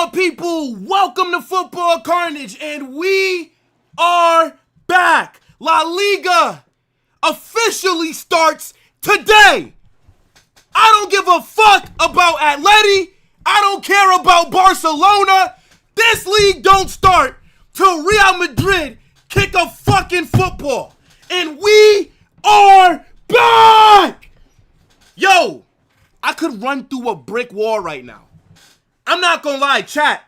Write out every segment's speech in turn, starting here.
on, people? Welcome to Football Carnage, and we are back. La Liga officially starts today. I don't give a fuck about Atleti. I don't care about Barcelona. This league don't start till Real Madrid kick a fucking football. And we are back! Yo, I could run through a brick wall right now. I'm not gonna lie, chat.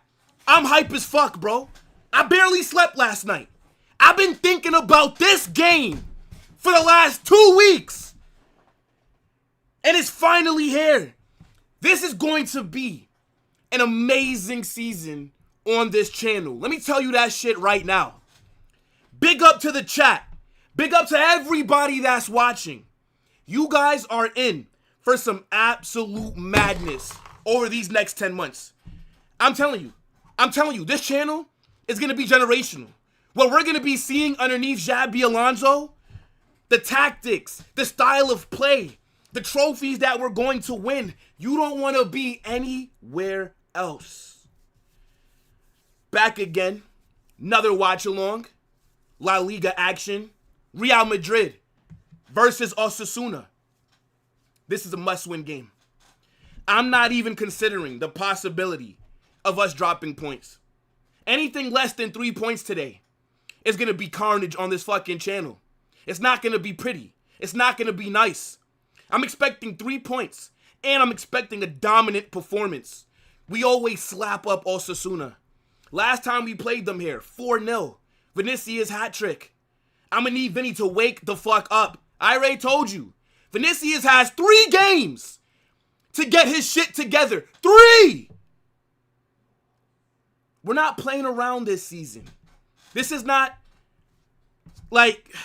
I'm hype as fuck, bro. I barely slept last night. I've been thinking about this game for the last 2 weeks. And it's finally here. This is going to be an amazing season on this channel. Let me tell you that shit right now. Big up to the chat. Big up to everybody that's watching. You guys are in for some absolute madness over these next 10 months. I'm telling you, this channel is going to be generational. What we're going to be seeing underneath Xabi Alonso, the tactics, the style of play, the trophies that we're going to win, you don't want to be anywhere else. Back again, another watch along, La Liga action, Real Madrid versus Osasuna. This is a must-win game. I'm not even considering the possibility of us dropping points. Anything less than 3 points today is going to be carnage on this fucking channel. It's not going to be pretty. It's not going to be nice. I'm expecting 3 points, and I'm expecting a dominant performance. We always slap up Osasuna. Last time we played them here, 4-0. Vinicius hat trick. I'm going to need Vinny to wake the fuck up. I already told you. Vinicius has 3 games to get his shit together. 3! We're not playing around this season. This is not like,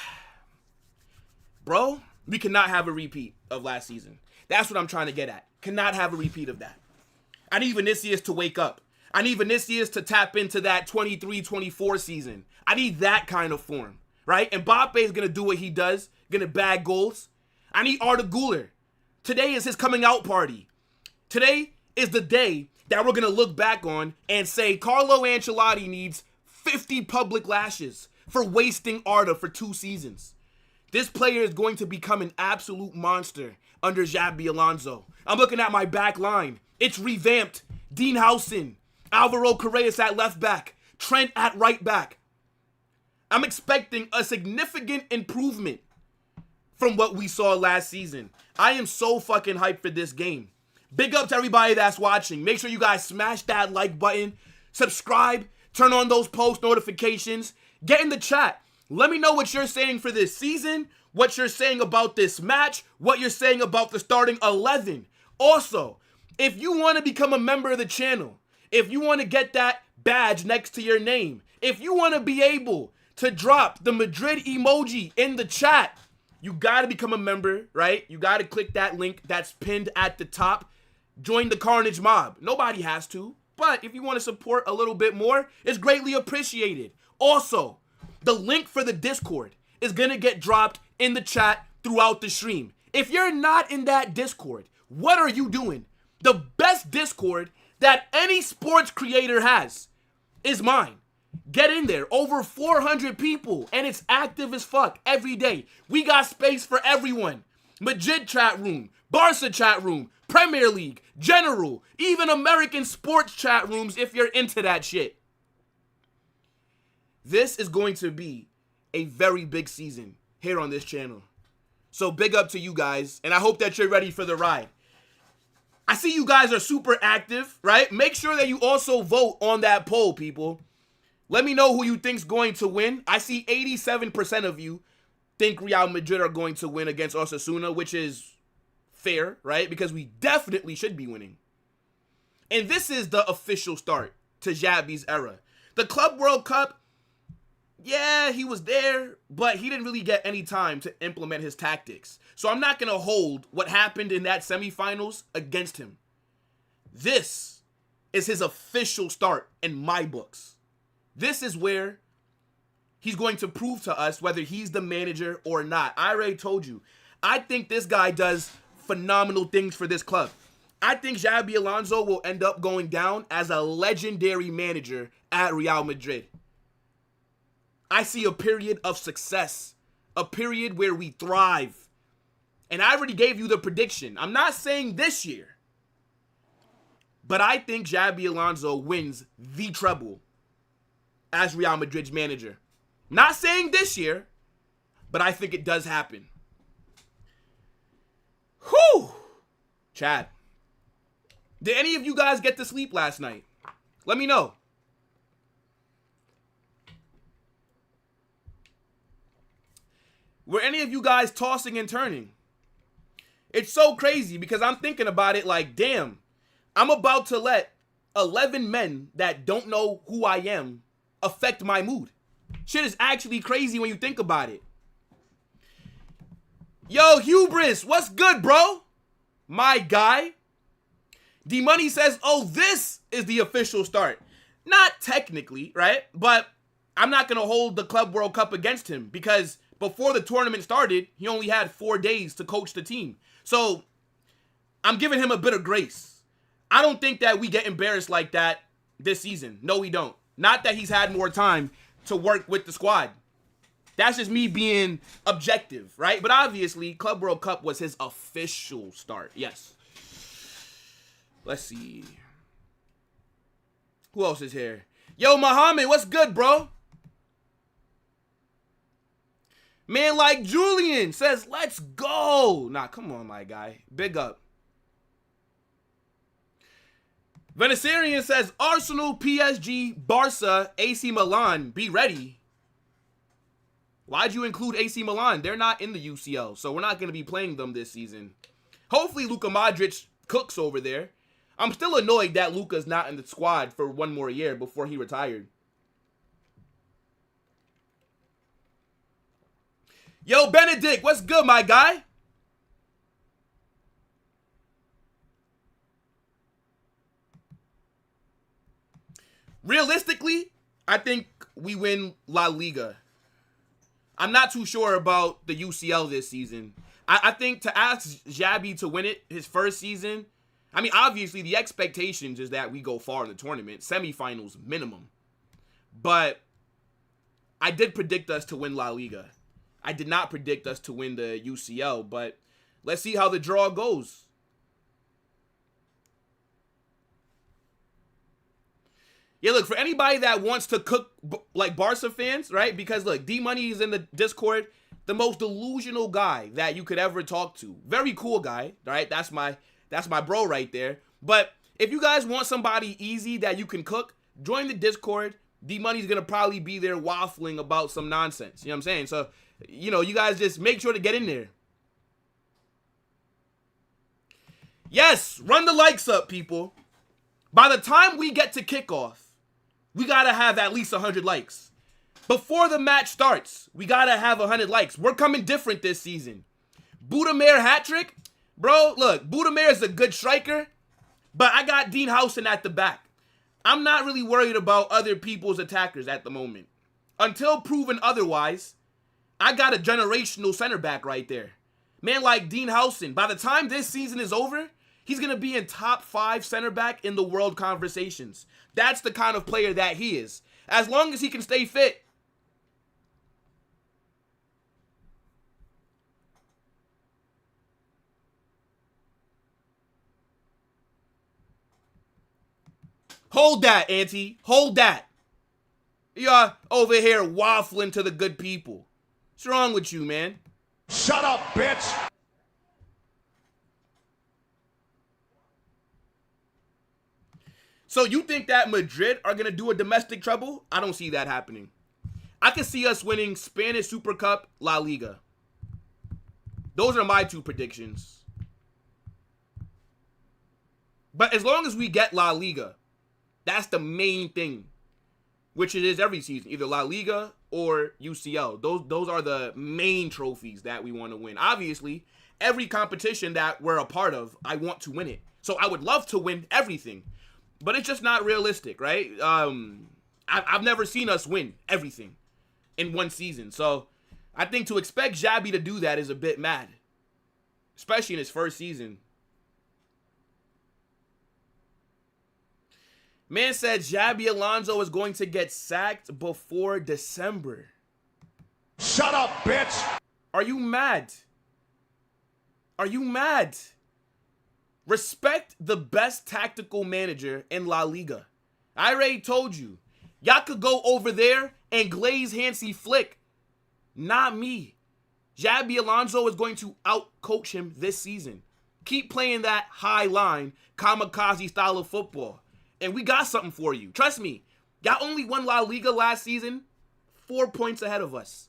bro, we cannot have a repeat of last season. That's what I'm trying to get at. Cannot have a repeat of that. I need Vinicius to wake up. I need Vinicius to tap into that 23-24 season. I need that kind of form, right? And Mbappe is going to do what he does, going to bag goals. I need Arda Güler. Today is his coming out party. Today is the day that we're going to look back on and say Carlo Ancelotti needs 50 public lashes for wasting Arda for 2 seasons. This player is going to become an absolute monster under Xabi Alonso. I'm looking at my back line. It's revamped. Dean Howson, Alvaro Correas at left back, Trent at right back. I'm expecting a significant improvement from what we saw last season. I am so fucking hyped for this game. Big up to everybody that's watching. Make sure you guys smash that like button, subscribe, turn on those post notifications, get in the chat. Let me know what you're saying for this season, what you're saying about this match, what you're saying about the starting 11. Also, if you want to become a member of the channel, if you want to get that badge next to your name, if you want to be able to drop the Madrid emoji in the chat, you got to become a member, right? You got to click that link that's pinned at the top. Join the Carnage mob. Nobody has to, but if you want to support a little bit more, it's greatly appreciated. Also, the link for the Discord is going to get dropped in the chat throughout the stream. If you're not in that Discord, what are you doing? The best Discord that any sports creator has is mine. Get in there. Over 400 people, and it's active as fuck every day. We got space for everyone. Madrid chat room, Barca chat room, Premier League, General, even American sports chat rooms if you're into that shit. This is going to be a very big season here on this channel. So big up to you guys, and I hope that you're ready for the ride. I see you guys are super active, right? Make sure that you also vote on that poll, people. Let me know who you think's going to win. I see 87% of you think Real Madrid are going to win against Osasuna, which is fair, right? Because we definitely should be winning. And this is the official start to Xabi's era. The Club World Cup, yeah, he was there, but he didn't really get any time to implement his tactics. So I'm not going to hold what happened in that semifinals against him. This is his official start in my books. This is where he's going to prove to us whether he's the manager or not. I already told you. I think this guy does phenomenal things for this club. I think Xabi Alonso will end up going down as a legendary manager at Real Madrid. I see a period of success, a period where we thrive. And I already gave you the prediction. I'm not saying this year, but I think Xabi Alonso wins the treble as Real Madrid's manager. Not saying this year, but I think it does happen. Whew! Chad, did any of you guys get to sleep last night? Let me know. Were any of you guys tossing and turning? It's so crazy because I'm thinking about it like, damn, I'm about to let 11 men that don't know who I am affect my mood. Shit is actually crazy when you think about it. Yo, Hubris, what's good, bro? My guy. D-Money says, oh, this is the official start. Not technically, right? But I'm not going to hold the Club World Cup against him because before the tournament started, he only had 4 days to coach the team. So I'm giving him a bit of grace. I don't think that we get embarrassed like that this season. No, we don't. Not that he's had more time to work with the squad. That's just me being objective, right? But obviously, Club World Cup was his official start. Yes. Let's see. Who else is here? Yo, Muhammad, what's good, bro? Man like Julian says, let's go. Nah, come on, my guy. Big up. Venezuelan says, Arsenal, PSG, Barca, AC Milan, be ready. Why'd you include AC Milan? They're not in the UCL, so we're not going to be playing them this season. Hopefully Luka Modric cooks over there. I'm still annoyed that Luka's not in the squad for one more year before he retired. Yo, Benedict, what's good, my guy? Realistically, I think we win La Liga. I'm not too sure about the UCL this season. I think to ask Xabi to win it his first season, I mean, obviously the expectations is that we go far in the tournament, semifinals minimum. But I did predict us to win La Liga. I did not predict us to win the UCL, but let's see how the draw goes. Yeah, look, for anybody that wants to cook like Barca fans, right? Because look, D-Money is in the Discord, the most delusional guy that you could ever talk to. Very cool guy, right? That's my bro right there. But if you guys want somebody easy that you can cook, join the Discord. D-Money's going to probably be there waffling about some nonsense. You know what I'm saying? So, you know, you guys just make sure to get in there. Yes, run the likes up, people. By the time we get to kickoff, we got to have at least 100 likes. Before the match starts, we got to have 100 likes. We're coming different this season. Budimir hat-trick. Bro, look, Budimir is a good striker, but I got Dean Housen at the back. I'm not really worried about other people's attackers at the moment. Until proven otherwise, I got a generational center back right there. Man like Dean Housen, by the time this season is over, he's going to be in top 5 center back in the world conversations. That's the kind of player that he is. As long as he can stay fit. Hold that, Auntie. Hold that. You're over here waffling to the good people. What's wrong with you, man? Shut up, bitch! So you think that Madrid are going to do a domestic treble? I don't see that happening. I can see us winning Spanish Super Cup, La Liga. Those are my 2 predictions. But as long as we get La Liga, that's the main thing, which it is every season, either La Liga or UCL. Those are the main trophies that we want to win. Obviously, every competition that we're a part of, I want to win it. So I would love to win everything. But it's just not realistic, right? I've never seen us win everything in one season. So I think to expect Xabi to do that is a bit mad, especially in his first season. Man said Xabi Alonso is going to get sacked before December. Shut up, bitch! Are you mad? Are you mad? Respect the best tactical manager in La Liga. I already told you. Y'all could go over there and glaze Hansi Flick. Not me. Xabi Alonso is going to out-coach him this season. Keep playing that high line, kamikaze style of football. And we got something for you. Trust me. Y'all only won La Liga last season. 4 points ahead of us.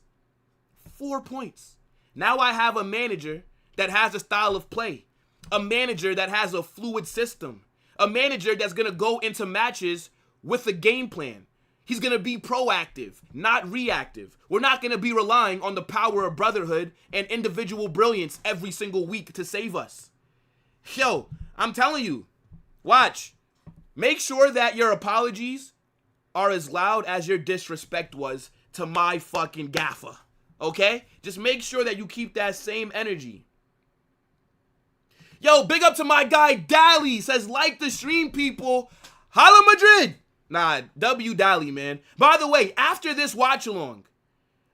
4 points. Now I have a manager that has a style of play. A manager that has a fluid system. A manager that's going to go into matches with a game plan. He's going to be proactive, not reactive. We're not going to be relying on the power of brotherhood and individual brilliance every single week to save us. Yo, I'm telling you, watch. Make sure that your apologies are as loud as your disrespect was to my fucking gaffer. Okay? Just make sure that you keep that same energy. Yo, big up to my guy Dally. Says, like the stream, people. Holla Madrid. Nah, W Dally, man. By the way, after this watch along,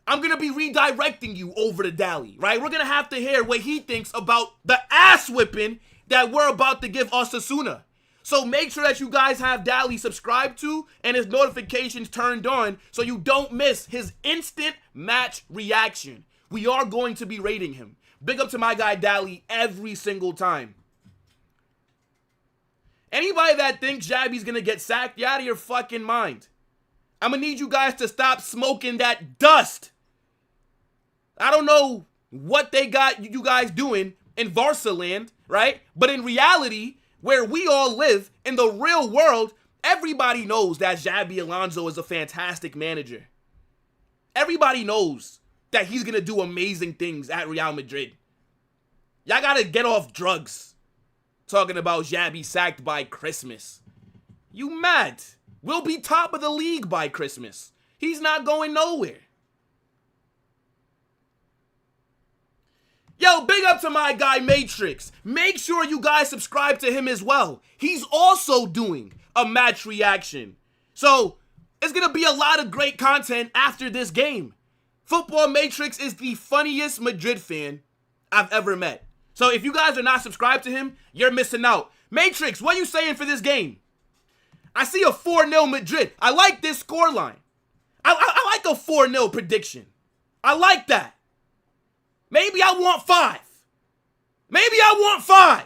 I'm going to be redirecting you over to Dally, right? We're going to have to hear what he thinks about the ass whipping that we're about to give Osasuna. So make sure that you guys have Dally subscribed to and his notifications turned on so you don't miss his instant match reaction. We are going to be rating him. Big up to my guy Dally every single time. Anybody that thinks Xabi's going to get sacked, you're out of your fucking mind. I'm going to need you guys to stop smoking that dust. I don't know what they got you guys doing in Barca land, right? But in reality, where we all live, in the real world, everybody knows that Xabi Alonso is a fantastic manager. Everybody knows that he's going to do amazing things at Real Madrid. Y'all got to get off drugs talking about Xabi sacked by Christmas. You mad? We'll be top of the league by Christmas. He's not going nowhere. Yo, big up to my guy Matrix. Make sure you guys subscribe to him as well. He's also doing a match reaction. So, it's going to be a lot of great content after this game. Football Matrix is the funniest Madrid fan I've ever met. So, if you guys are not subscribed to him, you're missing out. Matrix, what are you saying for this game? I see a 4-0 Madrid. I like this scoreline. I like a 4-0 prediction. I like that. Maybe I want 5. Maybe I want 5.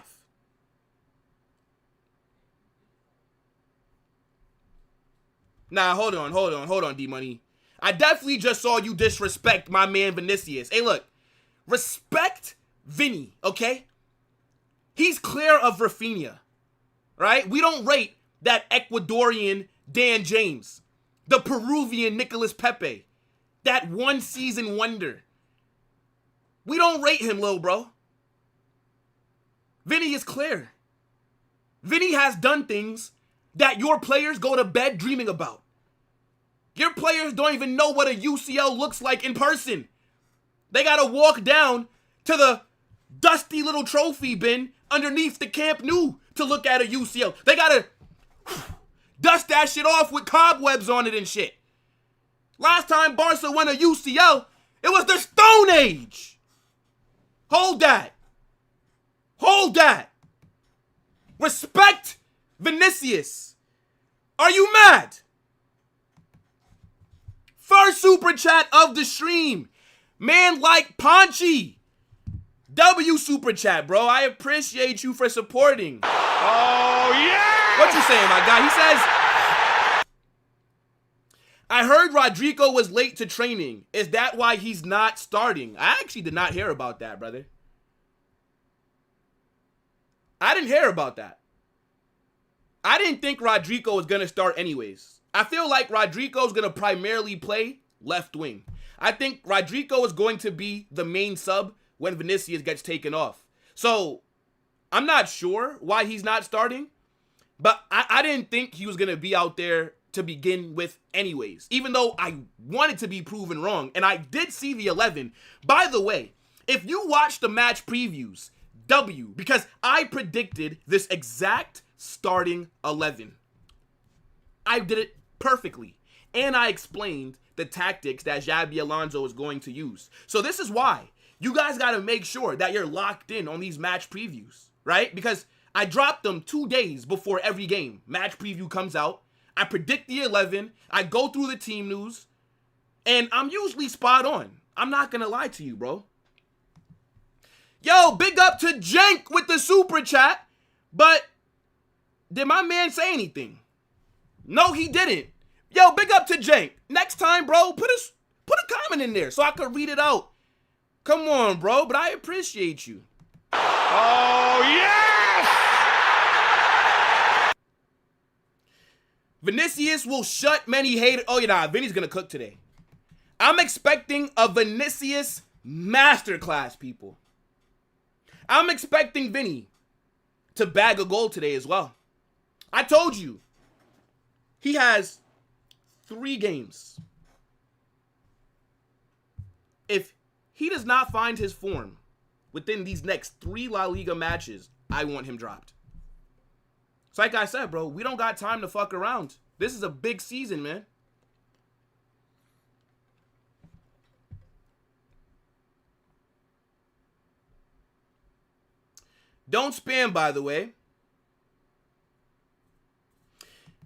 Nah, hold on, D-Money. I definitely just saw you disrespect my man Vinicius. Hey, look. Respect Vinny, okay? He's clear of Rafinha, right? We don't rate that Ecuadorian Dan James, the Peruvian Nicolas Pepe, that one-season wonder. We don't rate him, little bro. Vinny is clear. Vinny has done things that your players go to bed dreaming about. Your players don't even know what a UCL looks like in person. They got to walk down to the dusty little trophy bin underneath the Camp Nou to look at a UCL. They got to dust that shit off with cobwebs on it and shit. Last time Barca won a UCL, it was the Stone Age. Hold that. Hold that. Respect Vinicius. Are you mad? First super chat of the stream. Man like Ponchi. W super chat, bro. I appreciate you for supporting. Oh, yeah! What you saying, my guy? He says, I heard Rodrigo was late to training. Is that why he's not starting? I actually did not hear about that, brother. I didn't hear about that. I didn't think Rodrigo was going to start anyways. I feel like Rodrigo is going to primarily play left wing. I think Rodrigo is going to be the main sub when Vinicius gets taken off. So, I'm not sure why he's not starting, but I didn't think he was going to be out there to begin with anyways, even though I wanted to be proven wrong, and I did see the 11. By the way, if you watch the match previews, W, because I predicted this exact starting 11. I did it perfectly. And I explained the tactics that Xabi Alonso is going to use. So this is why you guys got to make sure that you're locked in on these match previews, right? Because I dropped them 2 days before every game. Match preview comes out. I predict the 11. I go through the team news. And I'm usually spot on. I'm not going to lie to you, bro. Yo, big up to Jank with the super chat. But did my man say anything? No, he didn't. Yo, big up to Jank. Next time, bro, put a comment in there so I can read it out. Come on, bro, but I appreciate you. Oh, yes! Vinicius will shut many haters. Oh, yeah, Vinny's going to cook today. I'm expecting a Vinicius masterclass, people. I'm expecting Vinny to bag a goal today as well. I told you, he has 3 games. If he does not find his form within these next 3 La Liga matches, I want him dropped. So like I said, bro, we don't got time to fuck around. This is a big season, man. Don't spam, by the way.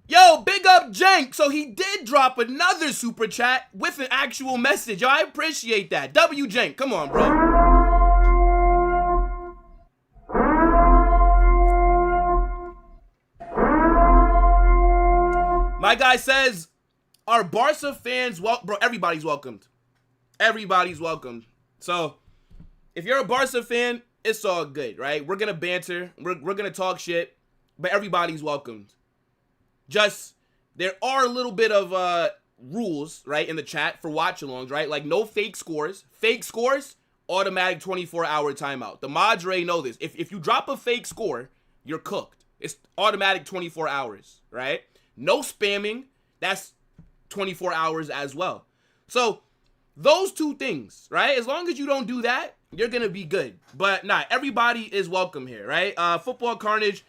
Yo, big up Jank. So he did drop another super chat with an actual message. Yo, I appreciate that. W Jank, come on, bro. My guy says, are Barca fans bro, everybody's welcomed. Everybody's welcomed. So, if you're a Barca fan, it's all good, right? We're going to banter. We're going to talk shit. But everybody's welcomed. Just, there are a little bit of rules, right, in the chat for watch-alongs, right? Like, no fake scores. Fake scores, automatic 24-hour timeout. The Madridista know this. If you drop a fake score, you're cooked. It's automatic 24 hours, right? No spamming. That's 24 hours as well. So, those 2 things, right? As long as you don't do that, you're going to be good. But, nah, everybody is welcome here, right? Football Carnage,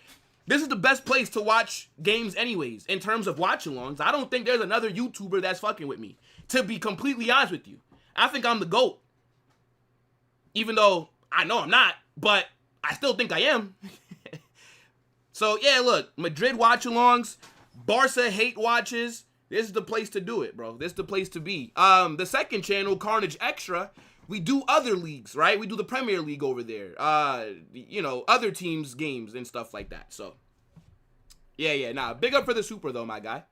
this is the best place to watch games anyways, in terms of watch-alongs. I don't think there's another YouTuber that's fucking with me, to be completely honest with you. I think I'm the GOAT. Even though I know I'm not, but I still think I am. So, yeah, look, Madrid watch-alongs, Barca hate watches. This is the place to do it, bro. This is the place to be. The second channel, Carnage Extra, we do other leagues, right? We do the Premier League over there. You know, other teams' games and stuff like that. So, yeah. Nah, big up for the super, though, my guy.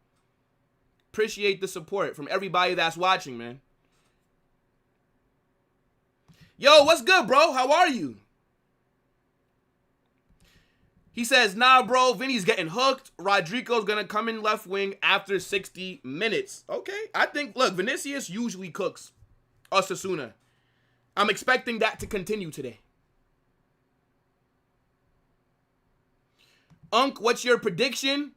Appreciate the support from everybody that's watching, man. Yo, what's good, bro? How are you? He says, nah, bro, Vinny's getting hooked. Rodrigo's going to come in left wing after 60 minutes. Okay. I think, look, Vinicius usually cooks Osasuna. I'm expecting that to continue today. Unc, what's your prediction?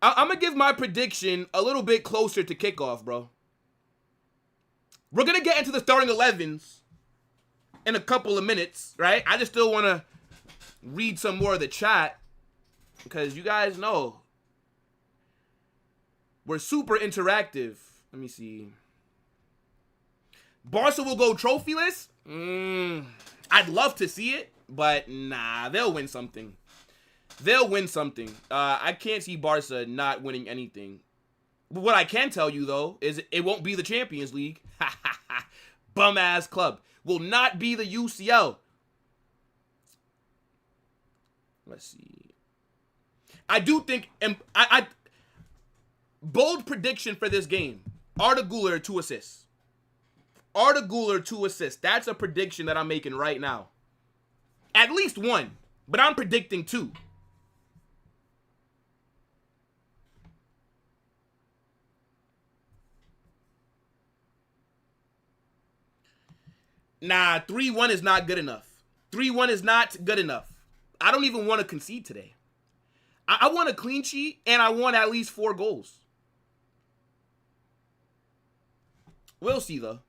I'm going to give my prediction a little bit closer to kickoff, bro. We're going to get into the starting 11s in a couple of minutes, right? I just still want to read some more of the chat because you guys know we're super interactive. Let me see. Barca will go trophyless? I'd love to see it, but nah, they'll win something. They'll win something. I can't see Barca not winning anything. But what I can tell you, though, is it won't be the Champions League. Bum-ass club. Will not be the UCL. Let's see. I do think, bold prediction for this game. Arda Güler 2 assists. Arda Güler 2 assists. That's a prediction that I'm making right now. At least 1, but I'm predicting 2. Nah, 3-1 is not good enough. 3-1 is not good enough. I don't even want to concede today. I want a clean sheet, and I want at least 4 goals. We'll see, though.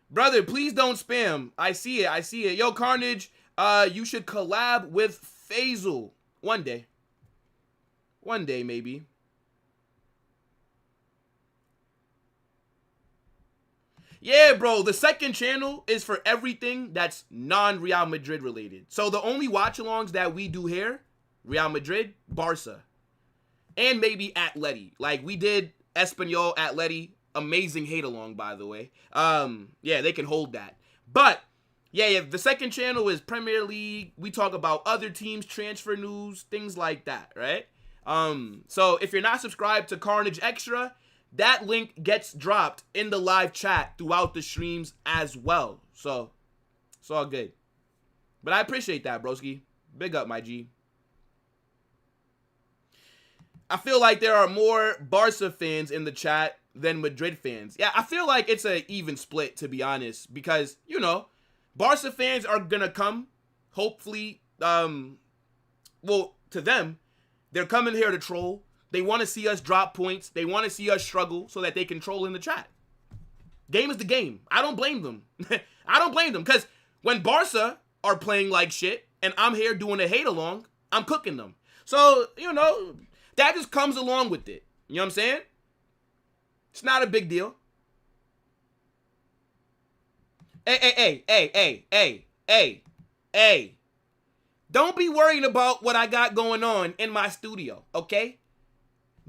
Brother, please don't spam. I see it. Yo, Carnage, you should collab with Faisal. One day. One day, maybe. Yeah, bro, the second channel is for everything that's non-Real Madrid related. So the only watch-alongs that we do here, Real Madrid, Barca, and maybe Atleti. Like, we did Espanyol, Atleti, amazing hate-along, by the way. Yeah, they can hold that. But, yeah, the second channel is Premier League. We talk about other teams, transfer news, things like that, right? So if you're not subscribed to Carnage Extra, that link gets dropped in the live chat throughout the streams as well. So, it's all good. But I appreciate that, broski. Big up, my G. I feel like there are more Barca fans in the chat than Madrid fans. Yeah, I feel like it's an even split, to be honest. Because, you know, Barca fans are going to come, hopefully, well, to them, they're coming here to troll. They want to see us drop points. They want to see us struggle so that they can troll in the chat. Game is the game. I don't blame them. I don't blame them. Because when Barca are playing like shit and I'm here doing a hate-along, I'm cooking them. So, you know, that just comes along with it. You know what I'm saying? It's not a big deal. Hey. Don't be worrying about what I got going on in my studio, okay?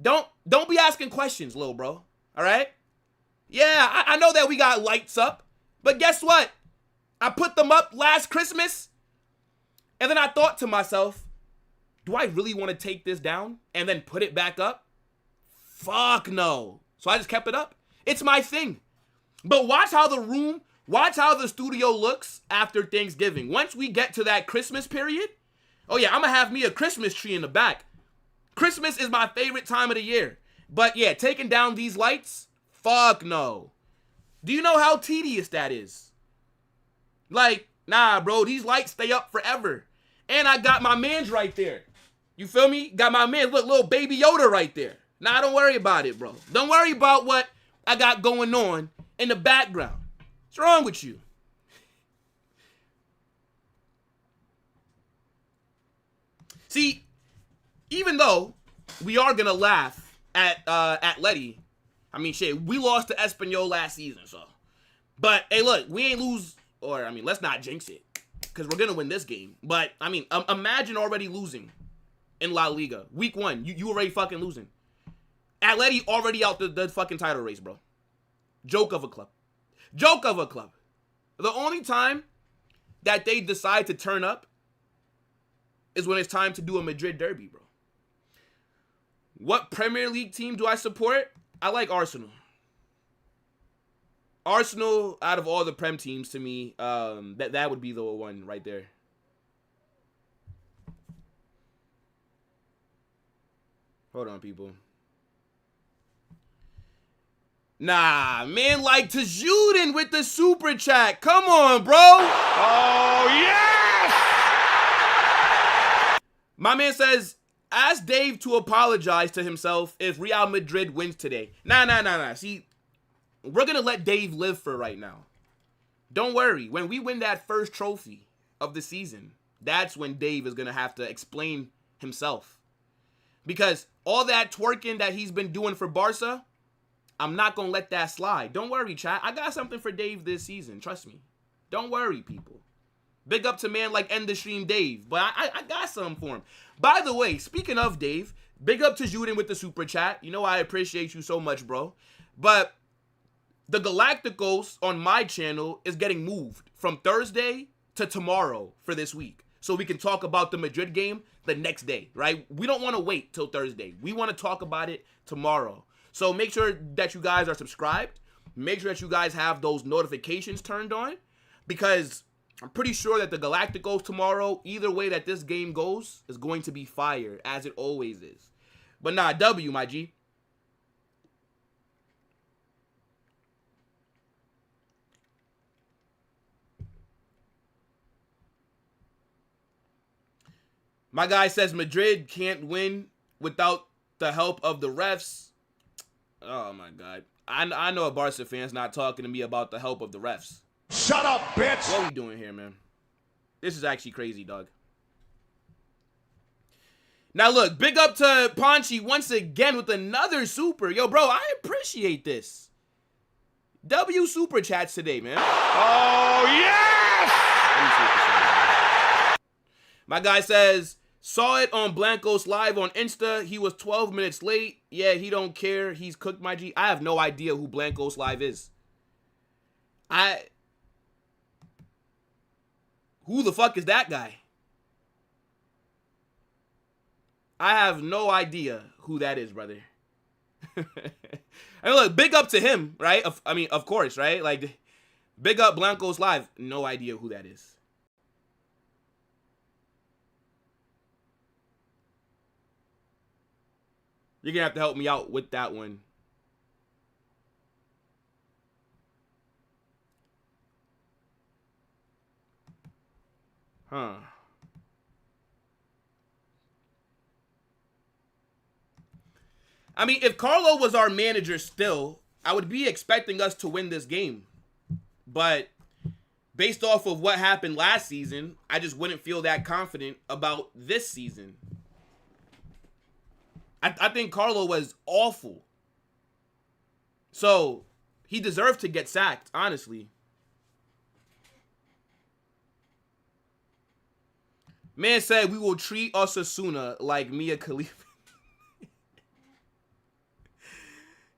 Don't be asking questions, little bro. All right? Yeah, I know that we got lights up, but guess what? I put them up last Christmas, and then I thought to myself, do I really want to take this down and then put it back up? Fuck no. So I just kept it up. It's my thing. But watch how the studio looks after Thanksgiving. Once we get to that Christmas period, oh yeah, I'm gonna have me a Christmas tree in the back. Christmas is my favorite time of the year. But yeah, taking down these lights, fuck no. Do you know how tedious that is? Like, nah, bro, these lights stay up forever. And I got my mans right there. You feel me? Got my man, look, little baby Yoda right there. Nah, don't worry about it, bro. Don't worry about what I got going on in the background. What's wrong with you? See, even though we are going to laugh at Atleti, I mean, shit, we lost to Espanyol last season, so. But, hey, look, we ain't lose, or, I mean, let's not jinx it, because we're going to win this game. But, I mean, imagine already losing in La Liga. Week 1, you already fucking losing. Atleti already out the fucking title race, bro. Joke of a club. Joke of a club. The only time that they decide to turn up is when it's time to do a Madrid derby, bro. What Premier League team do I support? I like Arsenal. Arsenal, out of all the Prem teams, to me, that would be the one right there. Hold on, people. Nah, man, like Tajudin with the super chat. Come on, bro. Oh, yes! My man says, ask Dave to apologize to himself if Real Madrid wins today. Nah. See, we're going to let Dave live for right now. Don't worry. When we win that first trophy of the season, that's when Dave is going to have to explain himself. Because all that twerking that he's been doing for Barca, I'm not going to let that slide. Don't worry, chat. I got something for Dave this season. Trust me. Don't worry, people. Big up to man like End the Stream Dave. But I got something for him. By the way, speaking of Dave, big up to Juden with the super chat. You know I appreciate you so much, bro. But the Galacticos on my channel is getting moved from Thursday to tomorrow for this week. So we can talk about the Madrid game the next day, right? We don't want to wait till Thursday. We want to talk about it tomorrow. So make sure that you guys are subscribed. Make sure that you guys have those notifications turned on, because I'm pretty sure that the Galacticos tomorrow, either way that this game goes, is going to be fire, as it always is. But nah, W, my G. My guy says Madrid can't win without the help of the refs. Oh, my God. I know a Barca fan's not talking to me about the help of the refs. Shut up, bitch! What are we doing here, man? This is actually crazy, dog. Now look, big up to Ponchi once again with another super. Yo, bro, I appreciate this. W super chats today, man. Oh, yes! Let me see what this is. My guy says, saw it on Blanco's live on Insta. He was 12 minutes late. Yeah, he don't care. He's cooked my G. I have no idea who Blanco's live is. Who the fuck is that guy? I have no idea who that is, brother. And look, big up to him, right? I mean, of course, right? Like, big up Blanco's live. No idea who that is. You're going to have to help me out with that one. Huh. I mean, if Carlo was our manager still, I would be expecting us to win this game. But based off of what happened last season, I just wouldn't feel that confident about this season. I think Carlo was awful. So, he deserved to get sacked, honestly. Man said we will treat Osasuna like Mia Khalifa.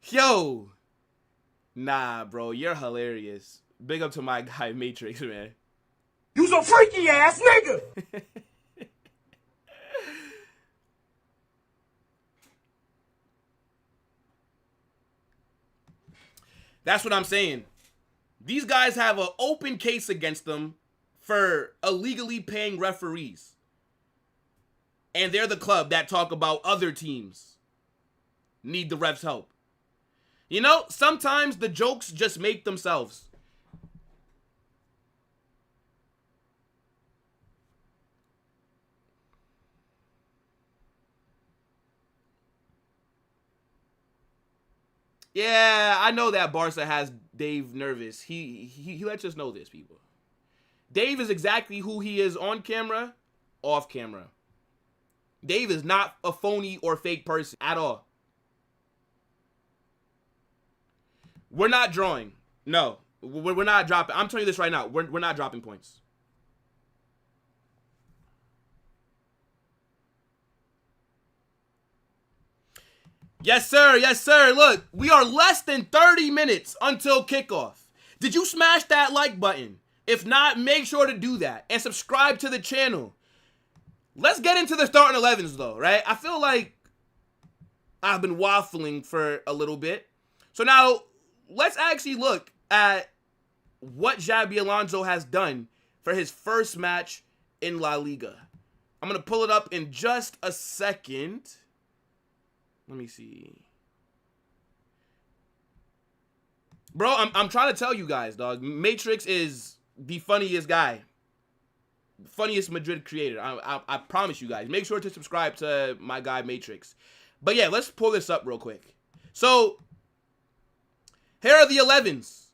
Yo. Nah, bro, you're hilarious. Big up to my guy, Matrix, man. You's a freaky ass nigga! That's what I'm saying. These guys have an open case against them for illegally paying referees. And they're the club that talk about other teams need the refs' help. You know, sometimes the jokes just make themselves. Yeah, I know that Barca has Dave nervous. He lets us know this, people. Dave is exactly who he is on camera, off camera. Dave is not a phony or fake person at all. We're not drawing. No, we're not dropping. I'm telling you this right now. We're not dropping points. Yes, sir. Yes, sir. Look, we are less than 30 minutes until kickoff. Did you smash that like button? If not, make sure to do that and subscribe to the channel. Let's get into the starting 11s, though, right? I feel like I've been waffling for a little bit. So now, let's actually look at what Xabi Alonso has done for his first match in La Liga. I'm going to pull it up in just a second. Let me see. Bro, I'm trying to tell you guys, dog. Matrix is the funniest guy. Funniest Madrid creator. I promise you guys. Make sure to subscribe to my guy, Matrix. But yeah, let's pull this up real quick. So, here are the 11s.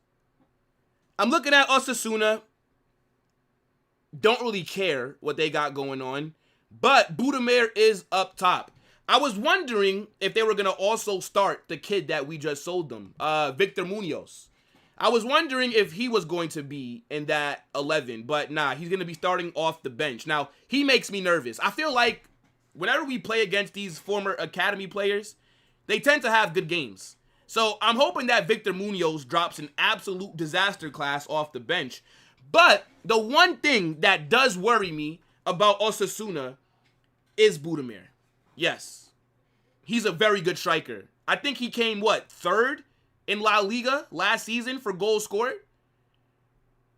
I'm looking at Osasuna. Don't really care what they got going on. But Budimir is up top. I was wondering if they were going to also start the kid that we just sold them, Victor Munoz. I was wondering if he was going to be in that 11, but nah, he's going to be starting off the bench. Now, he makes me nervous. I feel like whenever we play against these former academy players, they tend to have good games. So I'm hoping that Victor Munoz drops an absolute disaster class off the bench. But the one thing that does worry me about Osasuna is Budimir. Yes, he's a very good striker. I think he came, what, third in La Liga last season for goals scored?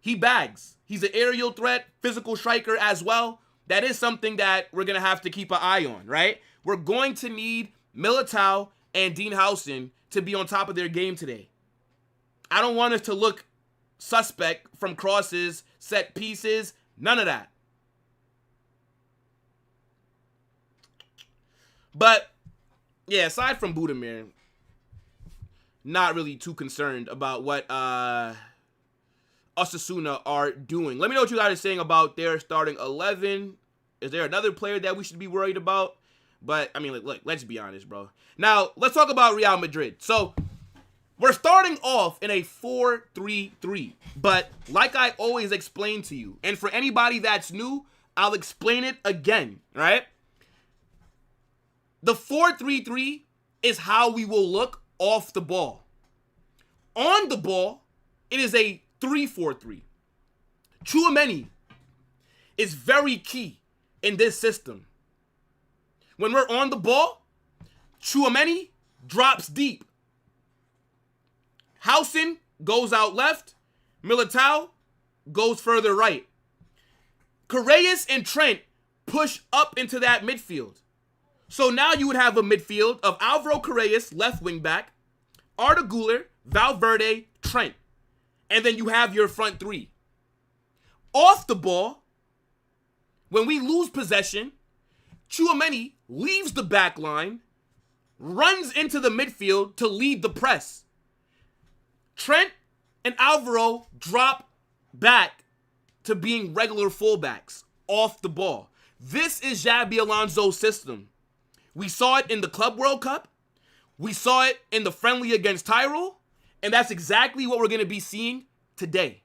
He bags. He's an aerial threat, physical striker as well. That is something that we're going to have to keep an eye on, right? We're going to need Militao and Dean Howson to be on top of their game today. I don't want us to look suspect from crosses, set pieces, none of that. But, yeah, aside from Budimir, not really too concerned about what Osasuna are doing. Let me know what you guys are saying about their starting 11. Is there another player that we should be worried about? But, I mean, look, let's be honest, bro. Now, let's talk about Real Madrid. So, we're starting off in a 4-3-3. But, like I always explain to you, and for anybody that's new, I'll explain it again, right? The 4-3-3 is how we will look off the ball. On the ball, it is a 3-4-3. Tchouaméni is very key in this system. When we're on the ball, Tchouaméni drops deep. Housen goes out left. Militao goes further right. Correas and Trent push up into that midfield. So now you would have a midfield of Alvaro Correas, left wing back, Arda Güler, Valverde, Trent. And then you have your front three. Off the ball, when we lose possession, Tchouaméni leaves the back line, runs into the midfield to lead the press. Trent and Alvaro drop back to being regular fullbacks off the ball. This is Xabi Alonso's system. We saw it in the Club World Cup. We saw it in the friendly against Tyrol. And that's exactly what we're going to be seeing today.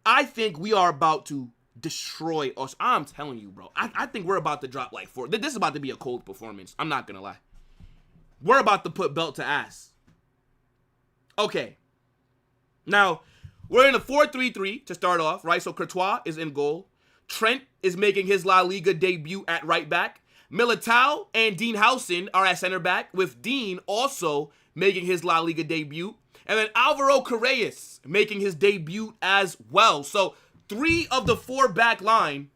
I think we are about to destroy us. I'm telling you, bro. I think we're about to drop like 4. This is about to be a cold performance. I'm not going to lie. We're about to put belt to ass. Okay. Now, we're in a 4-3-3 to start off, right? So Courtois is in goal. Trent is making his La Liga debut at right back. Militao and Dean Housen are at center back, with Dean also making his La Liga debut. And then Alvaro Correas making his debut as well. So 3 of the 4 back line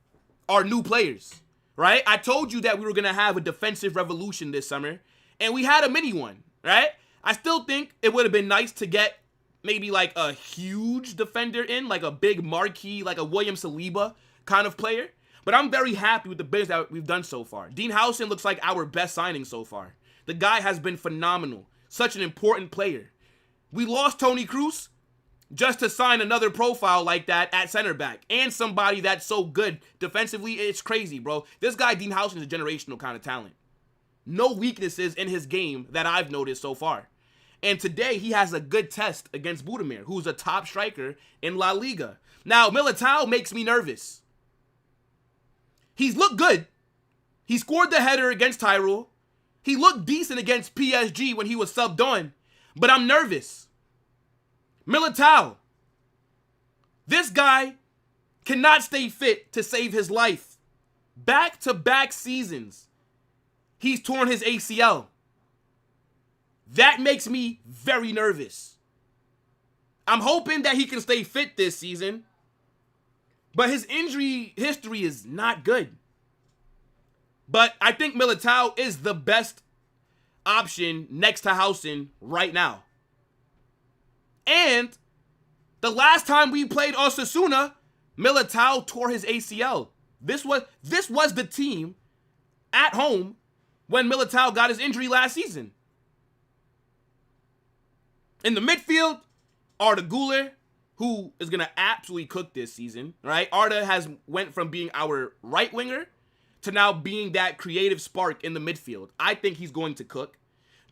are new players, right? I told you that we were going to have a defensive revolution this summer, and we had a mini one, right? I still think it would have been nice to get maybe like a huge defender in, like a big marquee, like a William Saliba kind of player. But I'm very happy with the business that we've done so far. Dean Housen looks like our best signing so far. The guy has been phenomenal. Such an important player. We lost Toni Kroos just to sign another profile like that at center back. And somebody that's so good defensively. It's crazy, bro. This guy, Dean Housen, is a generational kind of talent. No weaknesses in his game that I've noticed so far. And today, he has a good test against Budimir, who's a top striker in La Liga. Now, Militao makes me nervous. He's looked good. He scored the header against Tyrol. He looked decent against PSG when he was subbed on. But I'm nervous. Militao. This guy cannot stay fit to save his life. Back-to-back seasons, he's torn his ACL. That makes me very nervous. I'm hoping that he can stay fit this season, but his injury history is not good. But I think Militao is the best option next to Housen right now. And the last time we played Osasuna, Militao tore his ACL. This was the team at home when Militao got his injury last season. In the midfield, Arda Güler, who is going to absolutely cook this season, right? Arda has went from being our right winger to now being that creative spark in the midfield. I think he's going to cook.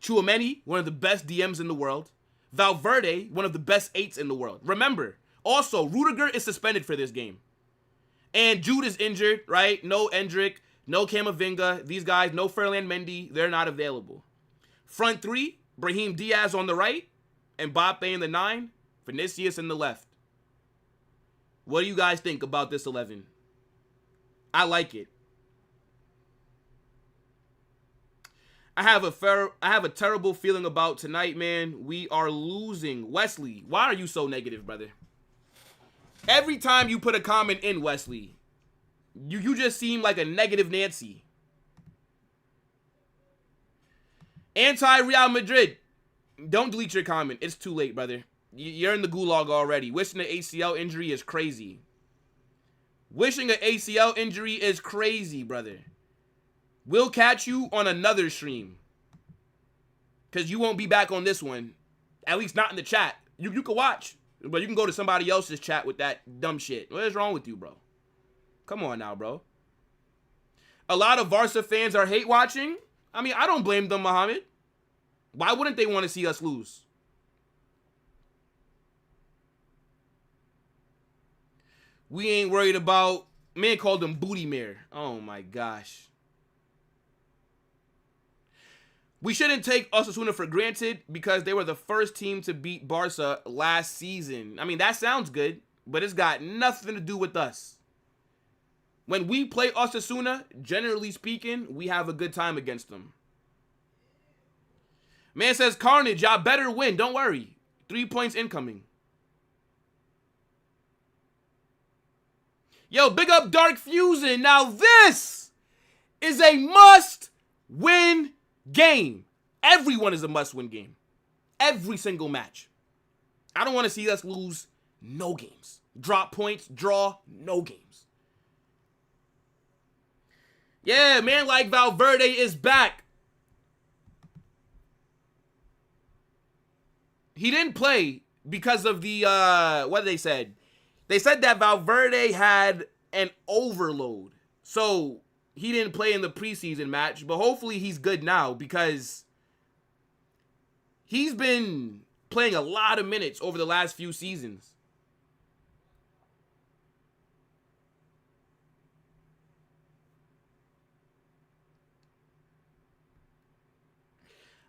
Tchouaméni, one of the best DMs in the world. Valverde, one of the best 8s in the world. Remember, also, Rudiger is suspended for this game. And Jude is injured, right? No Endrick, no Camavinga. These guys, no Ferland Mendy. They're not available. Front 3, Brahim Diaz on the right. Mbappe in the 9. Vinicius in the left. What do you guys think about this 11? I like it. I have a terrible feeling about tonight, man. We are losing. Wesley, why are you so negative, brother? Every time you put a comment in, Wesley, you just seem like a negative Nancy. Anti-Real Madrid. Don't delete your comment. It's too late, brother. You're in the gulag already. Wishing an ACL injury is crazy. Wishing an ACL injury is crazy, brother. We'll catch you on another stream. Because you won't be back on this one. At least not in the chat. You can watch. But you can go to somebody else's chat with that dumb shit. What is wrong with you, bro? Come on now, bro. a lot of Barca fans are hate watching. I mean, I don't blame them, Mohammed. Why wouldn't they want to see us lose? We ain't worried about... Man called him Booty Mare. Oh, my gosh. We shouldn't take Osasuna for granted because they were the first team to beat Barca last season. I mean, that sounds good, but it's got nothing to do with us. When we play Osasuna, generally speaking, we have a good time against them. Man says, Carnage, y'all better win. Don't worry. 3 points incoming. Yo, big up Dark Fusion. Now this is a must-win game. Everyone is a must-win game. Every single match. I don't want to see us lose no games. Drop points, draw, no games. Yeah, man like Valverde is back. He didn't play because of the, what they said. They said that Valverde had an overload. So he didn't play in the preseason match, but hopefully he's good now because he's been playing a lot of minutes over the last few seasons.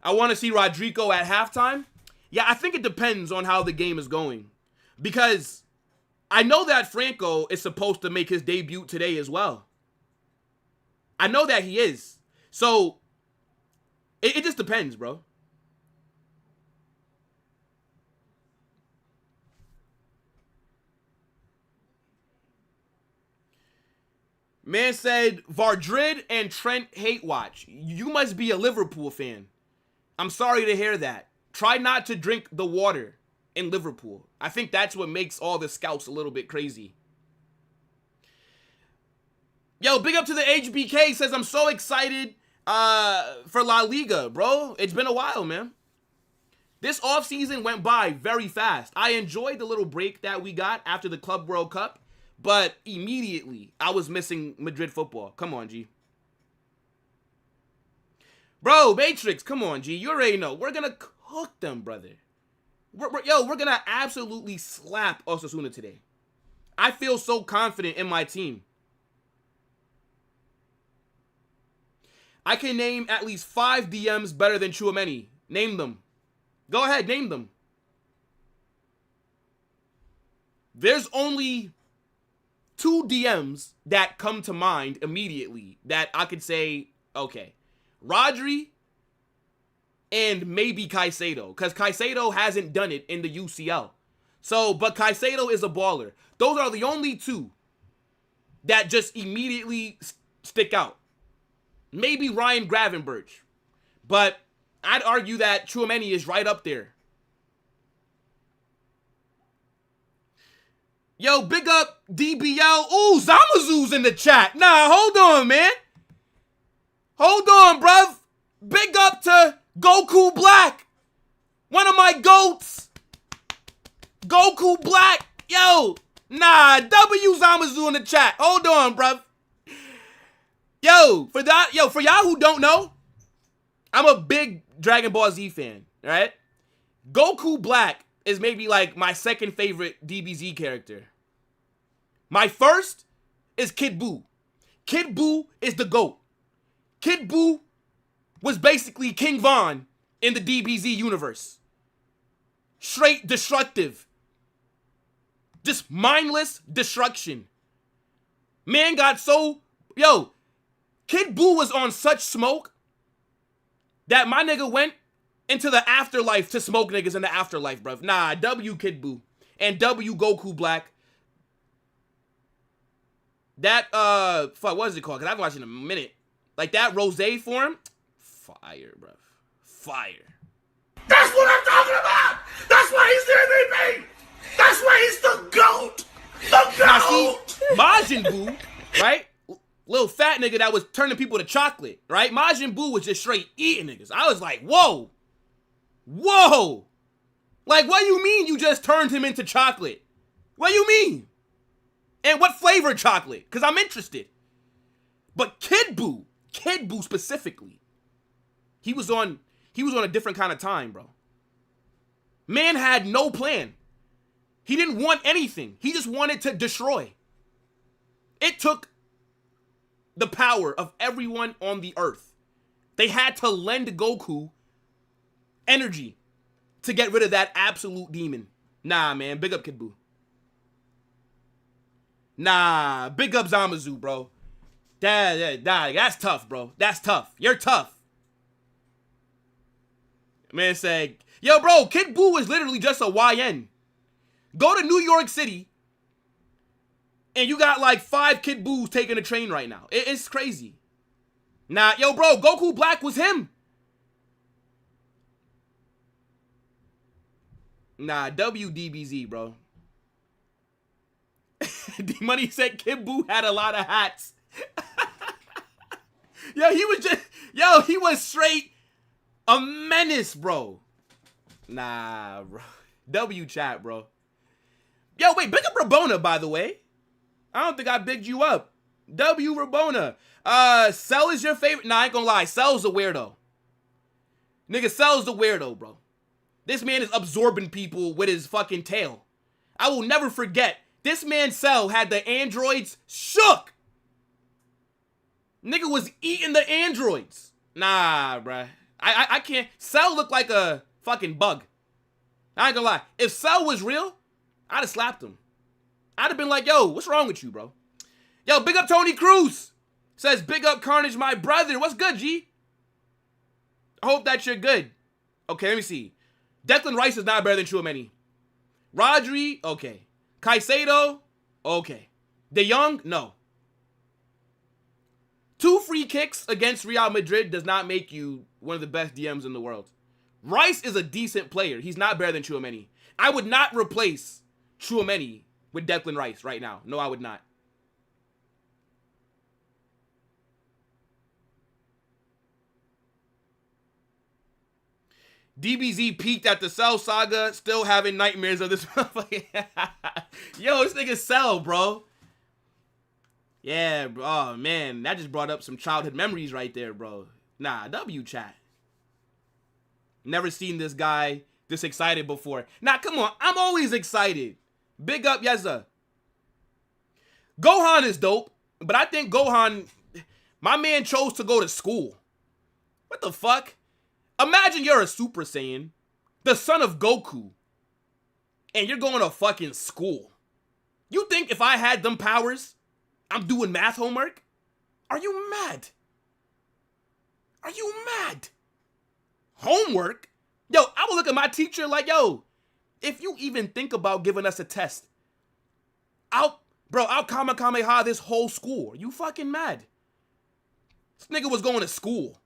I want to see Rodrigo at halftime. Yeah, I think it depends on how the game is going. Because I know that Franco is supposed to make his debut today as well. I know that he is. So, it just depends, bro. Man said, Vardrid and Trent hate watch. You must be a Liverpool fan. I'm sorry to hear that. Try not to drink the water in Liverpool. I think that's what makes all the scouts a little bit crazy. Yo, big up to the HBK. Says, I'm so excited for La Liga, bro. It's been a while, man. This offseason went by very fast. I enjoyed the little break that we got after the Club World Cup, but immediately I was missing Madrid football. Come on, G. Bro, Matrix, come on, G. You already know. We're going to cook them, brother. We're going to absolutely slap Osasuna today. I feel so confident in my team. I can name at least 5 DMs better than Tchouaméni. Name them. Go ahead, name them. There's only 2 DMs that come to mind immediately that I could say, okay, Rodri and maybe Caicedo, because Caicedo hasn't done it in the UCL. So, but Caicedo is a baller. Those are the only 2 that just immediately stick out. Maybe Ryan Gravenberch, but I'd argue that Tchouaméni is right up there. Yo, big up DBL. Ooh, Zamazu's in the chat. Nah, hold on, man. Hold on, bruv. Big up to Goku Black. One of my GOATs. Goku Black. Yo, nah, W Zamazu in the chat. Hold on, bruv. Yo, for y'all who don't know, I'm a big Dragon Ball Z fan, right? Goku Black is maybe like my second favorite DBZ character. My first is Kid Buu. Kid Buu is the GOAT. Kid Buu was basically King Von in the DBZ universe. Straight destructive. Just mindless destruction. Man got so... Yo, Kid Buu was on such smoke that my nigga went into the afterlife to smoke niggas in the afterlife, bruv. Nah, W Kid Buu and W Goku Black. That, fuck, what is it called? Because I've watched it in a minute. Like that rosé form, fire, bruv. Fire. That's what I'm talking about! That's why he's the MVP! That's why he's the GOAT! The GOAT! Now see, Majin Buu, right? Little fat nigga that was turning people to chocolate, right? Majin Buu was just straight eating niggas. I was like, whoa. Whoa. Like, what do you mean you just turned him into chocolate? What do you mean? And what flavor chocolate? Because I'm interested. But Kid Buu specifically, he was on a different kind of time, bro. Man had no plan. He didn't want anything. He just wanted to destroy. It took the power of everyone on the earth. They had to lend Goku energy to get rid of that absolute demon. Nah, man. Big up Kid Buu. Nah, big up Zamasu, bro. That's tough, bro. That's tough. You're tough. Man said, yo, bro, Kid Buu is literally just a YN. Go to New York City, and you got like 5 Kid Buus taking a train right now. It's crazy. Nah, yo, bro, Goku Black was him. Nah, WDBZ, bro. D-Money said Kid Buu had a lot of hats. He was straight a menace, bro. Nah, bro. W chat, bro. Yo, wait, big up Rabona, by the way. I don't think I bigged you up. W Rabona. Cell is your favorite? Nah, I ain't gonna lie. Cell's a weirdo. Nigga, Cell's the weirdo, bro. This man is absorbing people with his fucking tail. I will never forget. This man Cell had the androids shook. Nigga was eating the androids. Nah, bruh. I can't. Cell looked like a fucking bug. I ain't gonna lie. If Cell was real, I'd have slapped him. I'd have been like, yo, what's wrong with you, bro? Yo, big up Tony Cruz. Says, big up Carnage, my brother. What's good, G? I hope that you're good. Okay, let me see. Declan Rice is not better than Tchouaméni. Rodri, okay. Caicedo, okay. De Jong, no. 2 free kicks against Real Madrid does not make you one of the best DMs in the world. Rice is a decent player. He's not better than Tchouaméni. I would not replace Tchouaméni with Declan Rice right now. No, I would not. DBZ peaked at the Cell saga, still having nightmares of this motherfucker. Yo, this nigga Cell, bro. Yeah, bro. Oh, man. That just brought up some childhood memories right there, bro. Nah, W chat. Never seen this guy this excited before. Nah, come on. I'm always excited. Big up, Yeza. Gohan is dope, but I think Gohan, my man chose to go to school. What the fuck? Imagine you're a Super Saiyan, the son of Goku, and you're going to fucking school. You think if I had them powers, I'm doing math homework? Are you mad? Are you mad? Homework? Yo, I would look at my teacher like, yo, if you even think about giving us a test, I'll Kamehameha this whole school. Are you fucking mad? This nigga was going to school.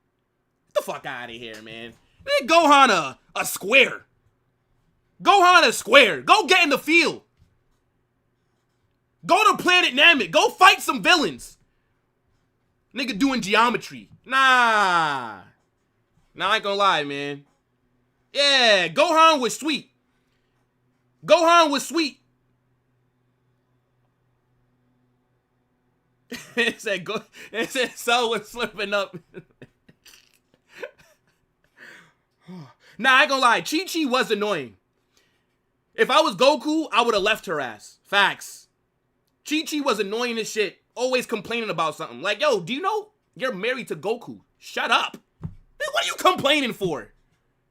Get the fuck out of here, man. Man, Gohan a square. Gohan a square. Go get in the field. Go to Planet Namek. Go fight some villains. Nigga doing geometry. Nah, I ain't gonna lie, man. Yeah, Gohan was sweet. Gohan was sweet. It said Cell was slipping up. Nah, I ain't gonna lie. Chi-Chi was annoying. If I was Goku, I would have left her ass. Facts. Chi-Chi was annoying as shit. Always complaining about something. Like, yo, do you know you're married to Goku? Shut up. What are you complaining for?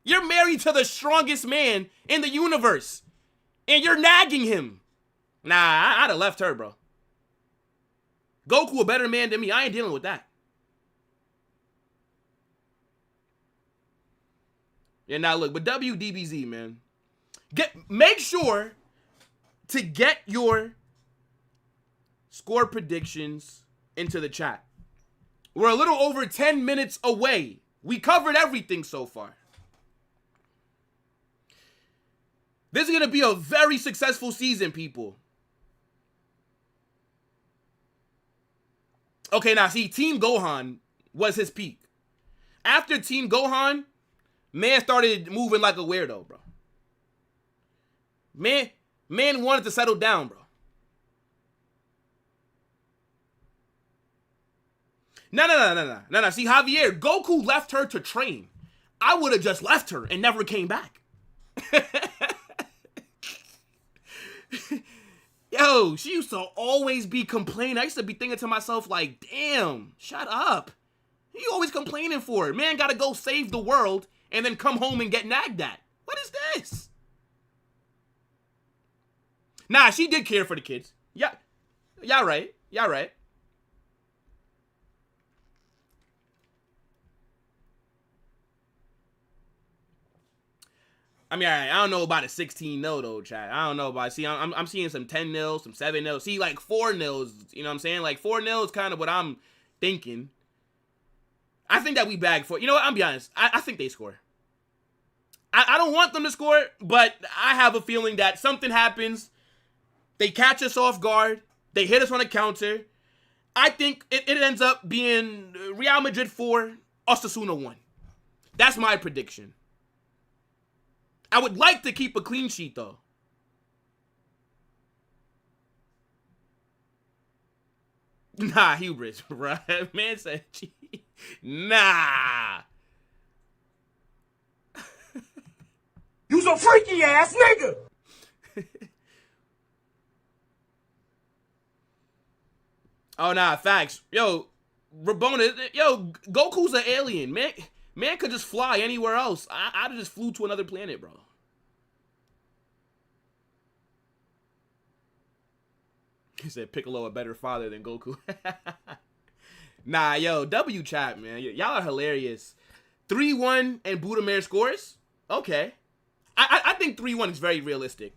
You're married to the strongest man in the universe. And you're nagging him. Nah, I'd have left her, bro. Goku a better man than me. I ain't dealing with that. Yeah, now look, but WDBZ, man. Make sure to get your score predictions into the chat. We're a little over 10 minutes away. We covered everything so far. This is going to be a very successful season, people. Okay, now see, Team Gohan was his peak. After Team Gohan, man started moving like a weirdo, bro. Man wanted to settle down, bro. No. See, Javier, Goku left her to train. I would have just left her and never came back. Yo, she used to always be complaining. I used to be thinking to myself, like, damn, shut up. You always complaining for it. Man gotta go save the world and then come home and get nagged at. What is this? Nah, she did care for the kids. Yeah, y'all right. I mean, I don't know about a 16-0 though, chat. I don't know about. See, I'm seeing some 10-0, some 7-0. See, like 4-0. You know what I'm saying? Like 4-0 is kind of what I'm thinking. I think that we bag for. You know what? I'm be honest. I think they score. I don't want them to score, but I have a feeling that something happens. They catch us off guard. They hit us on a counter. I think it ends up being Real Madrid 4, Osasuna 1. That's my prediction. I would like to keep a clean sheet, though. Nah, hubris, bro. Man said, nah. You's a freaky ass nigga. Oh, nah, facts. Yo, Rabona, yo, Goku's an alien, man. Man could just fly anywhere else. I'd have just flew to another planet, bro. He said Piccolo a better father than Goku. Nah, yo, W chat, man. Y'all are hilarious. 3-1 and Budimir scores? Okay. I think 3-1 is very realistic.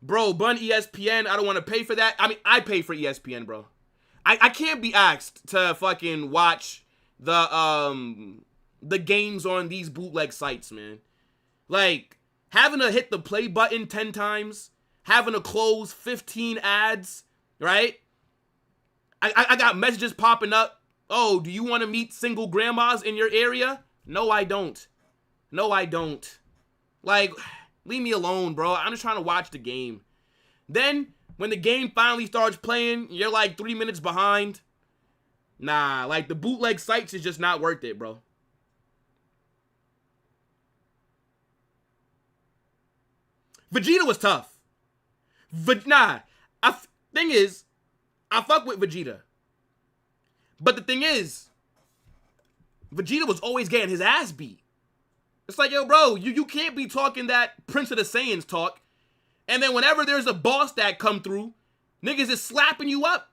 Bro, bun ESPN. I don't want to pay for that. I mean, I pay for ESPN, bro. I can't be asked to fucking watch the games on these bootleg sites, man. Like, having to hit the play button 10 times, having to close 15 ads, right? I got messages popping up. Oh, do you want to meet single grandmas in your area? No, I don't. Like, leave me alone, bro. I'm just trying to watch the game. Then, when the game finally starts playing, you're like 3 minutes behind. Nah, like the bootleg sites is just not worth it, bro. Vegeta was tough. Thing is, I fuck with Vegeta. But the thing is, Vegeta was always getting his ass beat. It's like, yo, bro, you can't be talking that Prince of the Saiyans talk. And then whenever there's a boss that come through, niggas is slapping you up.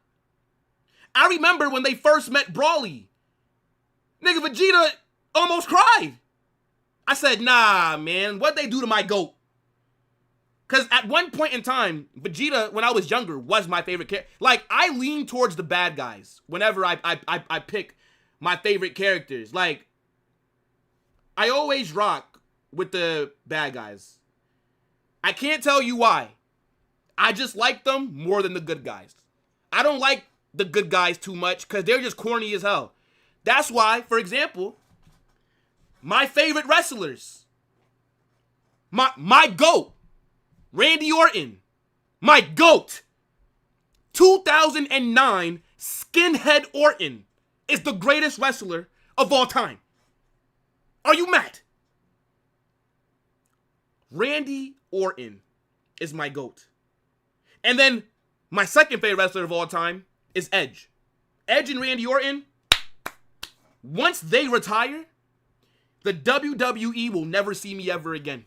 I remember when they first met Brawly. Nigga, Vegeta almost cried. I said, nah, man, what'd they do to my GOAT? Because at one point in time, Vegeta, when I was younger, was my favorite character. Like, I lean towards the bad guys whenever I pick my favorite characters. Like, I always rock with the bad guys. I can't tell you why. I just like them more than the good guys. I don't like the good guys too much because they're just corny as hell. That's why, for example, my favorite wrestlers, my GOAT, Randy Orton, my GOAT, 2009 Skinhead Orton is the greatest wrestler of all time. Are you mad? Randy Orton is my GOAT. And then my second favorite wrestler of all time is Edge. Edge and Randy Orton, once they retire, the WWE will never see me ever again.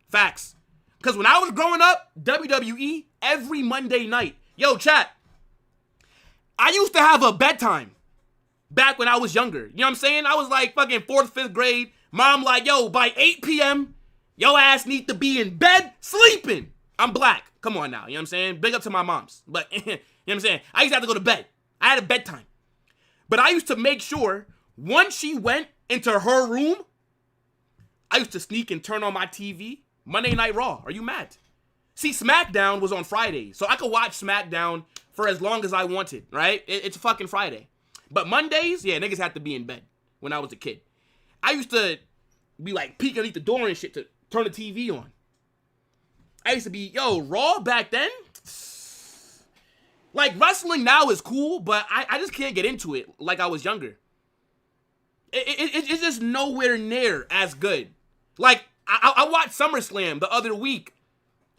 Facts. Because when I was growing up, WWE, every Monday night. Yo, chat. I used to have a bedtime back when I was younger. You know what I'm saying? I was like fucking 4th, 5th grade. Mom like, yo, by 8 p.m., your ass need to be in bed sleeping. I'm black. Come on now. You know what I'm saying? Big up to my moms. But, you know what I'm saying? I used to have to go to bed. I had a bedtime. But I used to make sure once she went into her room, I used to sneak and turn on my TV. Monday Night Raw. Are you mad? See, SmackDown was on Fridays. So I could watch SmackDown for as long as I wanted, right? It's a fucking Friday. But Mondays, yeah, niggas had to be in bed when I was a kid. I used to be like peeking underneath the door and shit to turn the TV on. I used to be, yo, Raw back then? Like, wrestling now is cool, but I just can't get into it like I was younger. It's just nowhere near as good. Like, I watched SummerSlam the other week.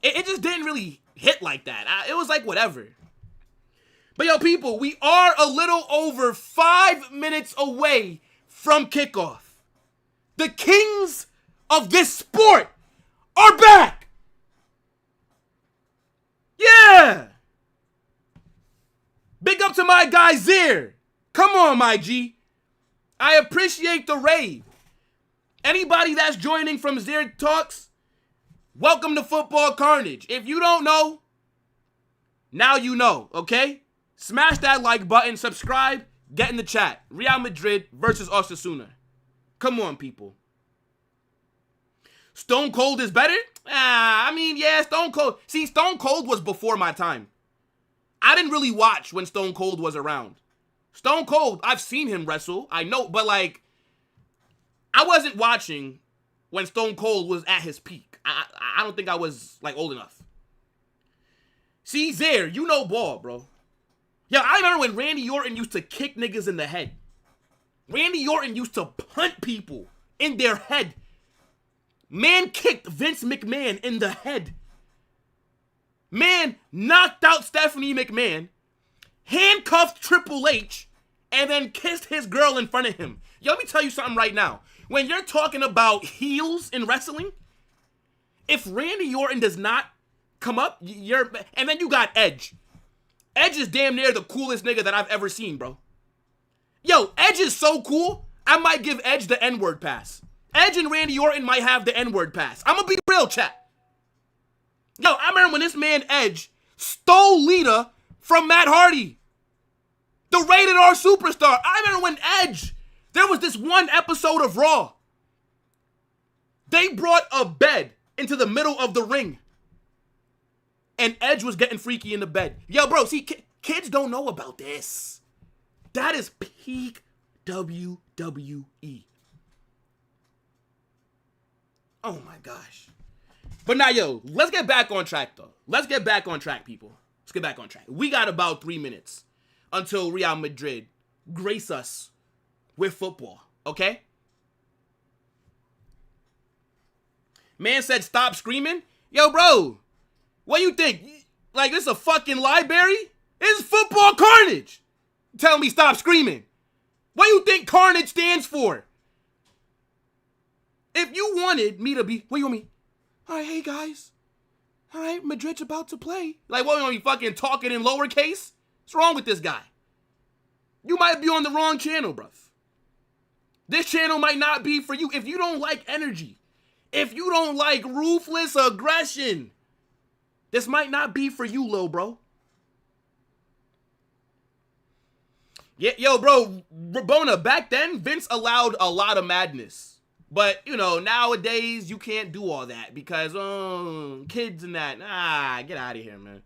It just didn't really hit like that. It was like whatever. But yo, people, we are a little over 5 minutes away from kickoff. The kings of this sport are back. Yeah. Big up to my guy Zir. Come on, my G. I appreciate the raid. Anybody that's joining from Zir Talks, welcome to Football Carnage. If you don't know, now you know, okay? Smash that like button, subscribe, get in the chat. Real Madrid versus Osasuna. Come on, people. Stone Cold is better? I mean, yeah, Stone Cold. See, Stone Cold was before my time. I didn't really watch when Stone Cold was around. Stone Cold, I've seen him wrestle. I know, but like, I wasn't watching when Stone Cold was at his peak. I don't think I was like old enough. See, Zaire, you know ball, bro. Yeah, I remember when Randy Orton used to kick niggas in the head. Randy Orton used to punt people in their head. Man kicked Vince McMahon in the head. Man knocked out Stephanie McMahon, handcuffed Triple H, and then kissed his girl in front of him. Yo, let me tell you something right now. When you're talking about heels in wrestling, if Randy Orton does not come up, and then you got Edge. Edge is damn near the coolest nigga that I've ever seen, bro. Yo, Edge is so cool, I might give Edge the N-word pass. Edge and Randy Orton might have the N-word pass. I'm gonna be real, chat. Yo, I remember when this man Edge stole Lita from Matt Hardy, the rated R superstar. I remember when Edge, there was this one episode of Raw. They brought a bed into the middle of the ring, and Edge was getting freaky in the bed. Yo, bro, see, kids don't know about this. That is peak WWE. Oh my gosh. But now, yo, let's get back on track, though. Let's get back on track, people. Let's get back on track. We got about 3 minutes until Real Madrid grace us with football, okay? Man said stop screaming. Yo, bro, what do you think? Like, this a fucking library? This is Football Carnage. Tell me stop screaming. What do you think Carnage stands for? If you wanted me to be, what do you want me? All right, hey guys. All right, Madrid's about to play. Like, what, you want me fucking talking in lowercase? What's wrong with this guy? You might be on the wrong channel, bruv. This channel might not be for you. If you don't like energy, if you don't like ruthless aggression, this might not be for you, lil bro. Yeah, yo, bro, Rabona, back then, Vince allowed a lot of madness. But, you know, nowadays, you can't do all that because, kids and that. Get out of here, man.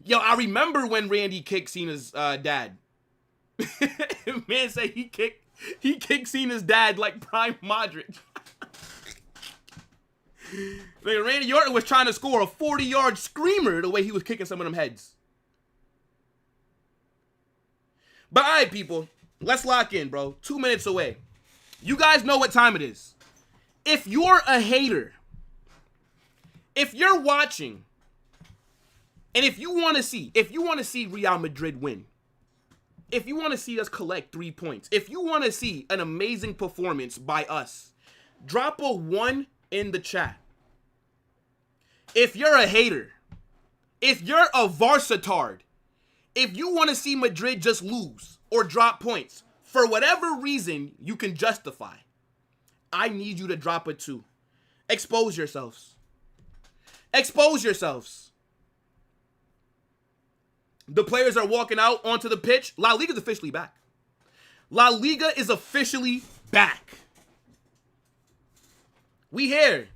Yo, I remember when Randy kicked Cena's dad. Man said he kicked Cena's dad like prime Modric. Like, Randy Orton was trying to score a 40-yard screamer the way he was kicking some of them heads. But all right, people. Let's lock in, bro. 2 minutes away. You guys know what time it is. If you're a hater, if you're watching, and if you want to see Real Madrid win, if you want to see us collect 3 points, if you want to see an amazing performance by us, drop a 1 in the chat. If you're a hater, if you're a varsitard, if you want to see Madrid just lose or drop points, for whatever reason you can justify, I need you to drop a 2. Expose yourselves. Expose yourselves. The players are walking out onto the pitch. La Liga is officially back. La Liga is officially back. We here.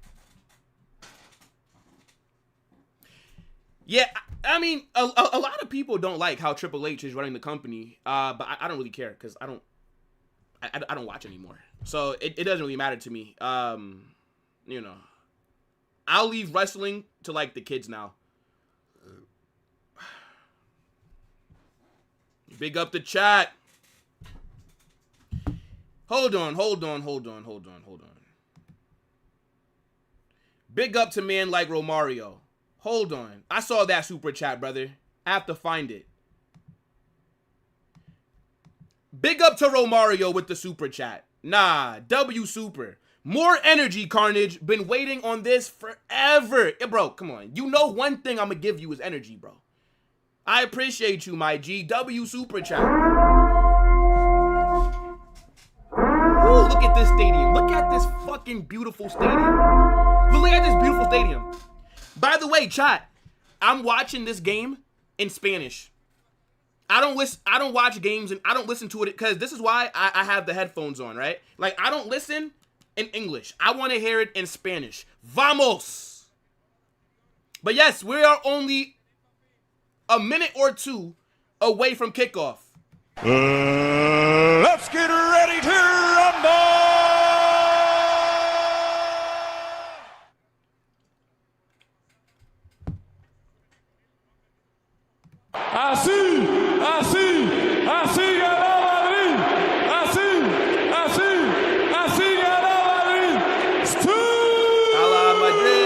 Yeah, I mean, a lot of people don't like how Triple H is running the company, but I don't really care because I don't watch anymore. So it doesn't really matter to me. You know, I'll leave wrestling to, like, the kids now. Big up the chat. Hold on. Big up to man like Romario. Hold on. I saw that super chat, brother. I have to find it. Big up to Romario with the super chat. Nah, W super. More energy, Carnage. Been waiting on this forever. Yeah, bro, come on. You know one thing I'm going to give you is energy, bro. I appreciate you, my G. W super chat. Ooh, look at this stadium. Look at this fucking beautiful stadium. Look at this beautiful stadium. By the way, chat, I'm watching this game in Spanish. I don't watch games and I don't listen to it because this is why I have the headphones on, right? Like, I don't listen in English. I want to hear it in Spanish. Vamos! But yes, we are only a minute or two away from kickoff. Let's get ready to rumble! Así ganó Madrid. Así ganó Madrid. Hala Madrid.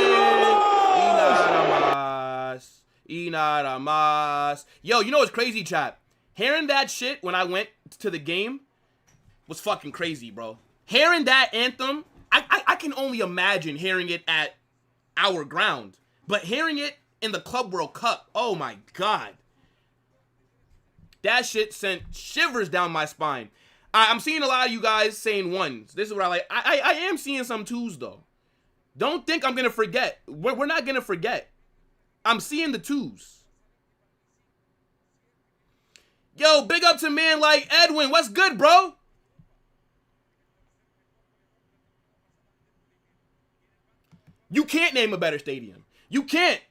Y nada más. Yo, you know what's crazy, chat? Hearing that shit when I went to the game was fucking crazy, bro. Hearing that anthem, I can only imagine hearing it at our ground. But hearing it in the Club World Cup, oh my God. That shit sent shivers down my spine. I'm seeing a lot of you guys saying ones. This is what I like. I am seeing some twos, though. Don't think I'm going to forget. We're not going to forget. I'm seeing the twos. Yo, big up to man like Edwin. What's good, bro? You can't name a better stadium. You can't.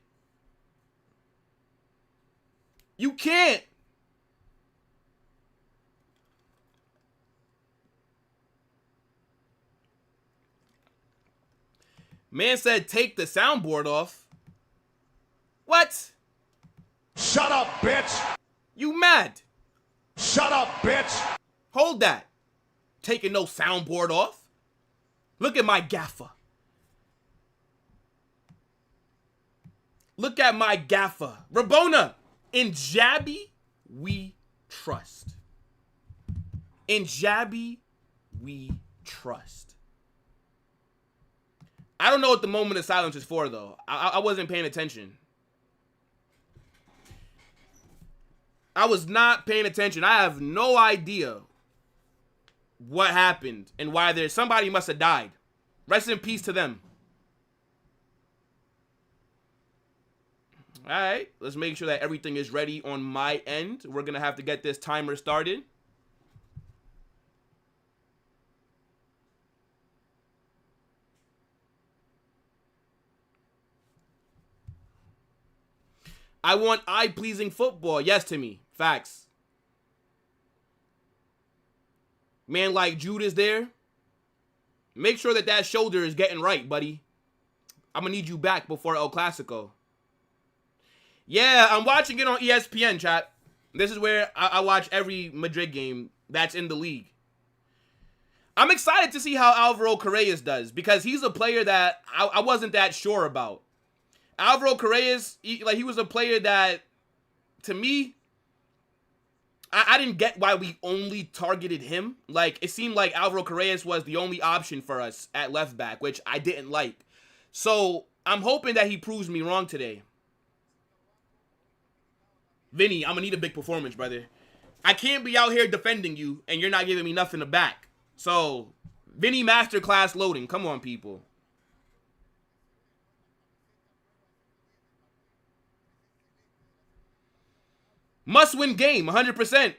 You can't. Man said take the soundboard off. What? Shut up, bitch! You mad? Shut up, bitch! Hold that. Taking no soundboard off. Look at my gaffer. Look at my gaffer. Rabona, in Xabi, we trust. In Xabi, we trust. I don't know what the moment of silence is for, though. I wasn't paying attention. I was not paying attention. I have no idea what happened and why somebody must have died. Rest in peace to them. All right, let's make sure that everything is ready on my end. We're going to have to get this timer started. I want eye-pleasing football. Yes, Timmy. Facts. Man like Jude is there. Make sure that shoulder is getting right, buddy. I'm going to need you back before El Clasico. Yeah, I'm watching it on ESPN, chat. This is where I watch every Madrid game that's in the league. I'm excited to see how Alvaro Carreras does because he's a player that I wasn't that sure about. Alvaro Carreras, he was a player that, to me, I didn't get why we only targeted him. Like, it seemed like Alvaro Carreras was the only option for us at left back, which I didn't like. So, I'm hoping that he proves me wrong today. Vinny, I'm going to need a big performance, brother. I can't be out here defending you, and you're not giving me nothing to back. So, Vinny masterclass loading. Come on, people. Must-win game, 100%.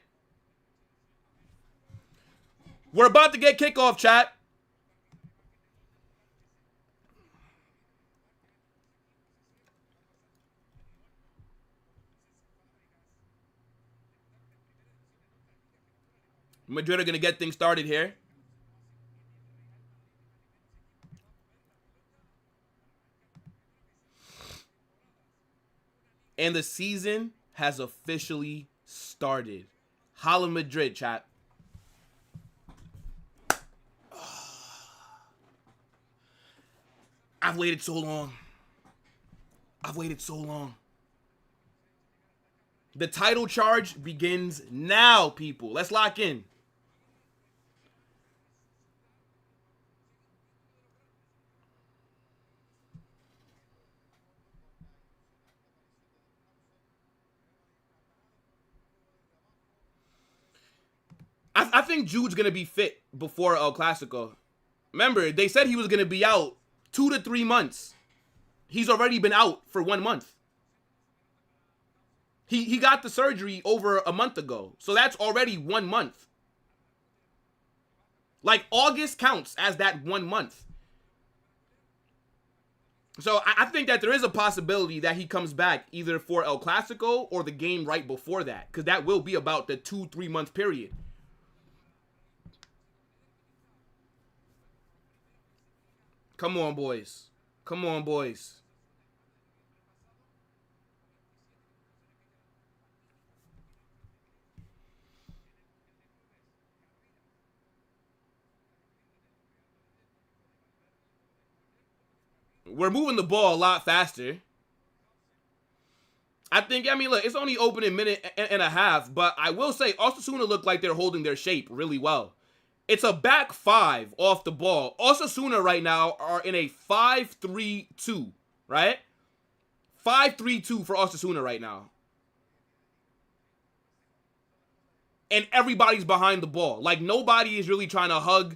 We're about to get kickoff, chat. Madrid are going to get things started here. And the season has officially started. Holla Madrid, chat. I've waited so long. I've waited so long. The title charge begins now, people. Let's lock in. I think Jude's going to be fit before El Clasico. Remember, they said he was going to be out 2 to 3 months. He's already been out for 1 month. He got the surgery over a month ago. So that's already 1 month. Like, August counts as that 1 month. So I think that there is a possibility that he comes back either for El Clasico or the game right before that. Because that will be about the 2-3 month period. Come on, boys. Come on, boys. We're moving the ball a lot faster. I mean, look, it's only open a minute and a half, but I will say Osasuna look like they're holding their shape really well. It's a back five off the ball. Osasuna right now are in a 5-3-2, right? 5-3-2 for Osasuna right now. And everybody's behind the ball. Like, nobody is really trying to hug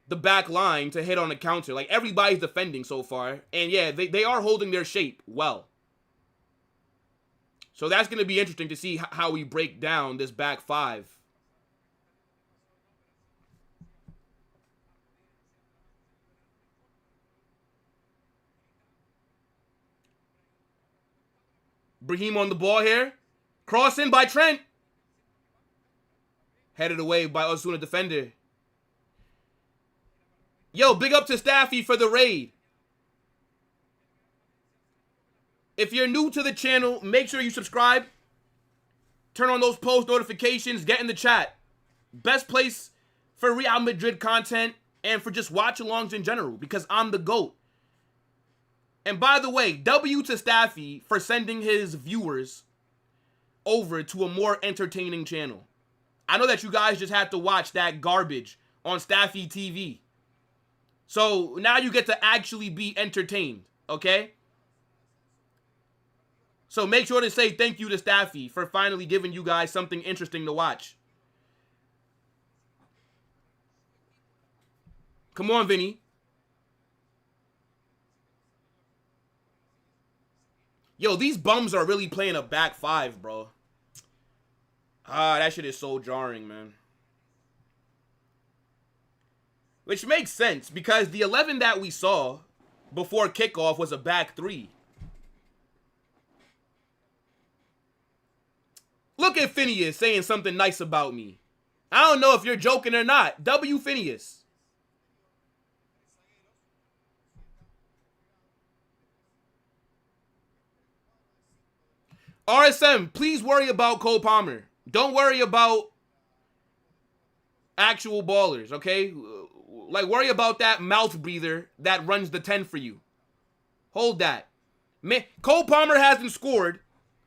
the back line to hit on the counter. Like, everybody's defending so far. And yeah, they are holding their shape well. So that's going to be interesting to see how we break down this back five. Brahim on the ball here. Cross in by Trent. Headed away by Osasuna defender. Yo, big up to Staffy for the raid. If you're new to the channel, make sure you subscribe. Turn on those post notifications. Get in the chat. Best place for Real Madrid content and for just watch-alongs in general because I'm the GOAT. And by the way, W to Staffy for sending his viewers over to a more entertaining channel. I know that you guys just had to watch that garbage on Staffy TV. So now you get to actually be entertained, okay? So make sure to say thank you to Staffy for finally giving you guys something interesting to watch. Come on, Vinny. Yo, these bums are really playing a back five, bro. That shit is so jarring, man. Which makes sense, because the 11 that we saw before kickoff was a back three. Look at Phineas saying something nice about me. I don't know if you're joking or not. W Phineas. RSM, please worry about Cole Palmer. Don't worry about actual ballers, okay? Like, worry about that mouth breather that runs the 10 for you. Hold that. Man, Cole Palmer hasn't scored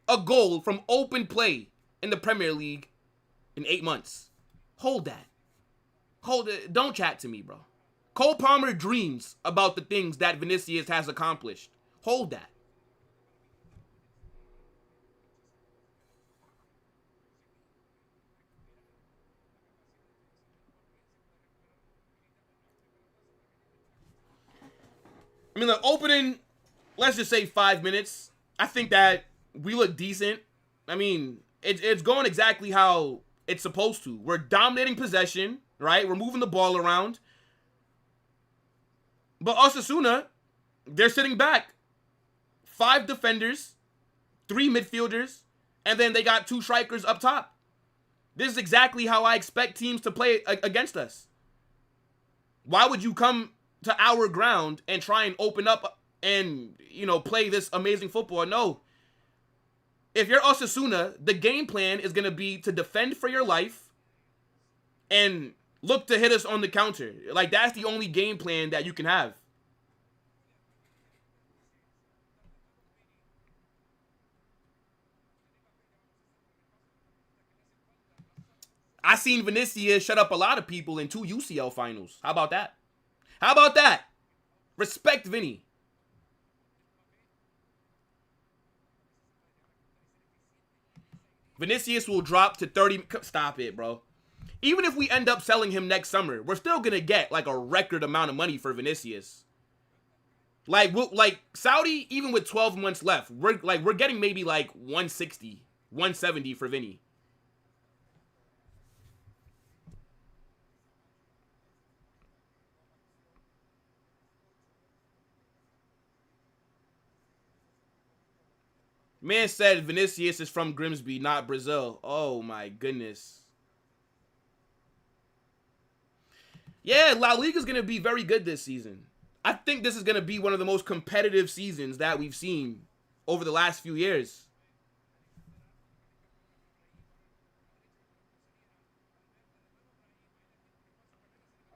a goal from open play in the Premier League in 8 months. Hold that. Hold it. Don't chat to me, bro. Cole Palmer dreams about the things that Vinicius has accomplished. Hold that. I mean, the opening, let's just say 5 minutes. I think that we look decent. I mean, it's going exactly how it's supposed to. We're dominating possession, right? We're moving the ball around. But Osasuna, they're sitting back. 5 defenders, 3 midfielders, and then they got 2 strikers up top. This is exactly how I expect teams to play against us. Why would you come to our ground and try and open up and, you know, play this amazing football? No. if you're Osasuna, the game plan is going to be to defend for your life and look to hit us on the counter. Like, that's the only game plan that you can have. I seen Vinicius shut up a lot of people in 2 UCL finals. How about that? How about that? Respect Vinny. Vinicius will drop to 30. Stop it, bro. Even if we end up selling him next summer, we're still going to get like a record amount of money for Vinicius. Like Saudi, even with 12 months left, we're getting maybe like 160, 170 for Vinny. Man said Vinicius is from Grimsby, not Brazil. Oh my goodness. Yeah, La Liga is going to be very good this season. I think this is going to be one of the most competitive seasons that we've seen over the last few years.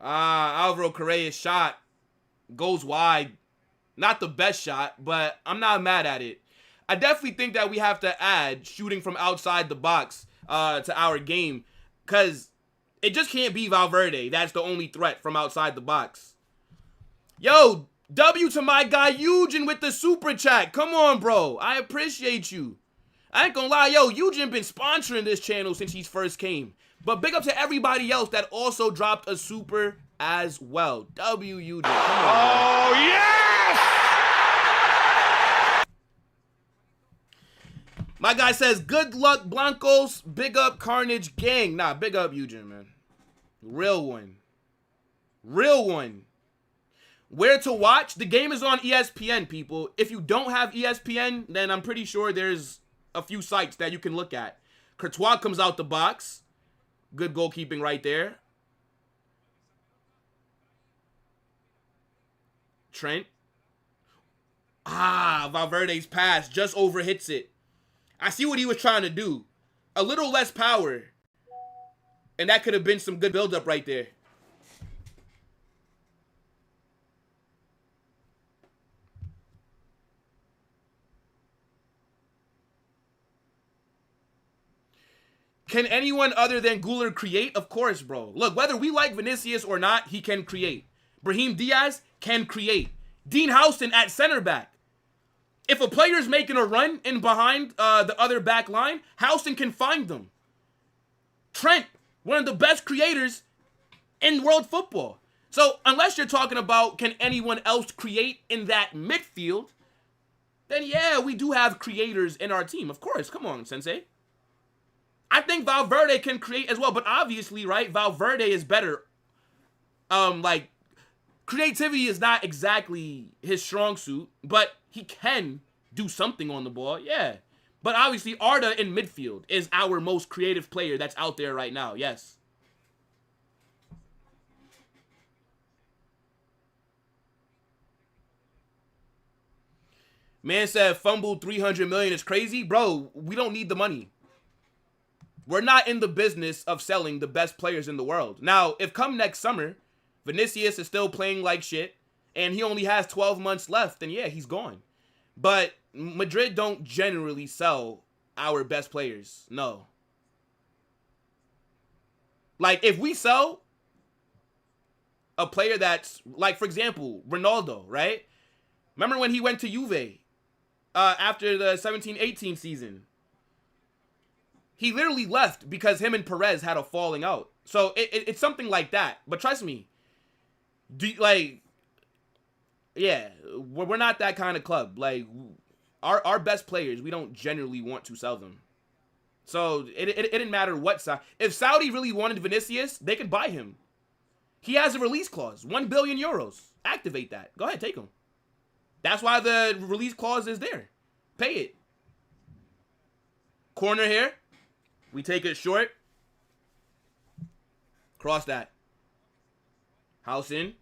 Alvaro Correa's shot goes wide. Not the best shot, but I'm not mad at it. I definitely think that we have to add shooting from outside the box to our game, because it just can't be Valverde. That's the only threat from outside the box. Yo, W to my guy Eugen with the super chat. Come on, bro. I appreciate you. I ain't gonna lie, yo, Eugen been sponsoring this channel since he first came. But big up to everybody else that also dropped a super as well. W Eugen. Come on, Oh, yes! my guy says, good luck, Blancos. Big up, Carnage Gang. Nah, big up, Eugen, man. Real one. Real one. Where to watch? The game is on ESPN, people. If you don't have ESPN, then I'm pretty sure there's a few sites that you can look at. Courtois comes out the box. Good goalkeeping right there. Trent. Valverde's pass just overhits it. I see what he was trying to do. A little less power. And that could have been some good buildup right there. Can anyone other than Guler create? Of course, bro. Look, whether we like Vinicius or not, he can create. Brahim Diaz can create. Dean Houston at center back. If a player's making a run in behind the other back line, Houston can find them. Trent, one of the best creators in world football. So unless you're talking about can anyone else create in that midfield, then yeah, we do have creators in our team. Of course, come on, Sensei. I think Valverde can create as well, but obviously, right, Valverde is better. Like, creativity is not exactly his strong suit, but he can do something on the ball, yeah. But obviously, Arda in midfield is our most creative player that's out there right now, yes. Man said fumbled 300 million is crazy. Bro, we don't need the money. We're not in the business of selling the best players in the world. Now, if come next summer, Vinicius is still playing like shit, and he only has 12 months left, then yeah, he's gone. But Madrid don't generally sell our best players. No. Like, if we sell a player that's, like, for example, Ronaldo, right? Remember when he went to Juve after the 17-18 season? He literally left because him and Perez had a falling out. So it's something like that. But trust me, yeah, we're not that kind of club. Like, our best players, we don't generally want to sell them. So it didn't matter what side. If Saudi really wanted Vinicius, they could buy him. He has a release clause, 1 billion euros. Activate that. Go ahead, take him. That's why the release clause is there. Pay it. Corner here. We take it short. Cross that. House in.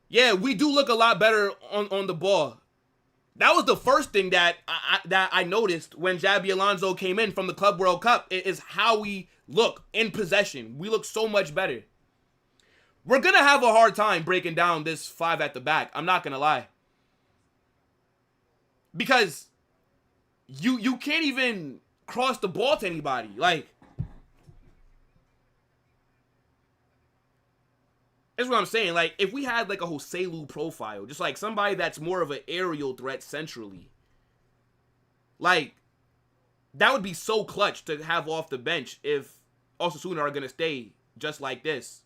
Yeah, we do look a lot better on the ball. That was the first thing that I noticed when Xabi Alonso came in from the Club World Cup is how we look in possession. We look so much better. We're going to have a hard time breaking down this 5 at the back. I'm not going to lie. Because you can't even cross the ball to anybody. Like, that's what I'm saying. Like, if we had like a Joselu profile, just like somebody that's more of an aerial threat centrally, like, that would be so clutch to have off the bench if Osasuna are going to stay just like this.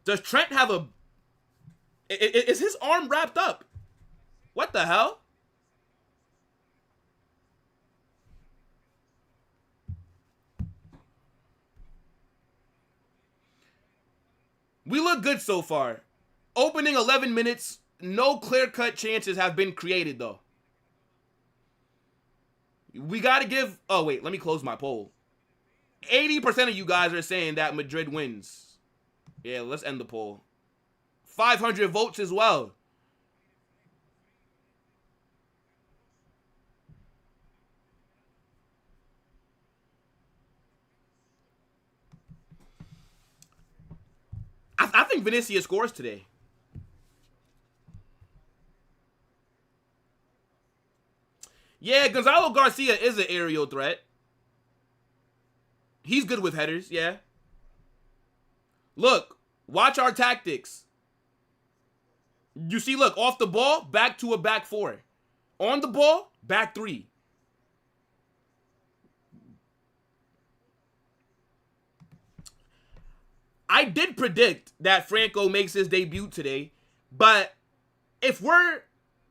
Does Trent have a... Is his arm wrapped up? What the hell? We look good so far. Opening 11 minutes, no clear-cut chances have been created, though. We got to give... Oh, wait, let me close my poll. 80% of you guys are saying that Madrid wins. Yeah, let's end the poll. 500 votes as well. I think Vinicius scores today. Yeah, Gonzalo Garcia is an aerial threat. He's good with headers, yeah. Look, watch our tactics. You see, look, off the ball, back to a back 4. On the ball, back 3. I did predict that Franco makes his debut today, but if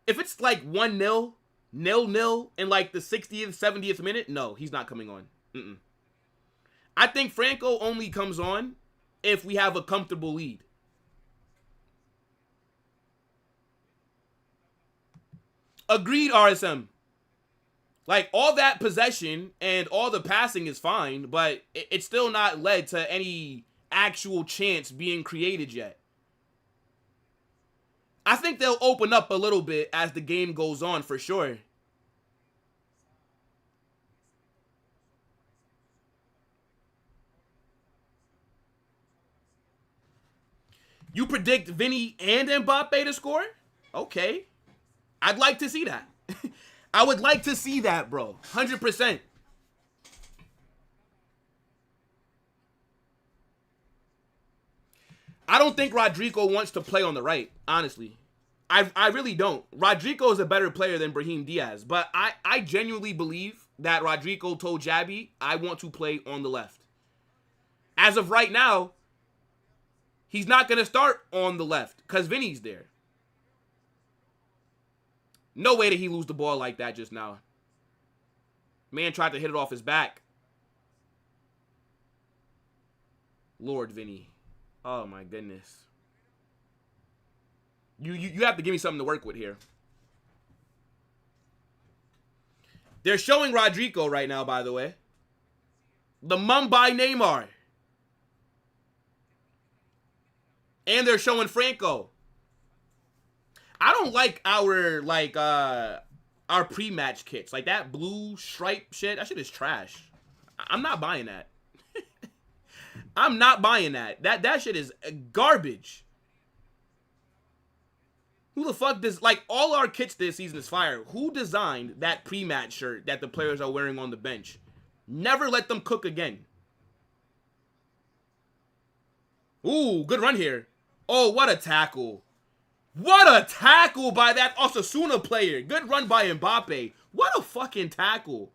it's like 1-0, 0-0 in like the 60th, 70th minute, no, he's not coming on. I think Franco only comes on if we have a comfortable lead. Agreed, RSM. Like, all that possession and all the passing is fine, but it's still not led to any actual chance being created yet. I think they'll open up a little bit as the game goes on, for sure. You predict Vinny and Mbappe to score? Okay. I'd like to see that. I would like to see that, bro. 100%. I don't think Rodrigo wants to play on the right, honestly. I really don't. Rodrigo is a better player than Brahim Diaz, but I genuinely believe that Rodrigo told Xabi, I want to play on the left. As of right now, he's not going to start on the left because Vinny's there. No way did he lose the ball like that just now. Man tried to hit it off his back. Lord Vinny. Oh my goodness. You have to give me something to work with here. They're showing Rodrigo right now, by the way. The Mumbai Neymar. And they're showing Franco. I don't like our pre-match kits. Like that blue stripe shit. That shit is trash. I'm not buying that. I'm not buying that. That shit is garbage. Who the fuck does... Like, all our kits this season is fire. Who designed that pre-match shirt that the players are wearing on the bench? Never let them cook again. Ooh, good run here. Oh, what a tackle. What a tackle by that Osasuna player. Good run by Mbappe. What a fucking tackle.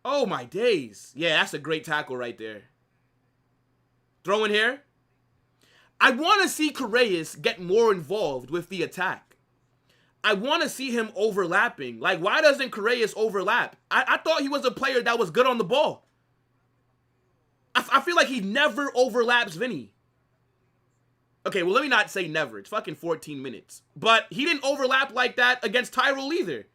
Oh, my days. Yeah, that's a great tackle right there. Throw in here. I want to see Correas get more involved with the attack. I want to see him overlapping. Like, why doesn't Correas overlap? I thought he was a player that was good on the ball. I feel like he never overlaps Vinny. Okay, well, let me not say never. It's fucking 14 minutes. But he didn't overlap like that against Tyrell either.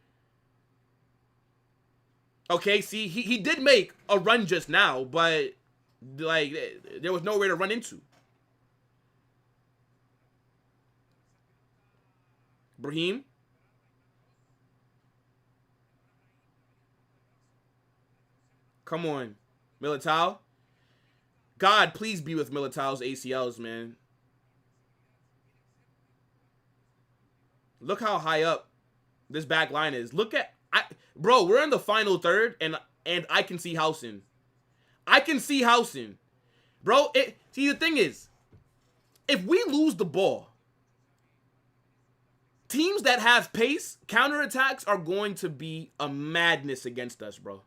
Okay, see, he did make a run just now, but, like, there was nowhere to run into. Brahim. Come on. Militao. God, please be with Militao's ACLs, man. Look how high up this back line is. Look at... bro, we're in the final third, and I can see Housen. I can see Housen. Bro, see, the thing is, if we lose the ball, teams that have pace, counterattacks are going to be a madness against us, bro.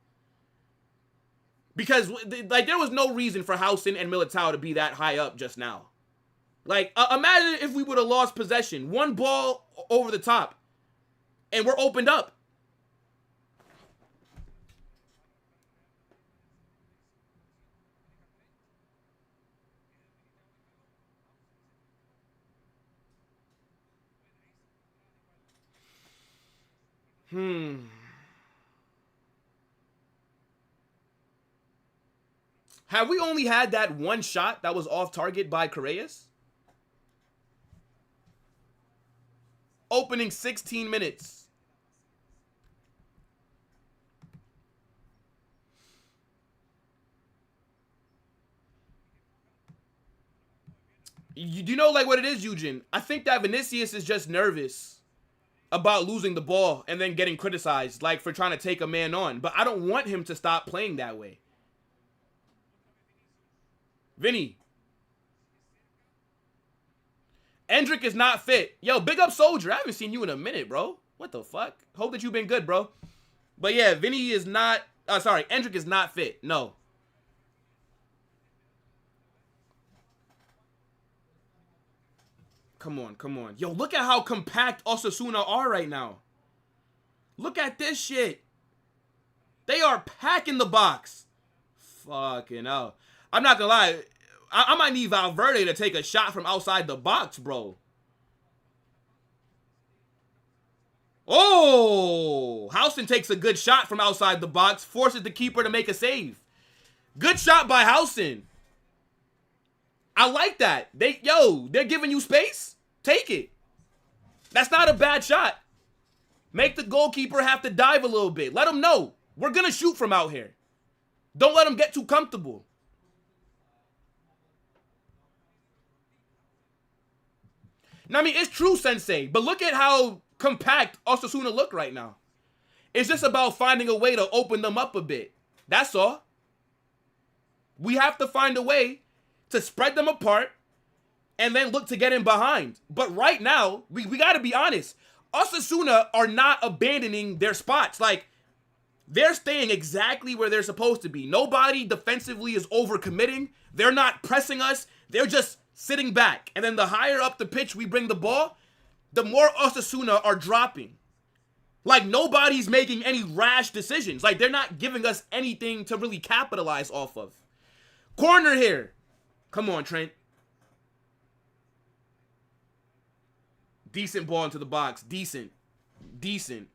Because, like, there was no reason for Housen and Militao to be that high up just now. Like, imagine if we would have lost possession. One ball over the top. And we're opened up. Have we only had that one shot that was off target by Correas? Opening 16 minutes. You know, like, what it is, Eugen? I think that Vinicius is just nervous about losing the ball and then getting criticized, like, for trying to take a man on. But I don't want him to stop playing that way. Vinny. Endrick is not fit. Yo, big up Soldier. I haven't seen you in a minute, bro. What the fuck? Hope that you've been good, bro. But yeah, Vinny is not... sorry, Endrick is not fit. No. Come on, come on. Yo, look at how compact Osasuna are right now. Look at this shit. They are packing the box. Fucking hell. I'm not gonna lie. I might need Valverde to take a shot from outside the box, bro. Oh! Housen takes a good shot from outside the box. Forces the keeper to make a save. Good shot by Housen. I like that. They're giving you space. Take it. That's not a bad shot. Make the goalkeeper have to dive a little bit. Let him know. We're going to shoot from out here. Don't let him get too comfortable. Now, I mean, it's true, Sensei, but look at how compact Osasuna look right now. It's just about finding a way to open them up a bit. That's all. We have to find a way to spread them apart and then look to get in behind. But right now, we got to be honest. Osasuna are not abandoning their spots. Like, they're staying exactly where they're supposed to be. Nobody defensively is overcommitting. They're not pressing us. They're just sitting back. And then the higher up the pitch we bring the ball, the more Osasuna are dropping. Like, nobody's making any rash decisions. Like, they're not giving us anything to really capitalize off of. Corner here. Come on, Trent. Decent ball into the box. Decent. Decent.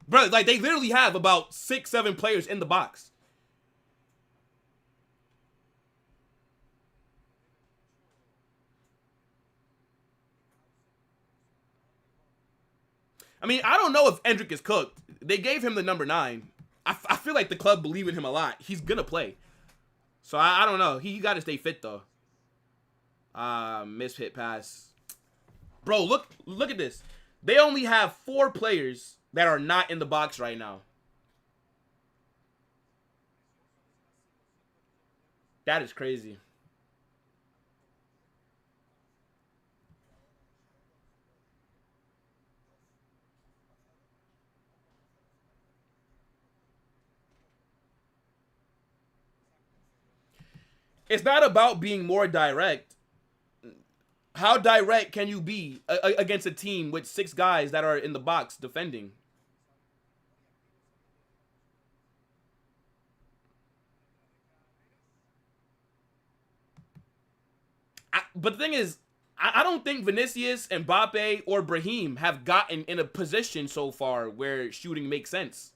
Bro, like, they literally have about 6-7 players in the box. I mean, I don't know if Endrick is cooked. They gave him the number 9. I feel like the club believe in him a lot. He's going to play. So, I don't know. He got to stay fit, though. Missed hit pass. Bro, look at this. They only have 4 players that are not in the box right now. That is crazy. It's not about being more direct. How direct can you be against a team with 6 guys that are in the box defending? But the thing is, I don't think Vinicius, Mbappe, or Brahim have gotten in a position so far where shooting makes sense.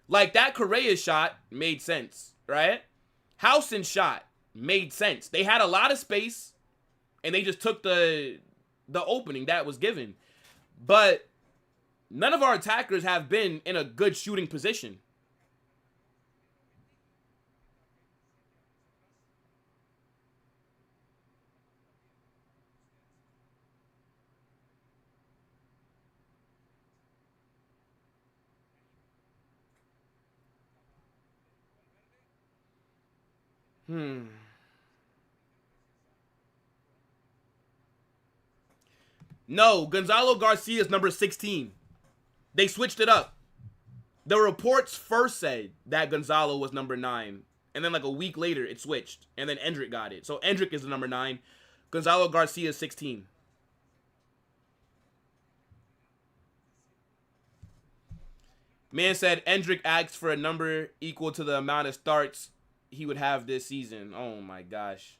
Like, that Correa shot made sense, right? Housen's shot made sense. They had a lot of space, and they just took the opening that was given. But none of our attackers have been in a good shooting position. No, Gonzalo Garcia is number 16. They switched it up. The reports first said that Gonzalo was number 9. And then like a week later, it switched. And then Endrick got it. So Endrick is the number 9. Gonzalo Garcia is 16. Man said Endrick asked for a number equal to the amount of starts he would have this season. Oh my gosh.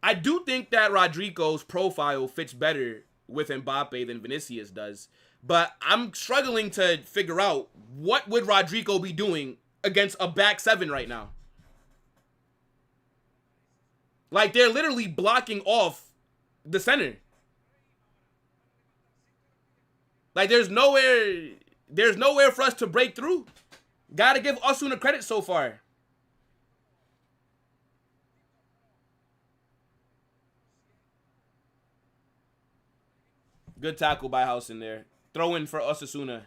I do think that Rodrigo's profile fits better with Mbappe than Vinicius does. But I'm struggling to figure out what would Rodrigo be doing against a back 7 right now. Like, they're literally blocking off the center. Like, there's nowhere for us to break through. Gotta give Osasuna credit so far. Good tackle by House in there. Throw in for Osasuna.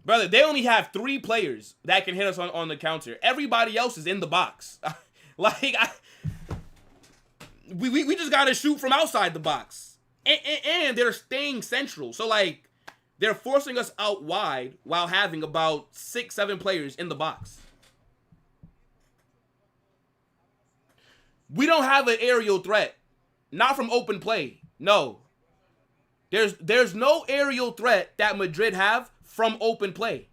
Brother, they only have 3 players that can hit us on the counter. Everybody else is in the box. We just got to shoot from outside the box. And they're staying central. So, like, they're forcing us out wide while having about 6, 7 players in the box. We don't have an aerial threat. Not from open play. No. There's no aerial threat that Madrid have from open play.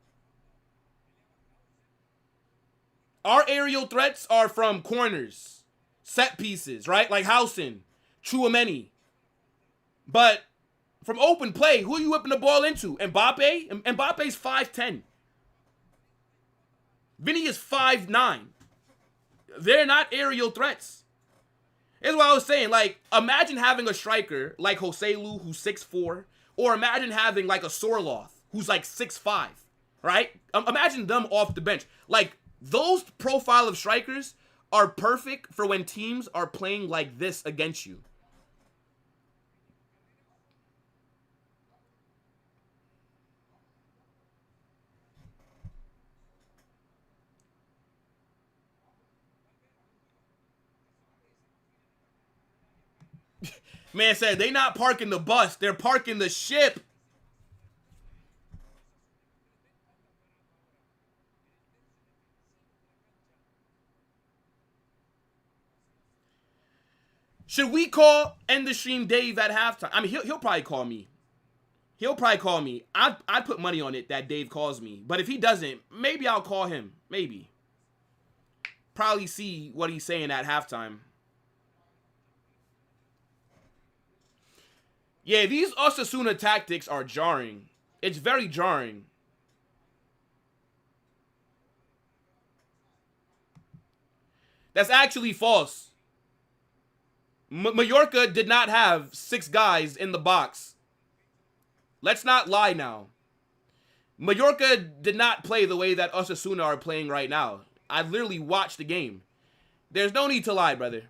Our aerial threats are from corners, set pieces, right? Like Housen, Chouameni. But from open play, who are you whipping the ball into? Mbappe? Mbappe's 5'10". Vinny is 5'9". They're not aerial threats. That's what I was saying. Like, imagine having a striker like Joselu, who's 6'4", or imagine having like a Sorloth, who's like 6'5", right? Imagine them off the bench. Like, those profile of strikers are perfect for when teams are playing like this against you. Man said they not parking the bus, they're parking the ship. Should we call End the Stream Dave at halftime? I mean, he'll probably call me. He'll probably call me. I'd put money on it that Dave calls me. But if he doesn't, maybe I'll call him. Maybe. Probably see what he's saying at halftime. Yeah, these Osasuna tactics are jarring. It's very jarring. That's actually false. Mallorca did not have 6 guys in the box. Let's not lie now. Mallorca did not play the way that Osasuna are playing right now. I literally watched the game. There's no need to lie, brother.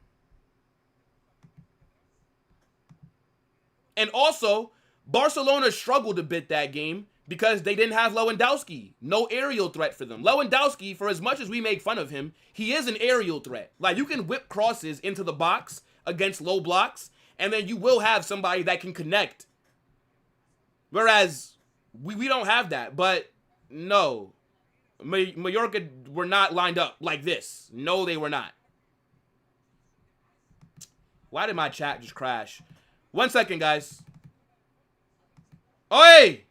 And also, Barcelona struggled a bit that game because they didn't have Lewandowski. No aerial threat for them. Lewandowski, for as much as we make fun of him, he is an aerial threat. Like, you can whip crosses into the box against low blocks, and then you will have somebody that can connect. Whereas, we don't have that. But, no. Mallorca were not lined up like this. No, they were not. Why did my chat just crash? 1 second, guys. Oi!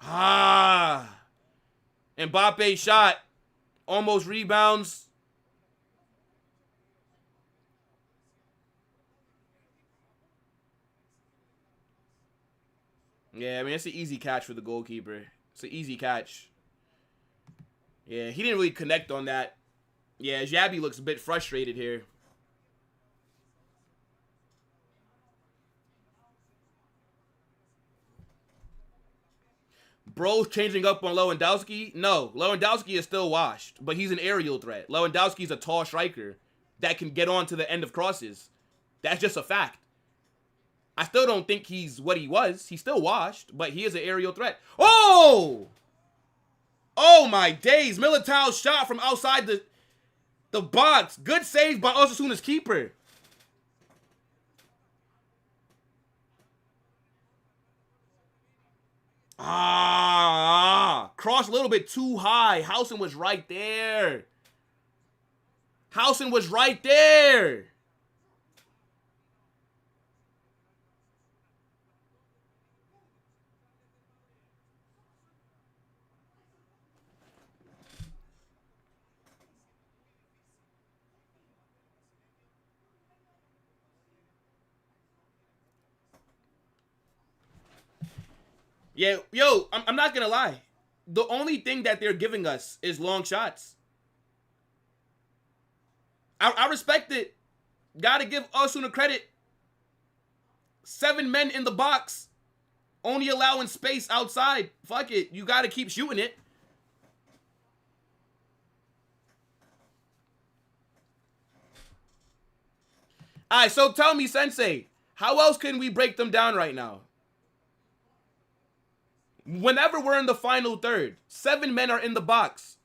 Ah. Mbappe shot. Almost rebounds. Yeah, I mean, it's an easy catch for the goalkeeper. It's an easy catch. Yeah, he didn't really connect on that. Yeah, Xabi looks a bit frustrated here. Bro's changing up on Lewandowski. No, Lewandowski is still washed, but he's an aerial threat. Lewandowski's a tall striker that can get on to the end of crosses. That's just a fact. I still don't think he's what he was. He's still washed, but he is an aerial threat. Oh! Oh my days. Militao's shot from outside the box. Good save by Osasuna's keeper. Crossed a little bit too high. Housen was right there. Housen was right there. Yeah, yo, I'm not gonna lie. The only thing that they're giving us is long shots. I respect it. Gotta give Osasuna credit. 7 men in the box. Only allowing space outside. Fuck it. You gotta keep shooting it. Alright, so tell me, Sensei, how else can we break them down right now? Whenever we're in the final third, 7 men are in the box.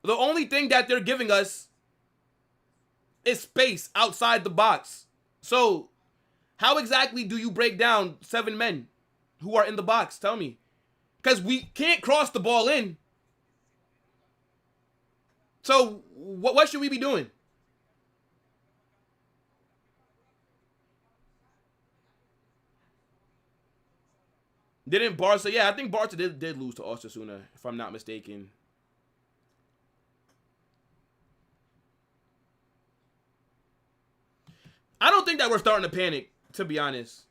The only thing that they're giving us is space outside the box. So, how exactly do you break down 7 men who are in the box? Tell me. Because we can't cross the ball in. So, what should we be doing? Didn't Barca? Yeah, I think Barca did lose to Osasuna, if I'm not mistaken. I don't think that we're starting to panic, to be honest.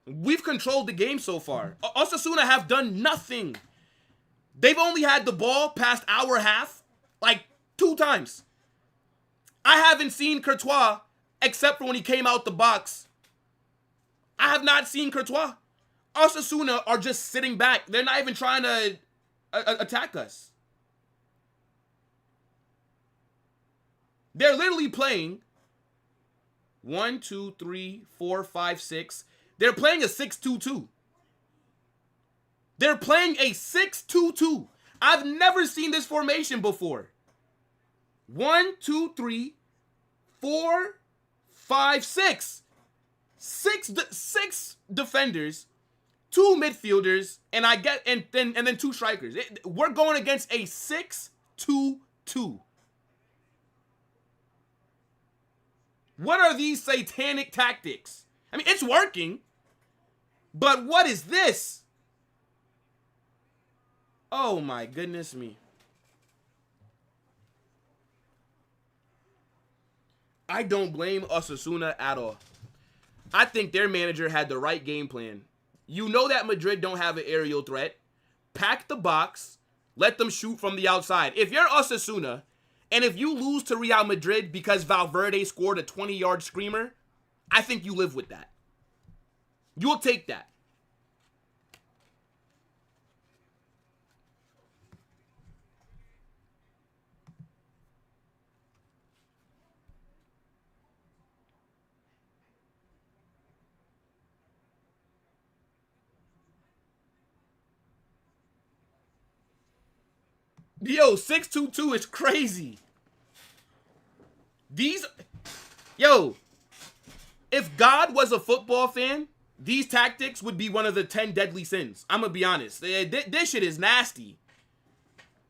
We've controlled the game so far. Osasuna have done nothing. They've only had the ball past our half, like 2 times. I haven't seen Courtois, except for when he came out the box. I have not seen Courtois. Osasuna are just sitting back. They're not even trying to attack us. They're literally playing 1, 2, 3, 4, 5, 6. They're playing a 6-2-2. They're playing a 6-2-2. I've never seen this formation before. 1, 2, 3, 4, 5, 6. Six defenders. 2 midfielders, and then 2 strikers. We're going against a 6-2-2. What are these satanic tactics? I mean, it's working, but what is this? Oh my goodness me. I don't blame Osasuna at all. I think their manager had the right game plan. You know that Madrid don't have an aerial threat. Pack the box. Let them shoot from the outside. If you're Osasuna, and if you lose to Real Madrid because Valverde scored a 20-yard screamer, I think you live with that. You'll take that. Yo, 6-2-2 is crazy. Yo, if God was a football fan, these tactics would be one of the 10 deadly sins. I'm going to be honest. This shit is nasty.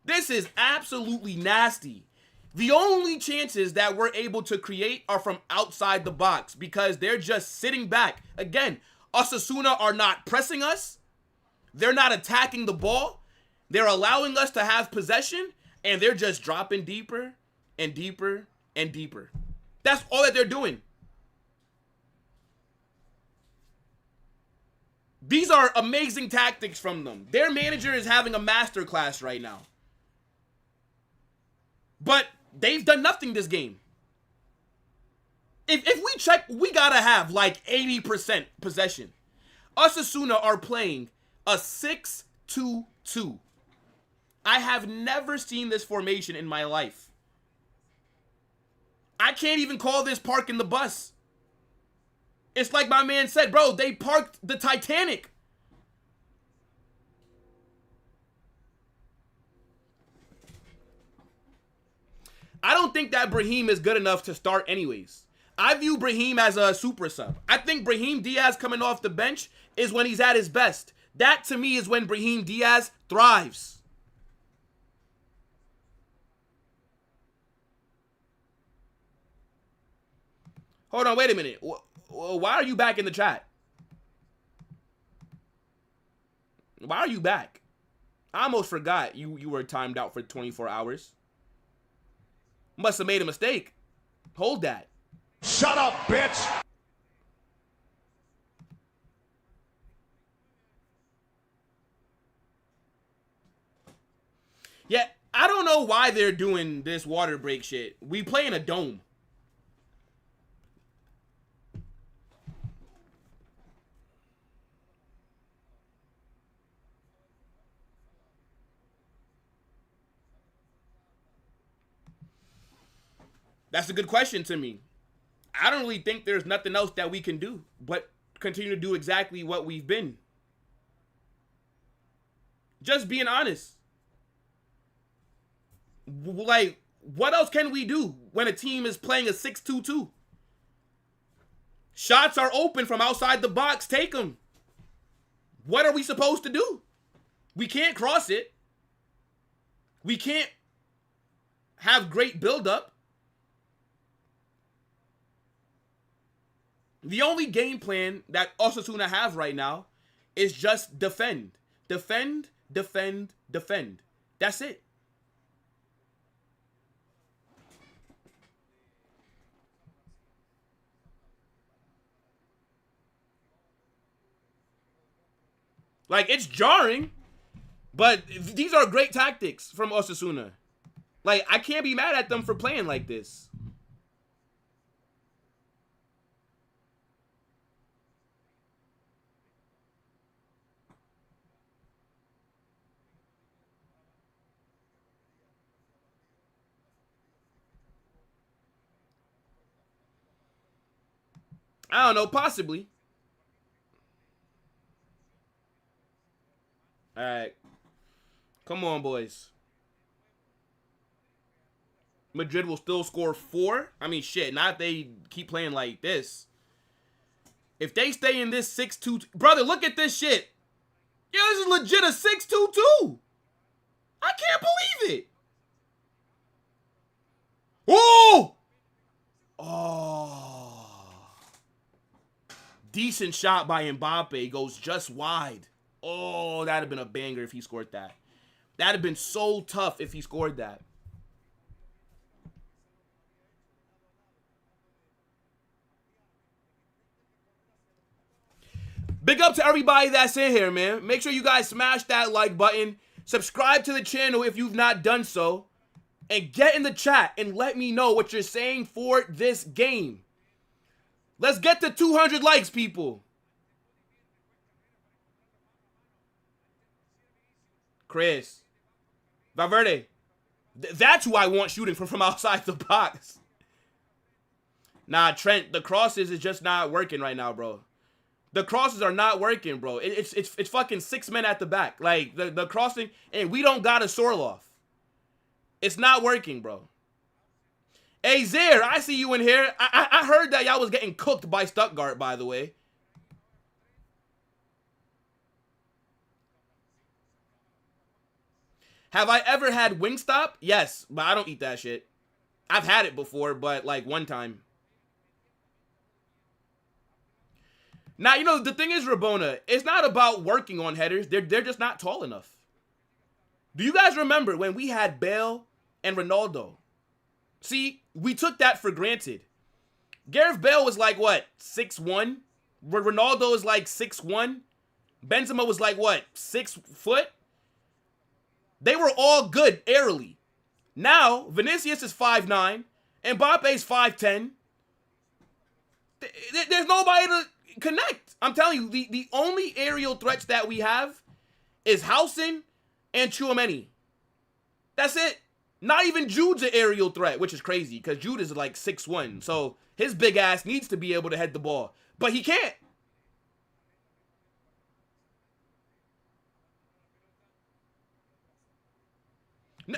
This is absolutely nasty. The only chances that we're able to create are from outside the box because they're just sitting back. Again, Osasuna are not pressing us. They're not attacking the ball. They're allowing us to have possession, and they're just dropping deeper and deeper and deeper. That's all that they're doing. These are amazing tactics from them. Their manager is having a masterclass right now. But they've done nothing this game. If we check, we gotta have like 80% possession. Osasuna are playing a 6-2-2. I have never seen this formation in my life. I can't even call this parking the bus. It's like my man said, bro, they parked the Titanic. I don't think that Brahim is good enough to start anyways. I view Brahim as a super sub. I think Brahim Diaz coming off the bench is when he's at his best. That to me is when Brahim Diaz thrives. Hold on, wait a minute. Why are you back in the chat? Why are you back? I almost forgot you were timed out for 24 hours. Must have made a mistake. Hold that. Shut up, bitch! Yeah, I don't know why they're doing this water break shit. We play in a dome. That's a good question to me. I don't really think there's nothing else that we can do but continue to do exactly what we've been. Just being honest. Like, what else can we do when a team is playing a 6-2-2? Shots are open from outside the box. Take them. What are we supposed to do? We can't cross it. We can't have great buildup. The only game plan that Osasuna have right now is just defend. Defend, defend, defend. That's it. Like, it's jarring, but these are great tactics from Osasuna. Like, I can't be mad at them for playing like this. I don't know, possibly. All right. Come on, boys. Madrid will still score 4. I mean, shit, not if they keep playing like this. If they stay in this 6-2... Brother, look at this shit. Yo, this is legit a 6-2-2. I can't believe it. Oh! Oh. Decent shot by Mbappe. Goes just wide. Oh, that'd have been a banger if he scored that. That'd have been so tough if he scored that. Big up to everybody that's in here, man. Make sure you guys smash that like button. Subscribe to the channel if you've not done so. And get in the chat and let me know what you're saying for this game. Let's get to 200 likes, people. Chris. Valverde. That's who I want shooting from outside the box. Nah, Trent, the crosses is just not working right now, bro. The crosses are not working, bro. It's fucking 6 men at the back. Like, the crossing, and we don't got a Sorloff. It's not working, bro. Hey, Zaire, I see you in here. I heard that y'all was getting cooked by Stuttgart, by the way. Have I ever had Wingstop? Yes, but I don't eat that shit. I've had it before, but like one time. Now, you know, the thing is, Rabona, it's not about working on headers. They're just not tall enough. Do you guys remember when we had Bale and Ronaldo? See, we took that for granted. Gareth Bale was like, what, 6'1"? Ronaldo is like 6'1". Benzema was like, what, 6 foot? They were all good aerially. Now, Vinicius is 5'9", Mbappe's 5'10". There's nobody to connect. I'm telling you, the only aerial threats that we have is Housen and Tchouaméni. That's it. Not even Jude's an aerial threat, which is crazy because Jude is like 6'1", so his big ass needs to be able to head the ball, but he can't.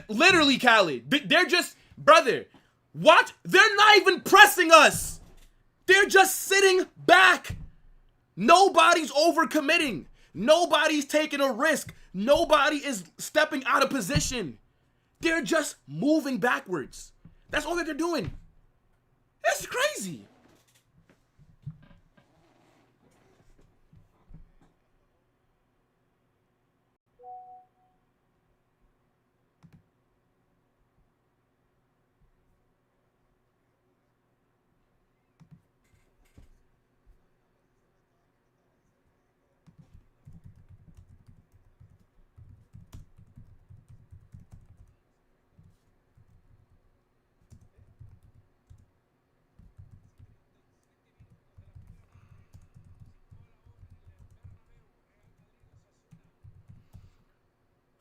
Literally, Khaled. They're just, brother, watch. They're not even pressing us. They're just sitting back. Nobody's overcommitting. Nobody's taking a risk. Nobody is stepping out of position. They're just moving backwards. That's all that they're doing. That's crazy.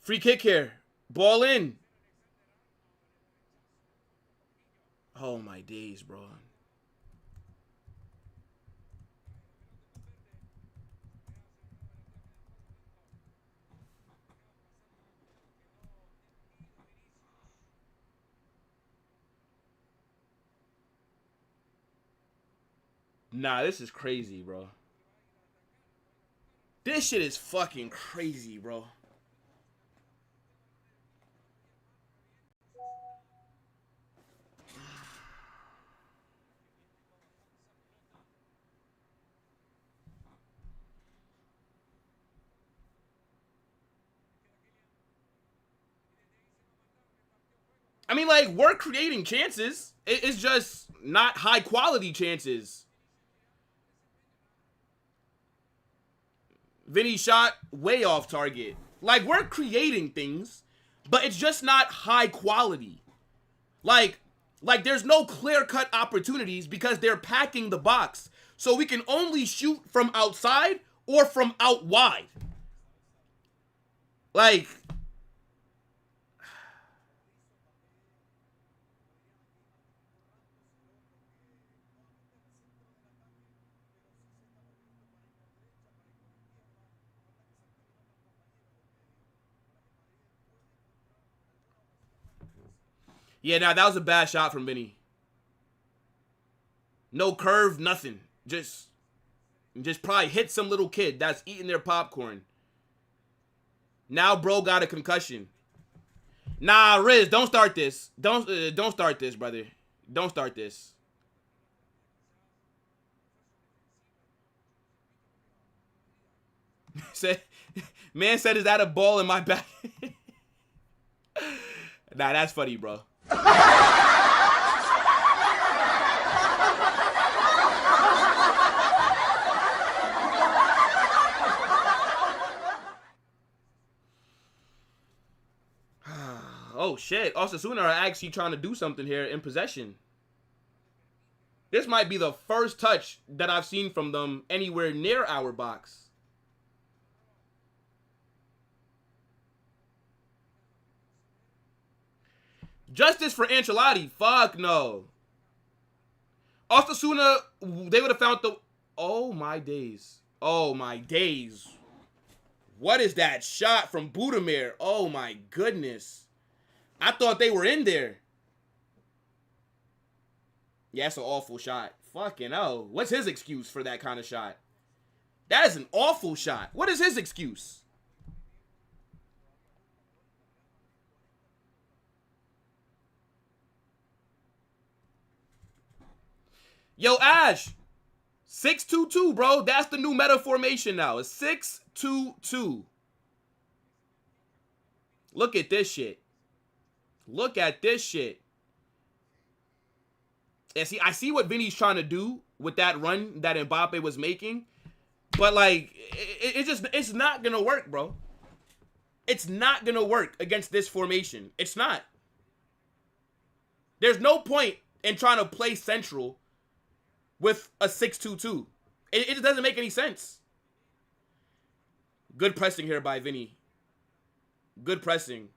Free kick here. Ball in. Oh, my days, bro. Nah, this is crazy, bro. This shit is fucking crazy, bro. I mean, like, we're creating chances. It's just not high-quality chances. Vinny shot way off target. Like, we're creating things, but it's just not high quality. Like there's no clear-cut opportunities because they're packing the box. So we can only shoot from outside or from out wide. Like... Yeah, nah, that was a bad shot from Vinny. No curve, nothing. Just probably hit some little kid that's eating their popcorn. Now bro got a concussion. Nah, Riz, don't start this. Don't start this, brother. Don't start this. Man said, is that a ball in my back? Nah, that's funny, bro. Oh shit, Osasuna are actually trying to do something here in possession. This might be the first touch that I've seen from them anywhere near our box. Justice for Ancelotti. Fuck no. Osasuna, they would have found the... Oh my days. Oh my days. What is that shot from Budimir? Oh my goodness. I thought they were in there. Yeah, that's an awful shot. Fucking hell. What's his excuse for that kind of shot? That is an awful shot. What is his excuse? Yo, Ash. 6-2-2, bro. That's the new meta formation now. It's 6-2-2. Look at this shit. Look at this shit. Yeah, see, I see what Vinny's trying to do with that run that Mbappe was making. But like, it's not gonna work, bro. It's not gonna work against this formation. It's not. There's no point in trying to play central with a 6-2-2. It just doesn't make any sense. Good pressing here by Vinny. Good pressing.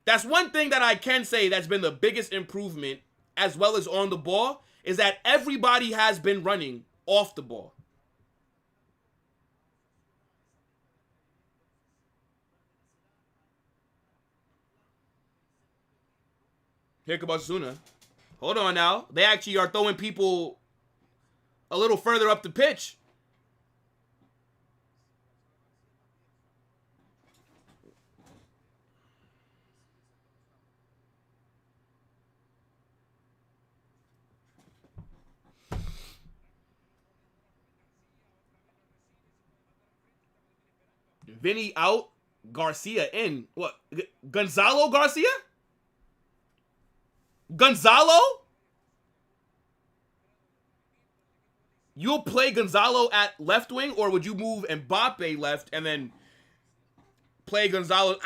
That's one thing that I can say that's been the biggest improvement, as well as on the ball, is that everybody has been running off the ball. Here comes Osasuna. Hold on now. They actually are throwing people a little further up the pitch. Vinny out, Garcia in. What? Gonzalo Garcia? Gonzalo? You'll play Gonzalo at left wing, or would you move Mbappe left and then play Gonzalo?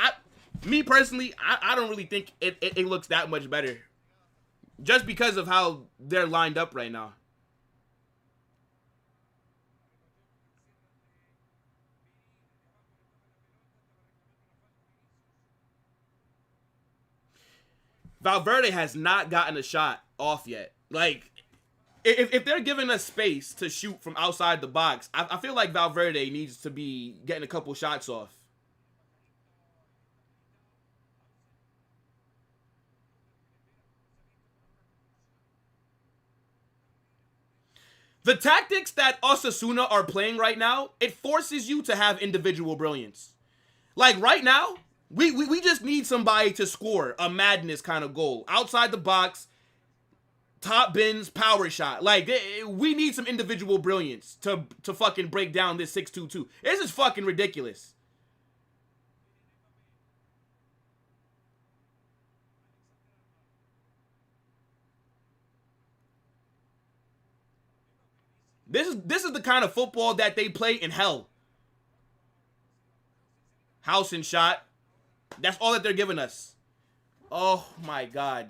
Me personally, I don't really think it looks that much better. Just because of how they're lined up right now. Valverde has not gotten a shot off yet. Like, if they're giving us space to shoot from outside the box, I feel like Valverde needs to be getting a couple shots off. The tactics that Osasuna are playing right now, it forces you to have individual brilliance. Like, right now, we just need somebody to score a madness kind of goal. Outside the box, top bins, power shot. Like, we need some individual brilliance to fucking break down this 6-2-2. This is fucking ridiculous. This is the kind of football that they play in hell. House and shot. That's all that they're giving us. Oh my god.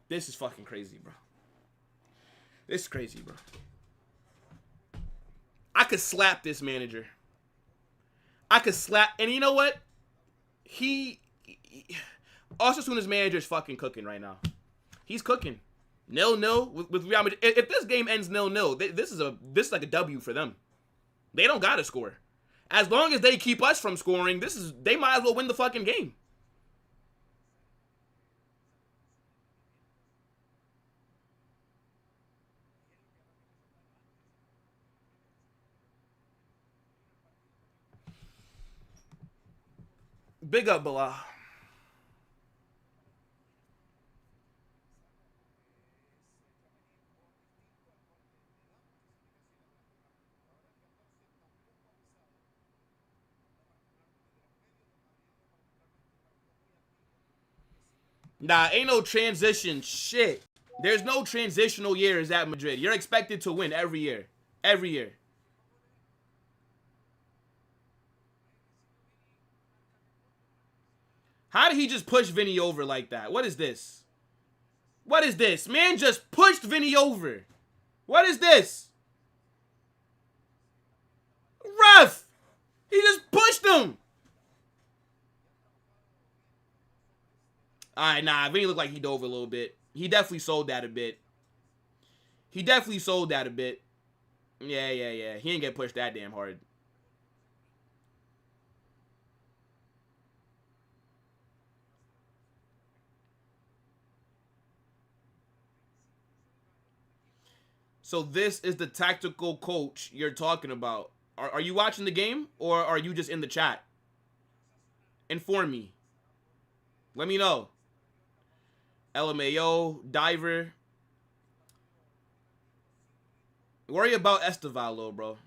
This is fucking crazy, bro. This is crazy, bro. I could slap this manager. I could slap, and you know what? Osasuna's manager is fucking cooking right now. He's cooking. 0-0 with Real Madrid. If this game ends 0-0, this is like a W for them. They don't gotta score. As long as they keep us from scoring, they might as well win the fucking game. Big up, Bala. Nah, ain't no transition shit. There's no transitional years at Madrid. You're expected to win every year. Every year. How did he just push Vinny over like that? What is this? What is this? Man just pushed Vinny over. What is this? Ref! He just pushed him. Alright, nah, Vinny looked like he dove a little bit. He definitely sold that a bit. He definitely sold that a bit. Yeah. He didn't get pushed that damn hard. So this is the tactical coach you're talking about. Are you watching the game, or are you just in the chat? Inform me. Let me know. LMAO, Diver. Worry about Esteval, though, bro.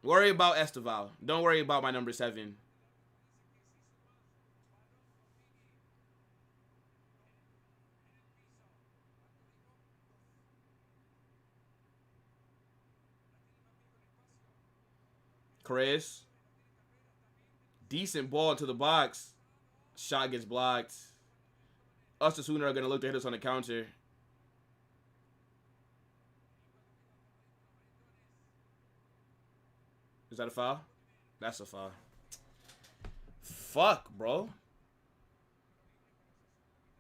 Worry about Esteval. Don't worry about my number 7. Chris. Decent ball into the box. Shot gets blocked. Osasuna are going to look to hit us on the counter. Is that a foul? That's a foul. Fuck, bro.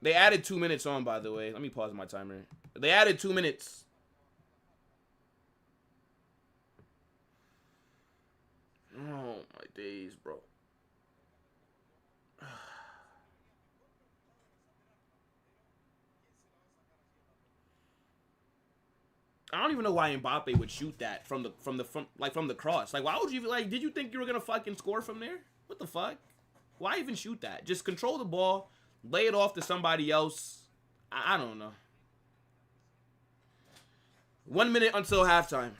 They added 2 minutes on, by the way. Let me pause my timer. They added 2 minutes. Oh, my days, bro. I don't even know why Mbappe would shoot that from the cross. Like, why would you like? Did you think you were gonna fucking score from there? What the fuck? Why even shoot that? Just control the ball, lay it off to somebody else. I don't know. 1 minute until halftime.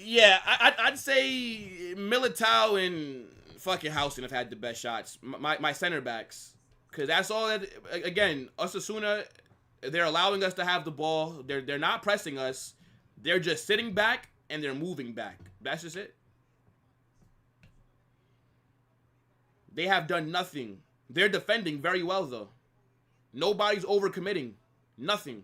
Yeah, I'd say Militao and fucking Houston have had the best shots. My center backs. Because that's all that... Again, Osasuna, they're allowing us to have the ball. They're not pressing us. They're just sitting back and they're moving back. That's just it. They have done nothing. They're defending very well, though. Nobody's overcommitting. Nothing.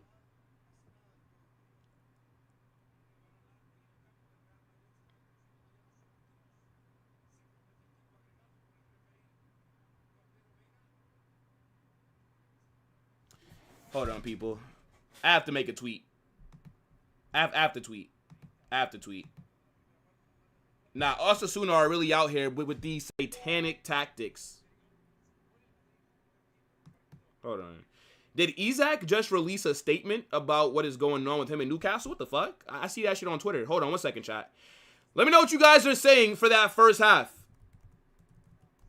Hold on, people. I have to make a tweet. I have to tweet. I have to tweet. Now, Osasuna are really out here with these satanic tactics. Hold on. Did Isaac just release a statement about what is going on with him in Newcastle? What the fuck? I see that shit on Twitter. Hold on 1 second, chat. Let me know what you guys are saying for that first half.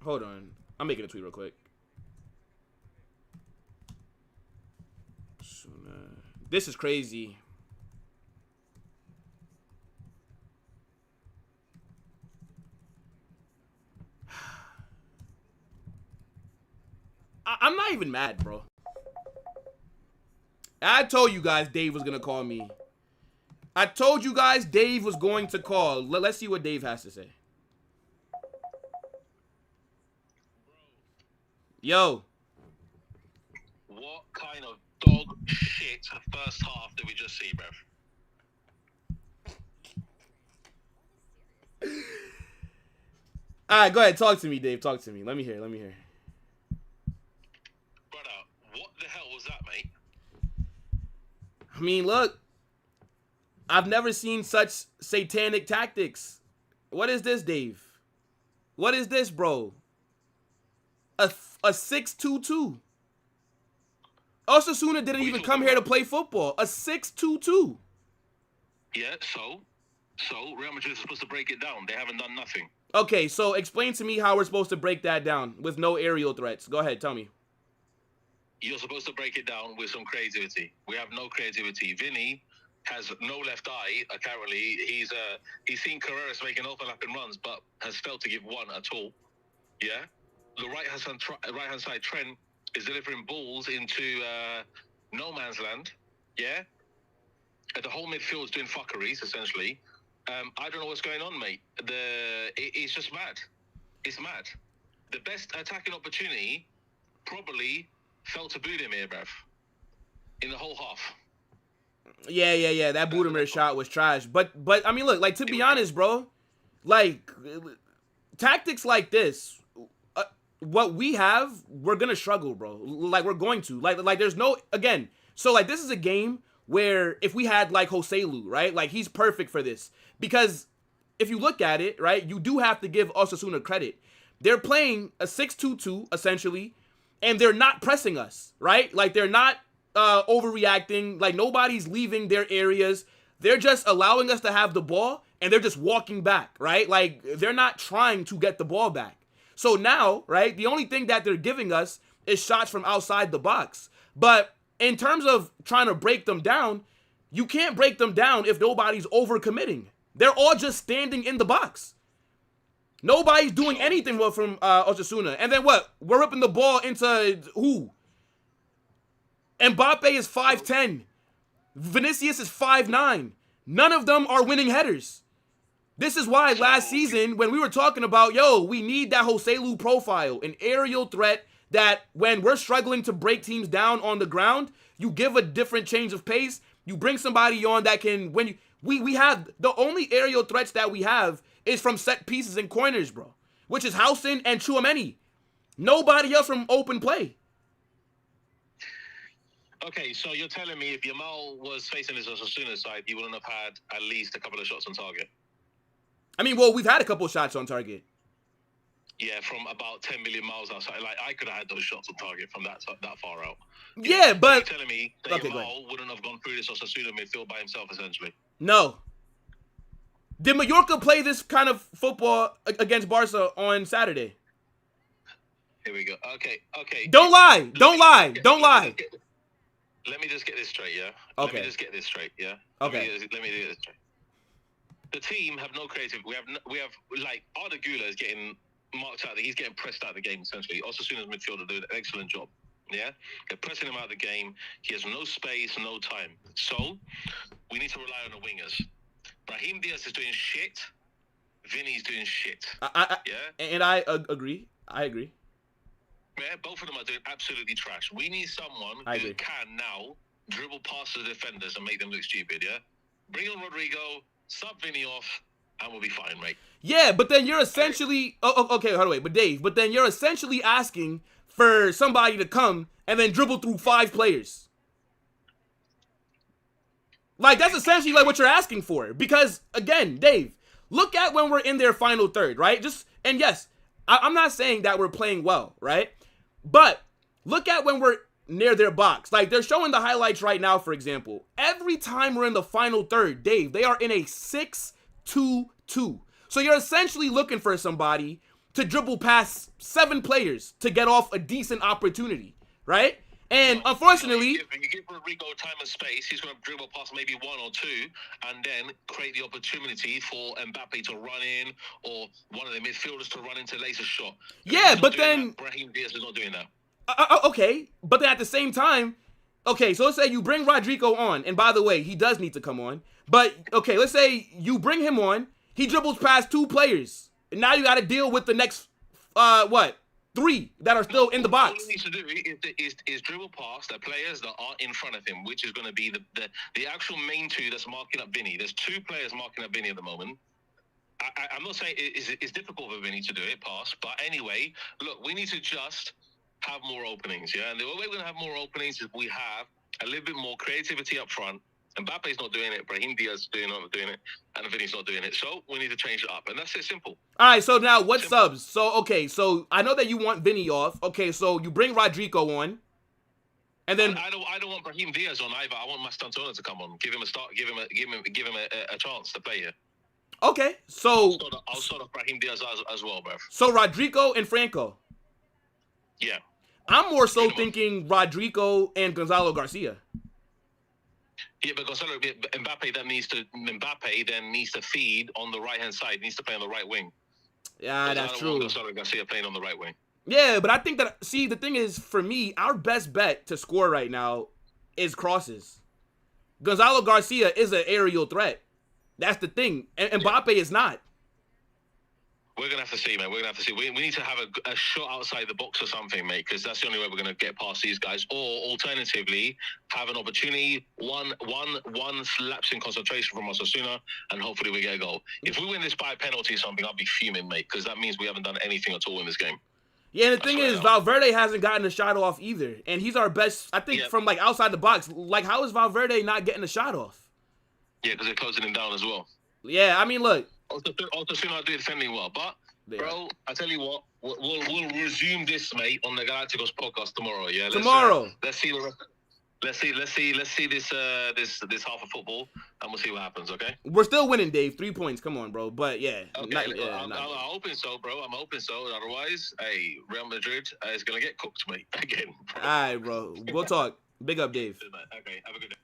Hold on. I'm making a tweet real quick. This is crazy. I'm not even mad, bro. I told you guys Dave was gonna call me. I told you guys Dave was going to call. Let's see what Dave has to say. Yo. What kind of dog shit first half did we just see, bruv? All right, go ahead. Talk to me, Dave. Talk to me. Let me hear. Brother, what the hell was that, mate? I mean, look. I've never seen such satanic tactics. What is this, Dave? What is this, bro? A 6-2-2. Osasuna didn't even come here to play football. A 6-2-2. Yeah, so Real Madrid is supposed to break it down. They haven't done nothing. Okay, so explain to me how we're supposed to break that down with no aerial threats. Go ahead, tell me. You're supposed to break it down with some creativity. We have no creativity. Vinny has no left eye, apparently. He's seen Carreras making overlapping runs, but has failed to give one at all. Yeah? The right-hand side Trent is delivering balls into no man's land. Yeah? And the whole midfield is doing fuckeries, essentially. I don't know what's going on, mate. It's just mad. It's mad. The best attacking opportunity probably fell to Budimir, bruv, in the whole half. Yeah. That Budimir shot was trash. But I mean, look, like, to be honest, bro, like, tactics like this, what we have, we're gonna struggle, bro. Like, we're going to. Like, there's no, again, so, like, this is a game where if we had, like, Joselu, right? Like, he's perfect for this. Because if you look at it, right, you do have to give Osasuna credit. They're playing a 6-2-2, essentially, and they're not pressing us, right? Like, they're not overreacting. Like, nobody's leaving their areas. They're just allowing us to have the ball, and they're just walking back, right? Like, they're not trying to get the ball back. So now, right, the only thing that they're giving us is shots from outside the box. But in terms of trying to break them down, you can't break them down if nobody's overcommitting. They're all just standing in the box. Nobody's doing anything well from Osasuna. And then what? We're ripping the ball into who? Mbappe is 5'10". Vinicius is 5'9". None of them are winning headers. This is why last season, when we were talking about, yo, we need that Joselu profile, an aerial threat that when we're struggling to break teams down on the ground, you give a different change of pace. You bring somebody on that can, when you, we have, the only aerial threats that we have is from set pieces and corners, bro, which is Housen and Chouameni. Nobody else from open play. Okay, so you're telling me if Yamal was facing his Osasuna side, he wouldn't have had at least a couple of shots on target? I mean, well, we've had a couple of shots on target. Yeah, from about 10 million miles outside. Like, I could have had those shots on target from that far out. Yeah, but... So you're telling me that Yamal wouldn't have gone through this Osasuna midfield by himself, essentially? No. Did Mallorca play this kind of football against Barca on Saturday? Here we go. Okay. Don't lie. Let me just get this straight, yeah? Okay. Let me just get this straight, yeah? Okay. Let me get this straight. The team have no creative. We have like, Arda Güler is getting marked out. He's getting pressed out of the game, essentially. Osasuna's midfielder doing an excellent job, yeah? They're pressing him out of the game. He has no space, no time. So, we need to rely on the wingers. Brahim Diaz is doing shit. Vinny's doing shit. And I agree. Yeah, both of them are doing absolutely trash. We need someone who can now dribble past the defenders and make them look stupid, yeah? Bring on Rodrigo, sub Vinny off, and we'll be fine, mate. Yeah, but then you're essentially... Okay, hold on, wait. But Dave, then you're essentially asking for somebody to come and then dribble through 5 players. Like, that's essentially like what you're asking for. Because, again, Dave, look at when we're in their final third, right? And yes, I'm not saying that we're playing well, right? But look at when we're near their box. Like, they're showing the highlights right now, for example. Every time we're in the final third, Dave, they are in a 6-2-2. So you're essentially looking for somebody to dribble past 7 players to get off a decent opportunity, right? And unfortunately... You give Rodrigo time and space, he's going to dribble past maybe 1 or 2 and then create the opportunity for Mbappe to run in or one of the midfielders to run into laser shot. Yeah, but then... Brahim Diaz is not doing that. Okay, but then at the same time... Okay, so let's say you bring Rodrigo on, and by the way, he does need to come on. But, okay, let's say you bring him on, he dribbles past 2 players, and now you got to deal with the next, 3 that are still in the box. All he needs to do is dribble past the players that are in front of him, which is going to be the actual main 2 that's marking up Vinny. There's 2 players marking up Vinny at the moment. I'm not saying it's difficult for Vinny to do it, pass, but anyway, look, we need to just have more openings, yeah? And the way we're going to have more openings is we have a little bit more creativity up front. Mbappe's not doing it, Brahim Diaz is not doing it, and Vinny's not doing it. So we need to change it up, and that's it, simple. All right, so now what subs? So, okay, so I know that you want Vinny off. Okay, so you bring Rodrigo on, and then... I don't want Brahim Diaz on either. I want Mastantona to come on. Give him a start, give him a chance to play here. Okay, so... I'll start off Brahim Diaz as well, bruv. So Rodrigo and Franco. Yeah. I'm more so thinking Rodrigo and Gonzalo Garcia. Yeah, but Mbappe then needs to feed on the right hand side. Needs to play on the right wing. Yeah, that's true. Gonzalo Garcia playing on the right wing. Yeah, but I think that the thing is, for me, our best bet to score right now is crosses. Gonzalo Garcia is an aerial threat. That's the thing, and Mbappe is not. We're going to have to see, man. We're going to have to see. We need to have a shot outside the box or something, mate, because that's the only way we're going to get past these guys. Or, alternatively, have an opportunity, one lapse in concentration from Osasuna, and hopefully we get a goal. If we win this by a penalty or something, I'll be fuming, mate, because that means we haven't done anything at all in this game. Yeah, and the thing is, Valverde hasn't gotten a shot off either. And he's our best, I think, from, like, outside the box. Like, how is Valverde not getting a shot off? Yeah, because they're closing him down as well. Yeah, I mean, look. Osasuna do defending well, but bro, I tell you what, we'll resume this, mate, on the Galacticos podcast tomorrow. Yeah, let's see this half of football, and we'll see what happens. Okay. We're still winning, Dave. 3 points. Come on, bro. But yeah, okay. I'm hoping so, bro. I'm hoping so. Otherwise, hey, Real Madrid is gonna get cooked, mate. Again. All right, bro. We'll talk. Big up, Dave. Okay. Have a good day.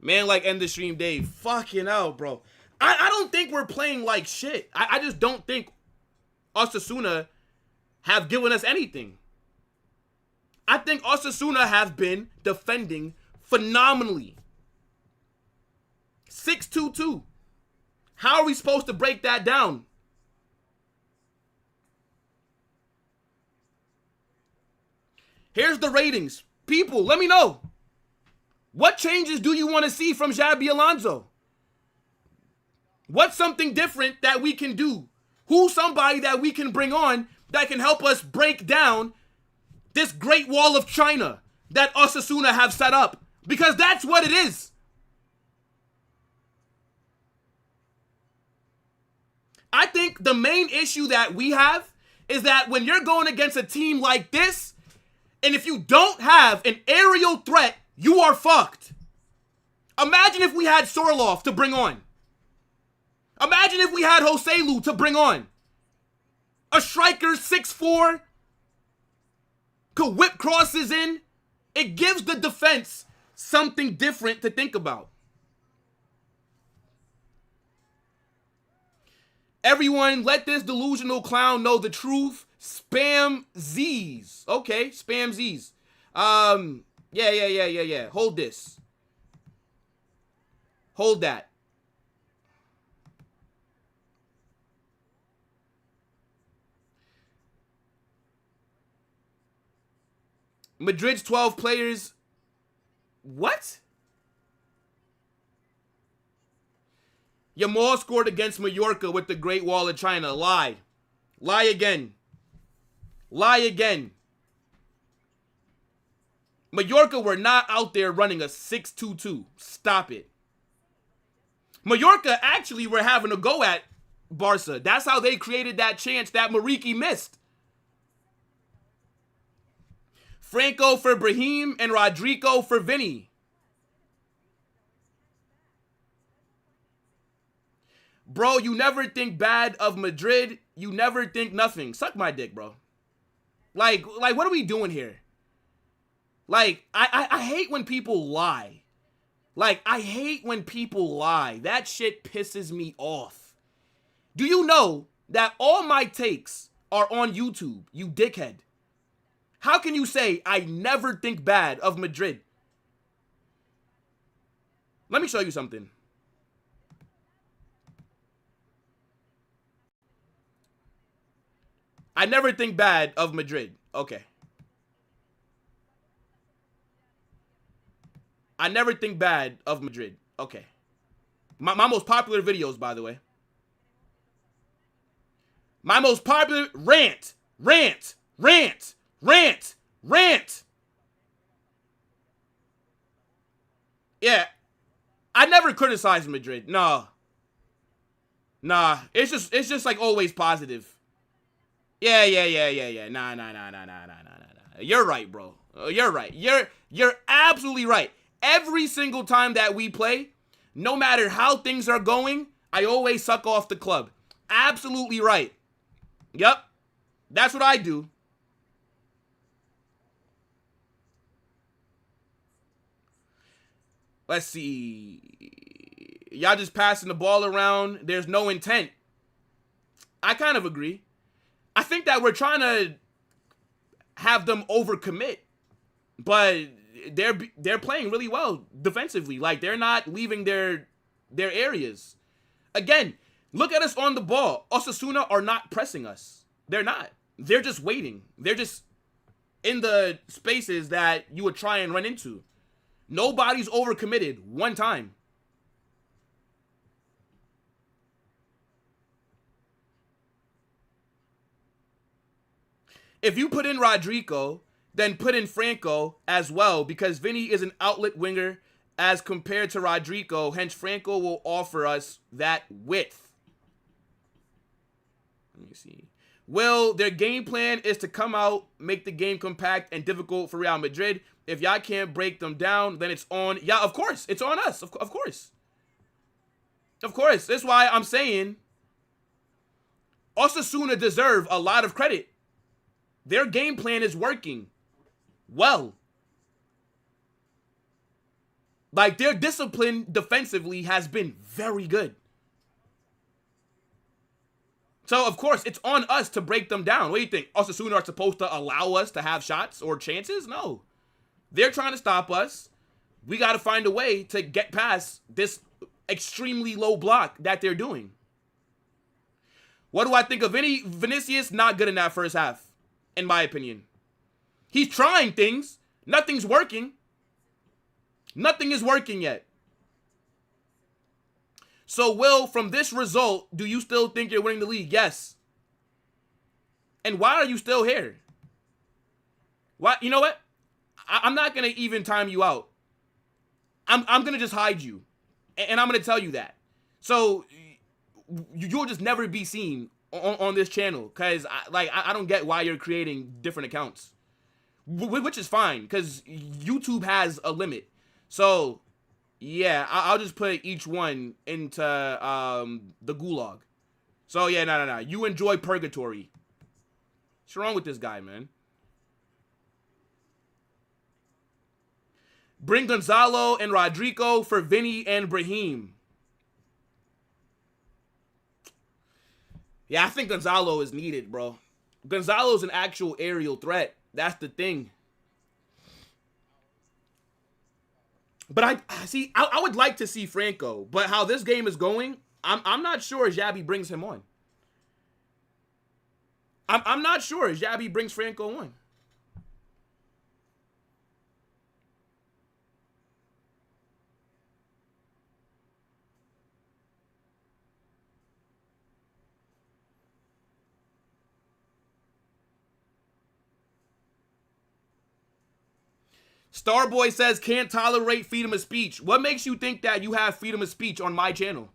Man, like, end the stream, Dave. Fucking hell, bro. I don't think we're playing like shit. I just don't think Osasuna have given us anything. I think Osasuna have been defending phenomenally. 6-2-2. How are we supposed to break that down? Here's the ratings. People, let me know. What changes do you want to see from Xabi Alonso? What's something different that we can do? Who's somebody that we can bring on that can help us break down this great wall of China that Osasuna have set up? Because that's what it is. I think the main issue that we have is that when you're going against a team like this, and if you don't have an aerial threat, you are fucked. Imagine if we had Sorloth to bring on. Imagine if we had Joselu to bring on. A striker, 6'4", could whip crosses in. It gives the defense something different to think about. Everyone, let this delusional clown know the truth. Spam Z's. Okay, spam Z's. Yeah. Hold this. Hold that. Madrid's 12 players. What? Yamal scored against Mallorca with the Great Wall of China. Lie. Lie again. Lie again. Mallorca were not out there running a 6-2-2. Stop it. Mallorca actually were having a go at Barca. That's how they created that chance that Mariki missed. Franco for Brahim and Rodrigo for Vinny. Bro, you never think bad of Madrid. You never think nothing. Suck my dick, bro. Like what are we doing here? Like, I hate when people lie. Like, I hate when people lie. That shit pisses me off. Do you know that all my takes are on YouTube, you dickhead? How can you say I never think bad of Madrid? Let me show you something. I never think bad of Madrid. Okay. I never think bad of Madrid. Okay. My most popular videos, by the way. My most popular rant. Yeah. I never criticize Madrid. Nah. It's just like always positive. Yeah. Nah. You're right, bro. You're right. You're absolutely right. Every single time that we play, no matter how things are going, I always suck off the club. Absolutely right. Yep. That's what I do. Let's see. Y'all just passing the ball around. There's no intent. I kind of agree. I think that we're trying to have them overcommit, but they're playing really well defensively. Like, they're not leaving their areas. Again, look at us on the ball. Osasuna are not pressing us. They're not. They're just waiting. They're just in the spaces that you would try and run into. Nobody's overcommitted one time. If you put in Rodrigo, then put in Franco as well, because Vinny is an outlet winger as compared to Rodrigo. Hence, Franco will offer us that width. Let me see. Well, their game plan is to come out, make the game compact and difficult for Real Madrid. If y'all can't break them down, then it's on. Yeah, of course. It's on us. Of course. Of course. That's why I'm saying Osasuna deserve a lot of credit. Their game plan is working well. Like, their discipline defensively has been very good. So, of course, it's on us to break them down. What do you think? Osasuna are supposed to allow us to have shots or chances? No. They're trying to stop us. We got to find a way to get past this extremely low block that they're doing. What do I think of Vinicius? Not good in that first half, in my opinion. He's trying things. Nothing's working. Nothing is working yet. So, Will, from this result, do you still think you're winning the league? Yes. And why are you still here? Why? You know what? I'm not going to even time you out. I'm going to just hide you. And I'm going to tell you that. So, you'll just never be seen on this channel. Because, I don't get why you're creating different accounts. Which is fine. Because YouTube has a limit. So, yeah, I'll just put each one into the gulag. So, yeah, no. You enjoy purgatory. What's wrong with this guy, man? Bring Gonzalo and Rodrigo for Vinny and Brahim. Yeah, I think Gonzalo is needed, bro. Gonzalo's an actual aerial threat. That's the thing. But I would like to see Franco, but how this game is going, I'm not sure Xabi brings him on. I'm not sure Xabi brings Franco on. Starboy says, can't tolerate freedom of speech. What makes you think that you have freedom of speech on my channel?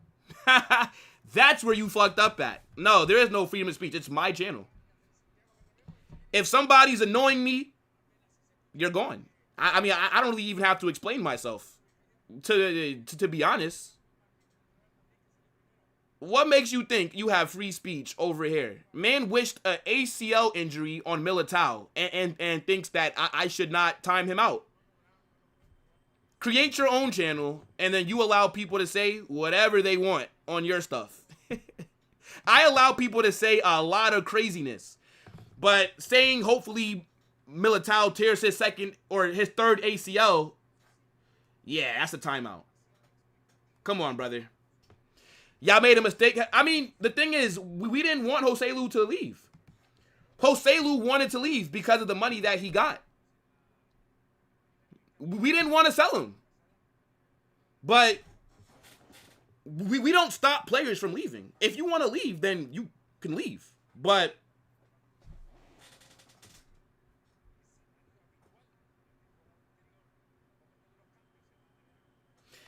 That's where you fucked up at. No, there is no freedom of speech. It's my channel. If somebody's annoying me, you're gone. I mean, I don't really even have to explain myself, to be honest. What makes you think you have free speech over here? Man wished an ACL injury on Militao and thinks that I should not time him out. Create your own channel, and then you allow people to say whatever they want on your stuff. I allow people to say a lot of craziness. But saying hopefully Militao tears his second or his third ACL, yeah, that's a timeout. Come on, brother. Y'all made a mistake. I mean, the thing is, we didn't want Joselu to leave. Joselu wanted to leave because of the money that he got. We didn't want to sell him. But we don't stop players from leaving. If you want to leave, then you can leave. But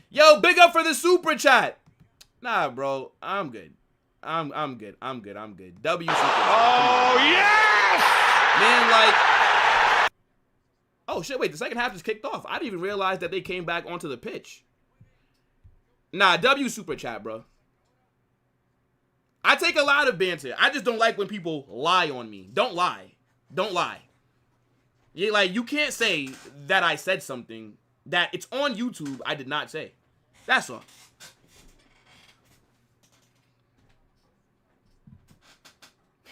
yo, big up for the super chat. Nah, bro, I'm good. I'm good. W super chat. Oh, yes! Man, like, oh shit, wait, the second half just kicked off. I didn't even realize that they came back onto the pitch. Nah, W super chat, bro. I take a lot of banter. I just don't like when people lie on me. Don't lie. Don't lie. Yeah, like, you can't say that I said something that it's on YouTube I did not say. That's all.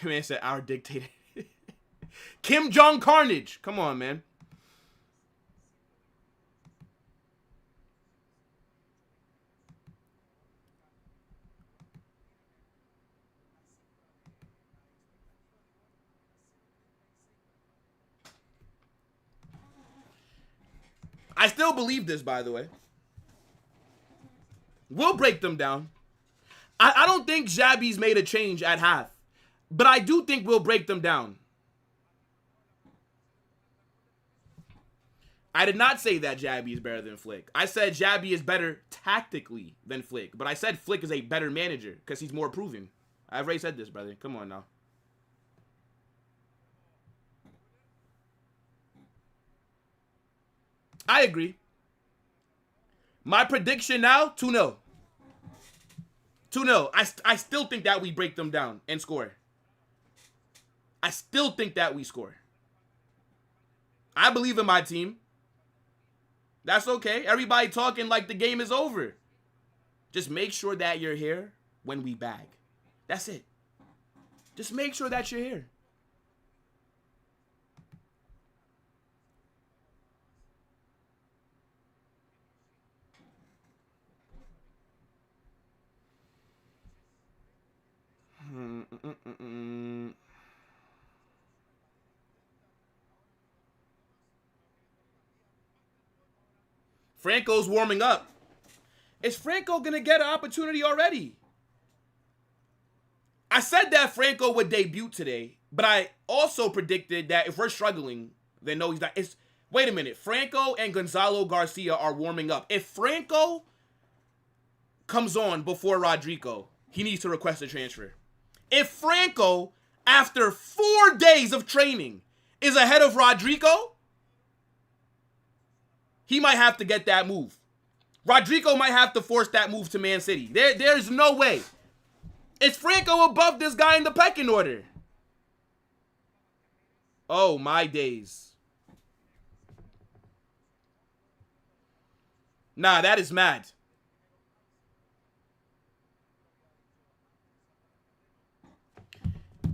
Man said, our dictator. Kim Jong Carnage. Come on, man. I still believe this, by the way. We'll break them down. I don't think Xabi's made a change at half. But I do think we'll break them down. I did not say that Xabi is better than Flick. I said Xabi is better tactically than Flick. But I said Flick is a better manager because he's more proven. I've already said this, brother. Come on now. I agree. My prediction now, 2-0. 2-0. I still think that we break them down and score. I still think that we score. I believe in my team. That's okay. Everybody talking like the game is over. Just make sure that you're here when we bag. That's it. Just make sure that you're here. Franco's warming up. Is Franco going to get an opportunity already? I said that Franco would debut today, but I also predicted that if we're struggling, then no, he's not. Wait a minute. Franco and Gonzalo Garcia are warming up. If Franco comes on before Rodrigo, he needs to request a transfer. If Franco, after 4 days of training, is ahead of Rodrigo, he might have to get that move. Rodrigo might have to force that move to Man City. There's no way. Is Franco above this guy in the pecking order? Oh, my days. Nah, that is mad.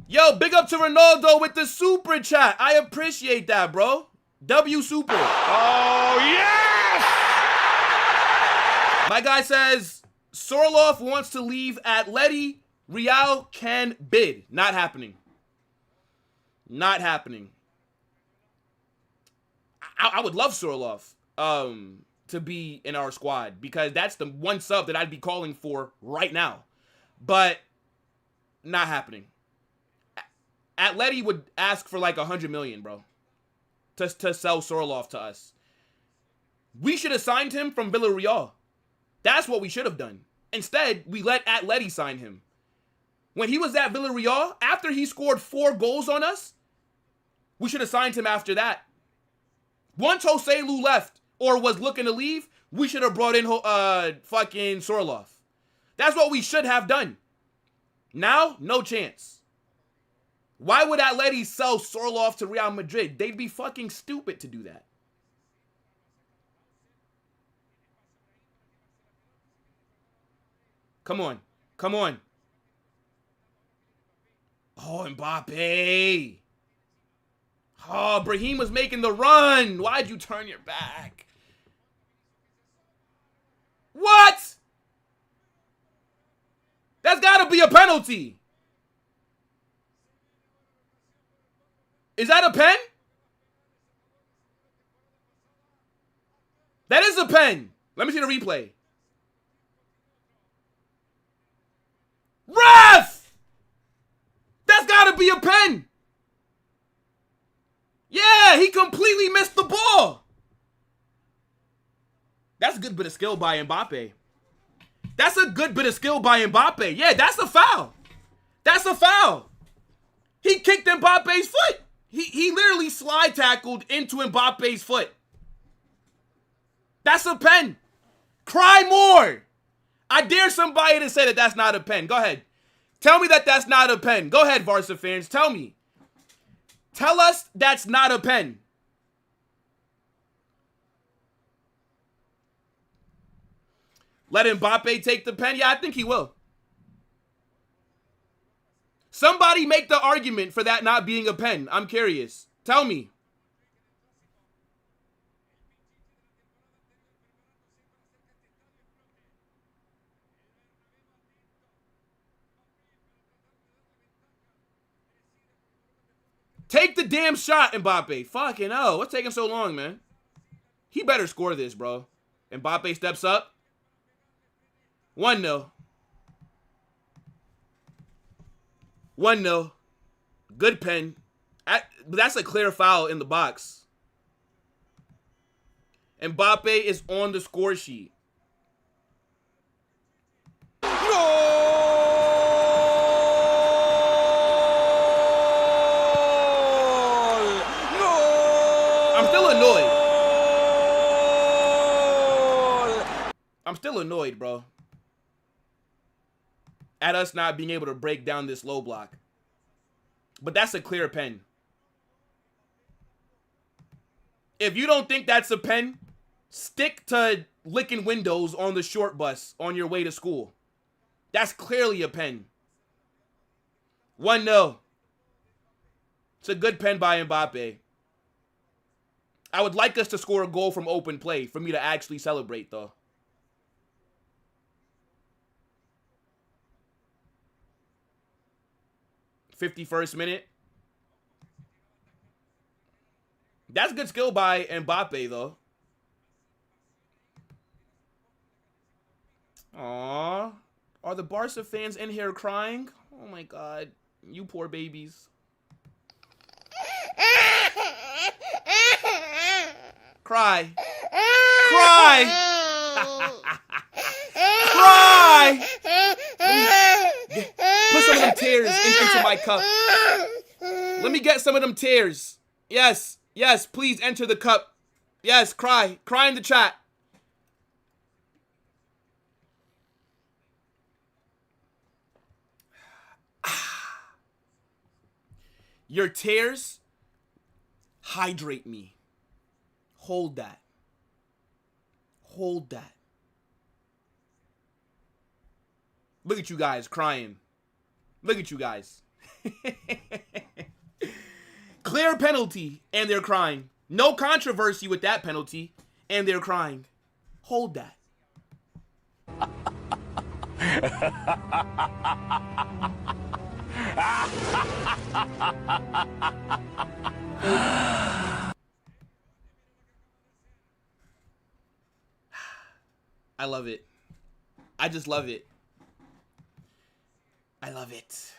Yo, big up to Ronaldo with the super chat. I appreciate that, bro. W super. Oh, yes! My guy says, Sorloth wants to leave Atleti. Real can bid. Not happening. Not happening. I would love Sorloth to be in our squad because that's the one sub that I'd be calling for right now. But not happening. Atleti would ask for like 100 million, bro, to sell Sorloth to us. We should have signed him from Villarreal. That's what we should have done. Instead, we let Atleti sign him. When he was at Villarreal, after he scored 4 goals on us, we should have signed him after that. Once Jose Lu left or was looking to leave, we should have brought in fucking Sorloth. That's what we should have done. Now, no chance. Why would Atleti sell Sorloth to Real Madrid? They'd be fucking stupid to do that. Come on. Come on. Oh, Mbappe. Oh, Brahim was making the run. Why'd you turn your back? What? That's got to be a penalty. Is that a pen? That is a pen. Let me see the replay. Ref! That's got to be a pen. Yeah, he completely missed the ball. That's a good bit of skill by Mbappe. That's a good bit of skill by Mbappe. Yeah, that's a foul. That's a foul. He kicked Mbappe's foot. He literally slide tackled into Mbappe's foot. That's a pen. Cry more. I dare somebody to say that that's not a pen. Go ahead. Tell me that that's not a pen. Go ahead, Barca fans. Tell me. Tell us that's not a pen. Let Mbappe take the pen? Yeah, I think he will. Somebody make the argument for that not being a pen. I'm curious. Tell me. Take the damn shot, Mbappe. Fucking hell. What's taking so long, man? He better score this, bro. Mbappe steps up. 1-0. 1-0. Good pen. That's a clear foul in the box. Mbappe is on the score sheet. I'm still annoyed. I'm still annoyed, bro. At us not being able to break down this low block. But that's a clear pen. If you don't think that's a pen, stick to licking windows on the short bus on your way to school. That's clearly a pen. 1-0. It's a good pen by Mbappe. I would like us to score a goal from open play for me to actually celebrate, though. '51st minute. That's good skill by Mbappe, though. Aww. Are the Barca fans in here crying? Oh my god. You poor babies. Cry. Cry! Cry! Put some of them tears into my cup. Let me get some of them tears. Yes. Yes, please enter the cup. Yes, cry. Cry in the chat. Your tears hydrate me. Hold that. Hold that. Look at you guys crying. Look at you guys. Clear penalty, and they're crying. No controversy with that penalty, and they're crying. Hold that. I love it. I just love it. I love it.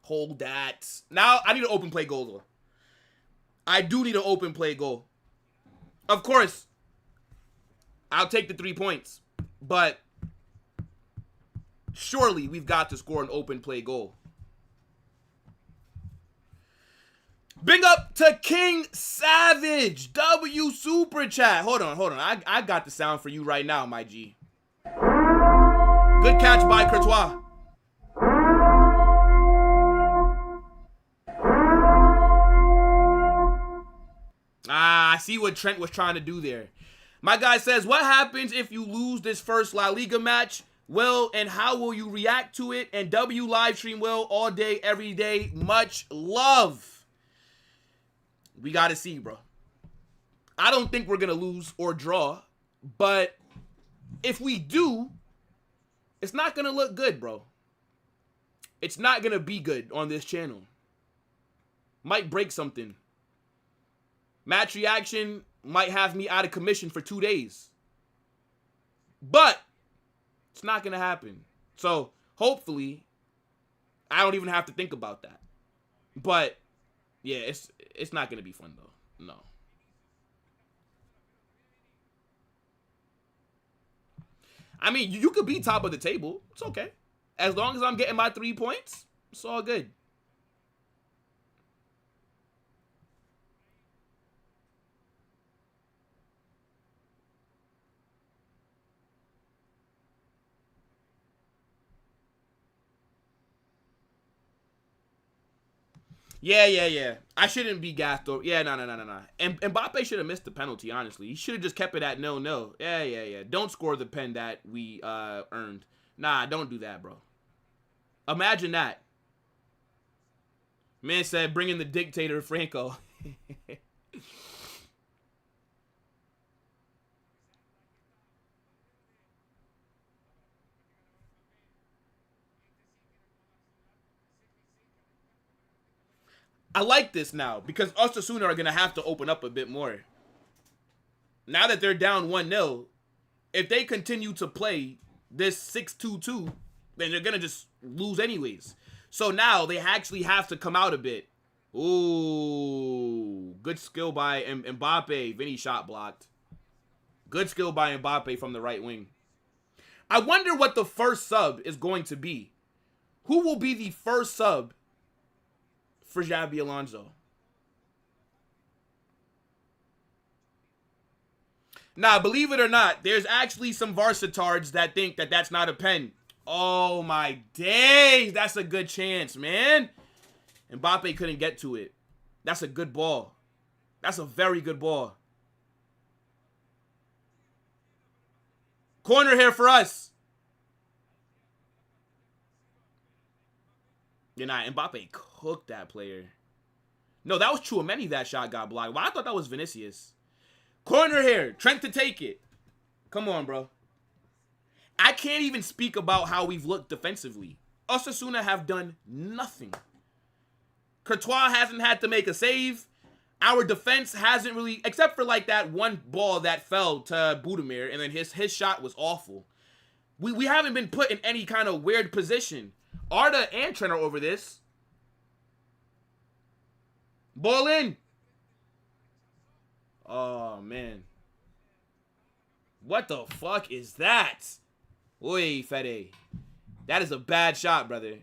Hold that. Now, I need an open play goal, though. I do need an open play goal. Of course, I'll take the 3 points. But surely we've got to score an open play goal. Big up to King Savage. W Super Chat. Hold on. I got the sound for you right now, my G. Good catch by Courtois. I see what Trent was trying to do there. My guy says, what happens if you lose this first La Liga match? Well, and how will you react to it? And W live stream well all day, every day. Much love. We got to see, bro. I don't think we're going to lose or draw. But if we do, it's not going to look good, bro. It's not going to be good on this channel. Might break something. Match reaction might have me out of commission for 2 days. But it's not going to happen. So hopefully I don't even have to think about that. But yeah, it's not going to be fun though. No. I mean, you could be top of the table. It's okay. As long as I'm getting my 3 points, it's all good. Yeah. I shouldn't be gassed over. Yeah, no. And Mbappe should have missed the penalty, honestly. He should have just kept it at 0-0. Yeah. Don't score the pen that we earned. Nah, don't do that, bro. Imagine that. Man said, bring in the dictator, Franco. I like this now because Osasuna are going to have to open up a bit more. Now that they're down 1-0, if they continue to play this 6-2-2, then they're going to just lose anyways. So now they actually have to come out a bit. Ooh, good skill by Mbappe. Vinny shot blocked. Good skill by Mbappe from the right wing. I wonder what the first sub is going to be. Who will be the first sub for Xabi Alonso? Now, believe it or not, there's actually some varsitards that think that that's not a pen. Oh my days, that's a good chance, man. Mbappe couldn't get to it. That's a good ball. That's a very good ball. Corner here for us. You're not. Mbappe cooked that player. No, that was Tchouaméni that shot got blocked. Well, I thought that was Vinicius. Corner here. Trent to take it. Come on, bro. I can't even speak about how we've looked defensively. Osasuna have done nothing. Courtois hasn't had to make a save. Our defense hasn't really, except for like that one ball that fell to Budimir, and then his shot was awful. We haven't been put in any kind of weird position. Arda and Trent are over this. Ball in. Oh, man. What the fuck is that? Oi, Fede. That is a bad shot, brother.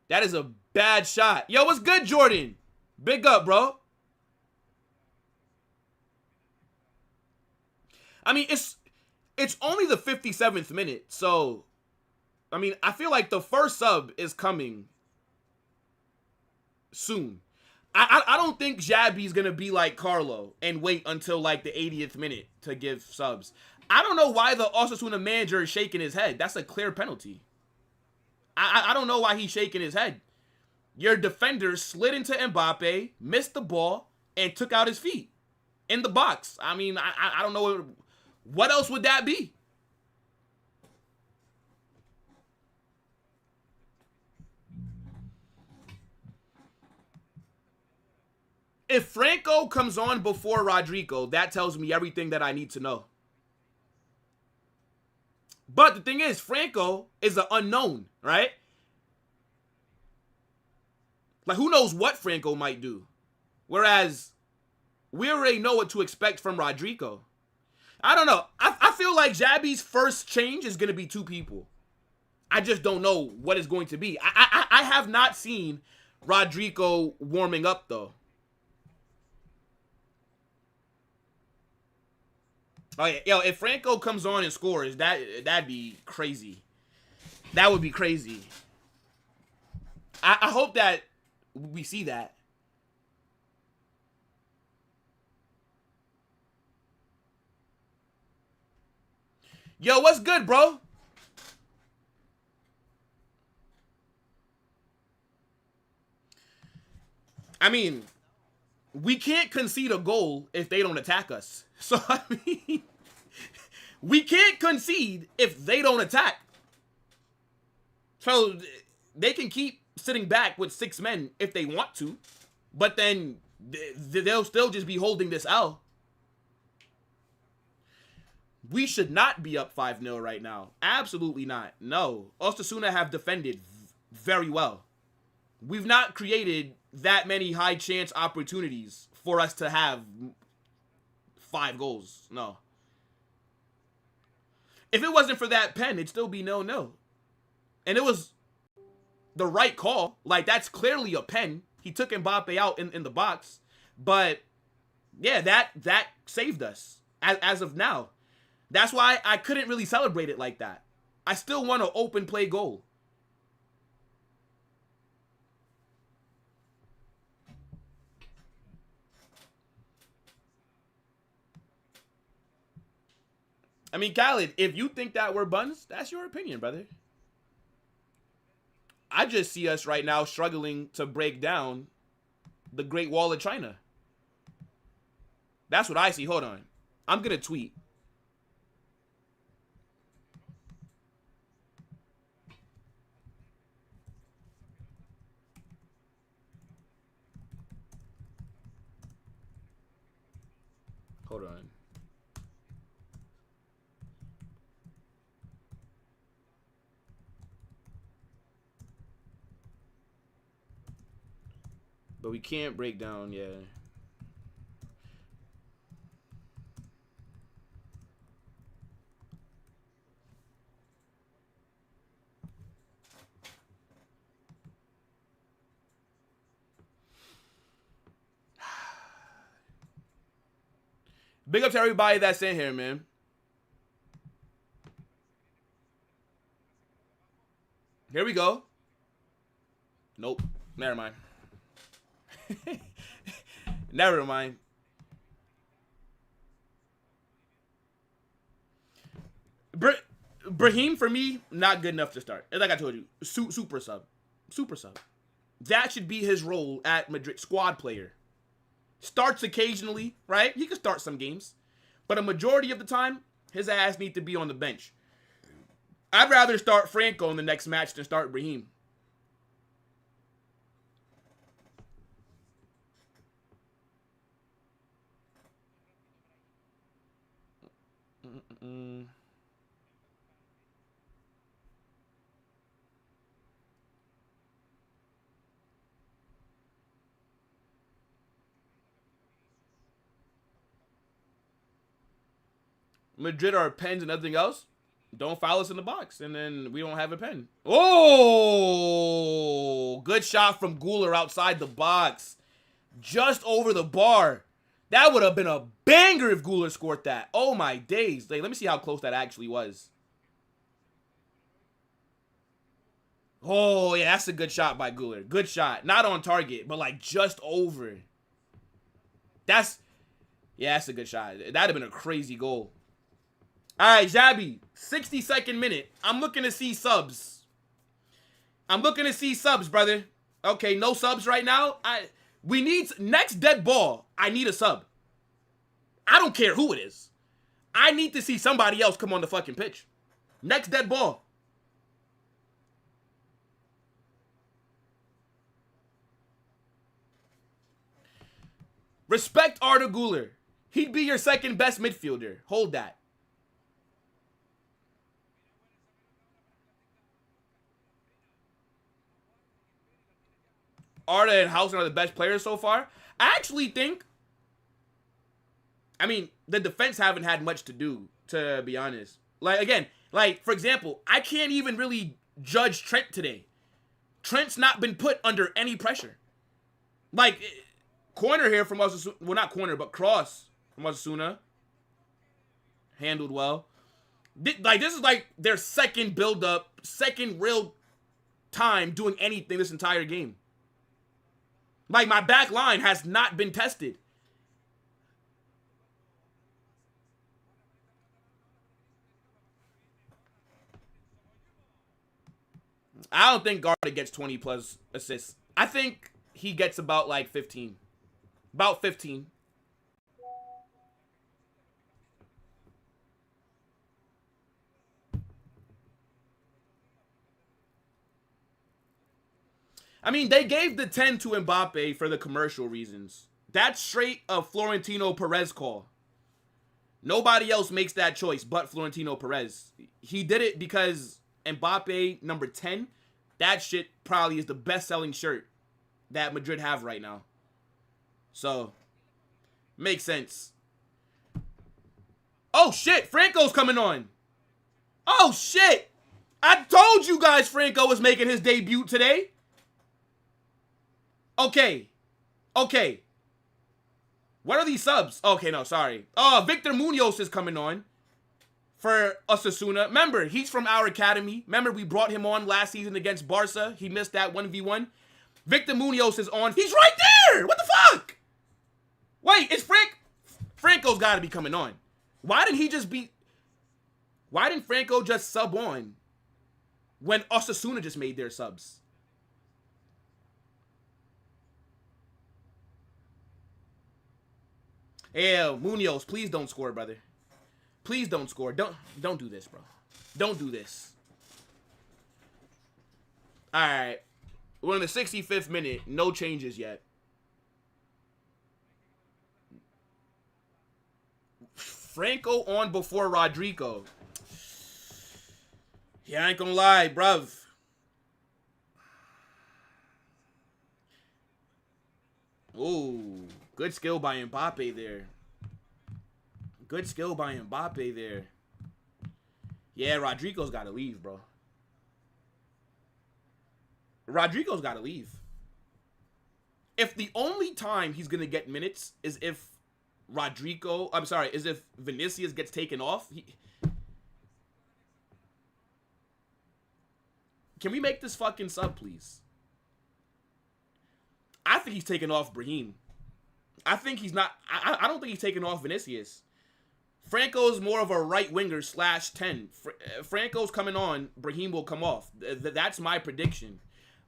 That is a bad shot. Yo, what's good, Jordan? Big up, bro. I mean, it's only the 57th minute, so I mean, I feel like the first sub is coming soon. I don't think Xabi's gonna be like Carlo and wait until like the 80th minute to give subs. I don't know why the Osasuna manager is shaking his head. That's a clear penalty. I don't know why he's shaking his head. Your defender slid into Mbappe, missed the ball, and took out his feet in the box. I mean, I don't know what else would that be. If Franco comes on before Rodrigo, that tells me everything that I need to know. But the thing is, Franco is an unknown, right? Like, who knows what Franco might do? Whereas, we already know what to expect from Rodrigo. I don't know. I feel like Xabi's first change is going to be two people. I just don't know what it's going to be. I have not seen Rodrigo warming up, though. Oh, yeah. Yo, if Franco comes on and scores, that'd be crazy. That would be crazy. I hope that we see that. Yo, what's good, bro? I mean, we can't concede a goal if they don't attack us. So, I mean, we can't concede if they don't attack. So, they can keep sitting back with 6 men if they want to, but then they'll still just be holding this L. We should not be up 5-0 right now. Absolutely not. No. Osasuna have defended very well. We've not created that many high chance opportunities for us to have 5 goals. No. If it wasn't for that pen, it'd still be 0-0. And it was the right call. Like, that's clearly a pen. He took Mbappe out in the box. But, yeah, that saved us as of now. That's why I couldn't really celebrate it like that. I still want an open play goal. I mean, Khaled, if you think that we're buns, that's your opinion, brother. I just see us right now struggling to break down the Great Wall of China. That's what I see. Hold on. I'm going to tweet. Hold on. But we can't break down, yeah. Big up to everybody that's in here, man. Here we go. Nope. Never mind. Never mind. Brahim, for me, not good enough to start. Like I told you, super sub. Super sub. That should be his role at Madrid. Squad player. Starts occasionally, right? He can start some games. But a majority of the time, his ass needs to be on the bench. I'd rather start Franco in the next match than start Brahim. Madrid are pens and nothing else. Don't foul us in the box, and then we don't have a pen. Oh, good shot from Guler outside the box. Just over the bar. That would have been a banger if Guler scored that. Oh, my days. Like, let me see how close that actually was. Oh, yeah, that's a good shot by Guler. Good shot. Not on target, but, like, just over. That's a good shot. That would have been a crazy goal. All right, Xabi, 62nd minute. I'm looking to see subs. I'm looking to see subs, brother. Okay, no subs right now. We need, next dead ball, I need a sub. I don't care who it is. I need to see somebody else come on the fucking pitch. Next dead ball. Respect Arda Güler. He'd be your second best midfielder. Hold that. Arda and Hausen are the best players so far. I actually think, I mean, the defense haven't had much to do, to be honest. Like, again, like, for example, I can't even really judge Trent today. Trent's not been put under any pressure. Like, corner here from Osasuna, well, not corner, but cross from Osasuna. Handled well. Like, this is like their second build-up, second real time doing anything this entire game. Like, my back line has not been tested. I don't think Garda gets 20 plus assists. I think he gets about, like, 15. About 15. I mean, they gave the 10 to Mbappe for the commercial reasons. That's straight a Florentino Perez call. Nobody else makes that choice but Florentino Perez. He did it because Mbappe, number 10, that shit probably is the best-selling shirt that Madrid have right now. So, makes sense. Oh, shit! Franco's coming on! Oh, shit! I told you guys Franco was making his debut today! Okay. Okay. What are these subs? Okay, no, sorry. Victor Munoz is coming on for Osasuna. Remember, he's from our academy. Remember, we brought him on last season against Barca. He missed that 1v1. Victor Munoz is on. He's right there! What the fuck? Wait, it's Franco's got to be coming on. Why didn't Franco just sub on when Osasuna just made their subs? Yeah, Munoz, please don't score, brother. Please don't score. Don't do this, bro. Don't do this. All right. We're in the 65th minute. No changes yet. Franco on before Rodrigo. Yeah, I ain't gonna lie, bruv. Ooh. Good skill by Mbappe there. Good skill by Mbappe there. Yeah, Rodrigo's got to leave, bro. Rodrigo's got to leave. If the only time he's going to get minutes is if is if Vinicius gets taken off. Can we make this fucking sub, please? I think he's taking off Brahim. I think he's not. I don't think he's taking off Vinicius. Franco's more of a right winger /10. Franco's coming on. Brahim will come off. That's my prediction.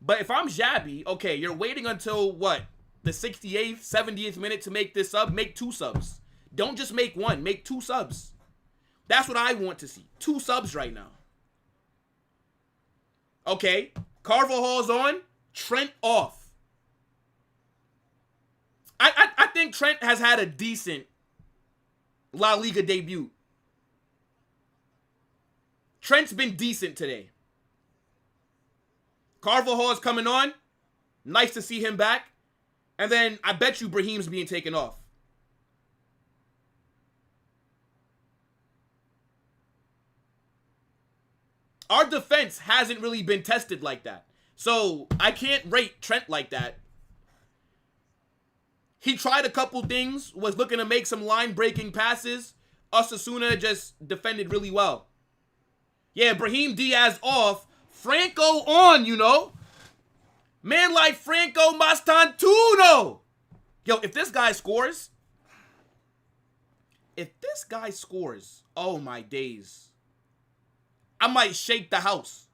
But if I'm Xabi, okay, you're waiting until what? The 68th, 70th minute to make this sub? Make 2 subs. Don't just make 1. Make 2 subs. That's what I want to see. 2 subs right now. Okay. Carvajal's on. Trent off. I think Trent has had a decent La Liga debut. Trent's been decent today. Carvajal's coming on. Nice to see him back. And then I bet you Brahim's being taken off. Our defense hasn't really been tested like that. So I can't rate Trent like that. He tried a couple things, was looking to make some line-breaking passes. Osasuna just defended really well. Yeah, Brahim Diaz off. Franco on, you know. Man like Franco Mastantuno. Yo, if this guy scores, oh my days. I might shake the house.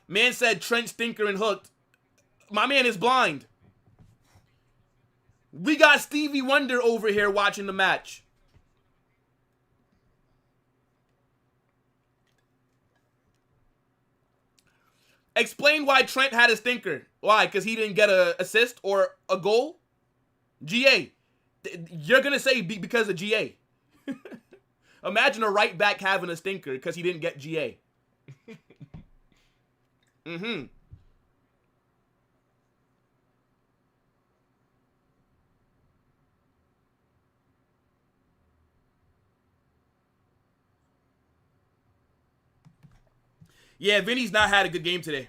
Man said Trent Stinker and hooked. My man is blind. We got Stevie Wonder over here watching the match. Explain why Trent had a stinker. Why? Because he didn't get an assist or a goal? GA. You're going to say because of GA. Imagine a right back having a stinker because he didn't get GA. Yeah, Vinny's not had a good game today.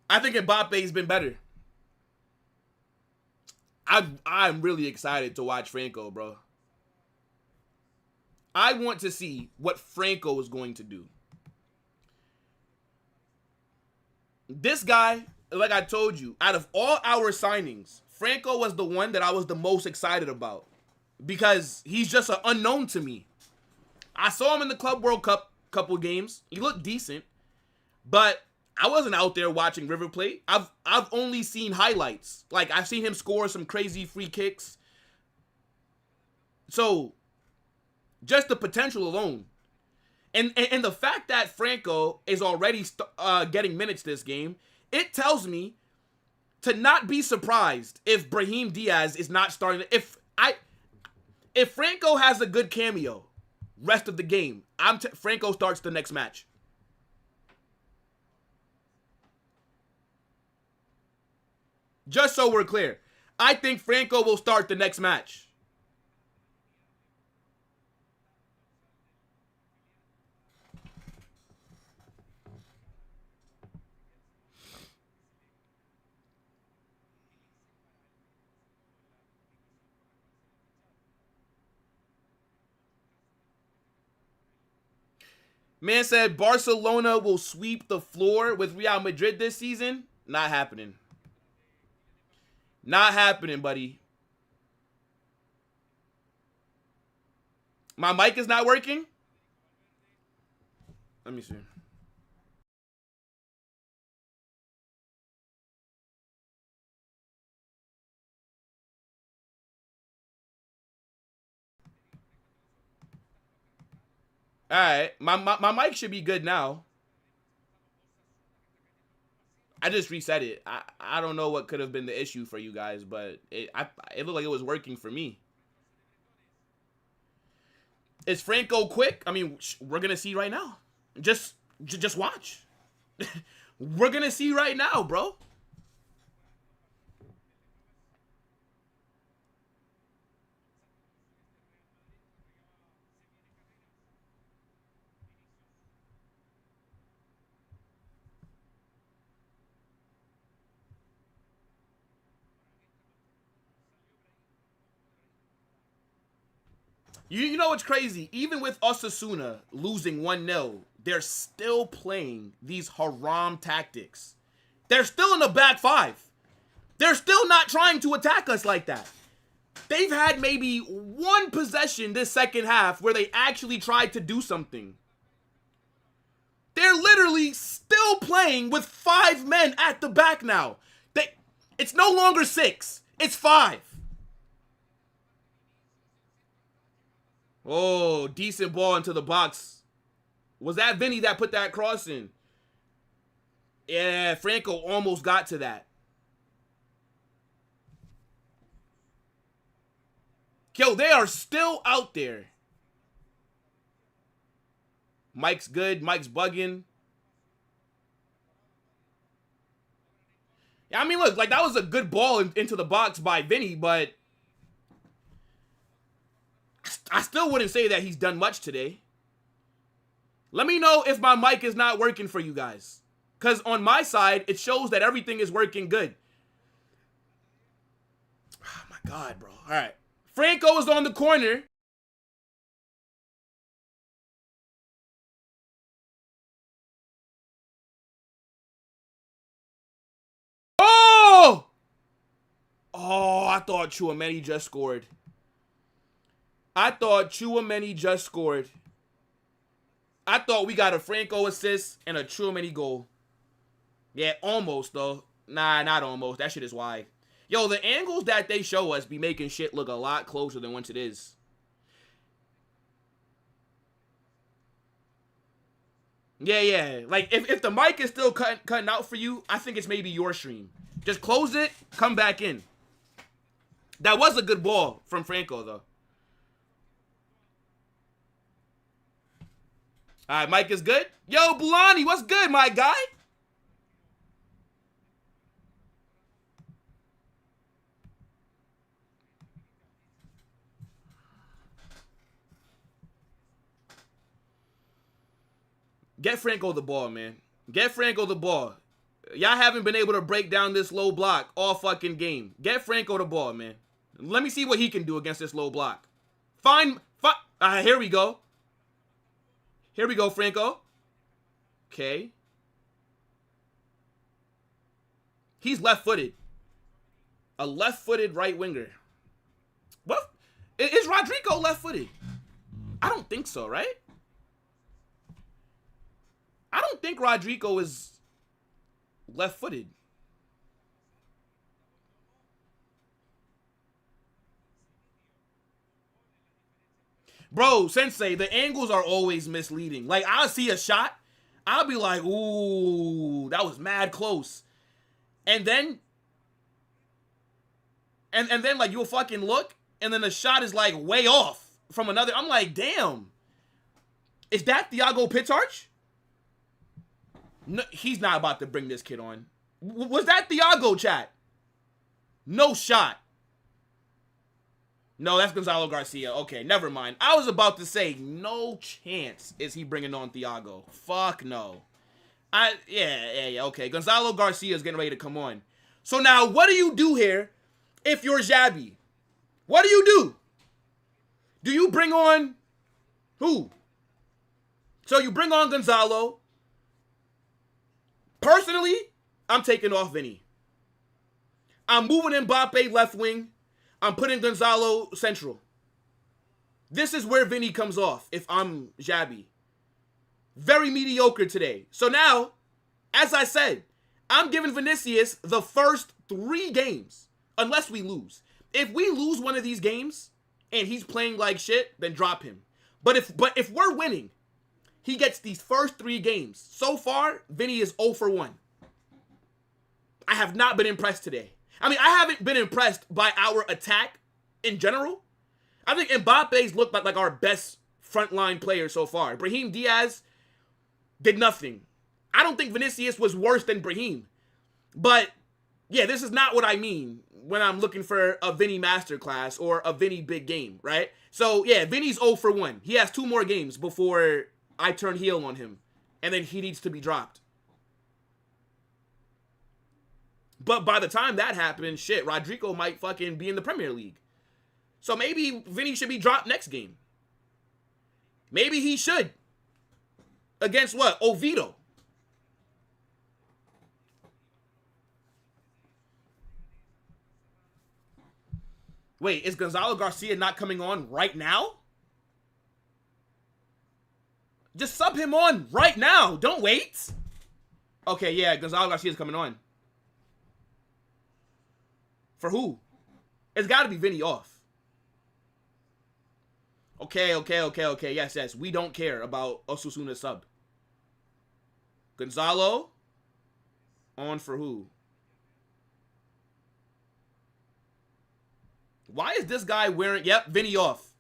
I think Mbappe's been better. I'm really excited to watch Franco, bro. I want to see what Franco is going to do. This guy, like I told you, out of all our signings, Franco was the one that I was the most excited about because he's just an unknown to me. I saw him in the Club World Cup couple games. He looked decent, but I wasn't out there watching River Plate. I've only seen highlights. Like, I've seen him score some crazy free kicks. So, just the potential alone. And the fact that Franco is already getting minutes this game, it tells me to not be surprised if Brahim Diaz is not starting. If Franco has a good cameo rest of the game, Franco starts the next match. Just so we're clear, I think Franco will start the next match. Man said Barcelona will sweep the floor with Real Madrid this season. Not happening. Not happening, buddy. My mic is not working? Let me see. All right, my mic should be good now. I just reset it. I don't know what could have been the issue for you guys, but it looked like it was working for me. Is Franco quick? I mean, we're gonna see right now. Just watch. We're gonna see right now, bro. You know what's crazy? Even with Osasuna losing 1-0, they're still playing these haram tactics. They're still in the back five. They're still not trying to attack us like that. They've had maybe one possession this second half where they actually tried to do something. They're literally still playing with 5 men at the back now. It's no longer 6. It's 5. Oh, decent ball into the box. Was that Vinny that put that cross in? Yeah, Franco almost got to that. Yo, they are still out there. Mike's good. Mike's bugging. Yeah, I mean, look, like, that was a good ball into the box by Vinny, but I still wouldn't say that he's done much today. Let me know if my mic is not working for you guys. Because on my side, it shows that everything is working good. Oh, my God, bro. All right. Franco is on the corner. Oh! Oh, I thought Tchouaméni just scored. I thought we got a Franco assist and a Tchouaméni goal. Yeah, almost, though. Nah, not almost. That shit is wide. Yo, the angles that they show us be making shit look a lot closer than once it is. Yeah. Like, if the mic is still cutting out for you, I think it's maybe your stream. Just close it, come back in. That was a good ball from Franco, though. All right, Mike is good. Yo, Bulani, what's good, my guy? Get Franco the ball, man. Get Franco the ball. Y'all haven't been able to break down this low block all fucking game. Get Franco the ball, man. Let me see what he can do against this low block. Here we go. Here we go, Franco. Okay. He's left-footed. A left-footed right winger. What? Is Rodrigo left-footed? I don't think so, right? I don't think Rodrigo is left-footed. Bro, Sensei, the angles are always misleading. Like, I'll see a shot. I'll be like, ooh, that was mad close. And then, and then, like, you'll fucking look, and then the shot is, like, way off from another. I'm like, damn. Is that Thiago Pitarch? No, he's not about to bring this kid on. Was that Thiago, chat? No shot. No, that's Gonzalo Garcia. Okay, never mind. I was about to say, no chance is he bringing on Thiago. Fuck no. Yeah, okay. Gonzalo Garcia is getting ready to come on. So now, what do you do here if you're Xabi? What do you do? Do you bring on who? So you bring on Gonzalo. Personally, I'm taking off Vinny. I'm moving Mbappe left wing. I'm putting Gonzalo central. This is where Vinny comes off if I'm Xabi. Very mediocre today. So now, as I said, I'm giving Vinicius the first 3 games, unless we lose. If we lose one of these games and he's playing like shit, then drop him. But if we're winning, he gets these first 3 games. So far, Vinny is 0 for 1. I have not been impressed today. I mean, I haven't been impressed by our attack in general. I think Mbappe's looked like our best frontline player so far. Brahim Diaz did nothing. I don't think Vinicius was worse than Brahim. But, yeah, this is not what I mean when I'm looking for a Vinny masterclass or a Vinny big game, right? So, yeah, Vinny's 0 for 1. He has 2 more games before I turn heel on him. And then he needs to be dropped. But by the time that happens, shit, Rodrigo might fucking be in the Premier League. So maybe Vinny should be dropped next game. Maybe he should. Against what? Oviedo. Wait, is Gonzalo Garcia not coming on right now? Just sub him on right now. Don't wait. Okay, yeah, Gonzalo Garcia's coming on. For who? It's got to be Vinny off. Okay. Yes. We don't care about Osasuna sub. Gonzalo on for who? Why is this guy wearing... Yep, Vinny off.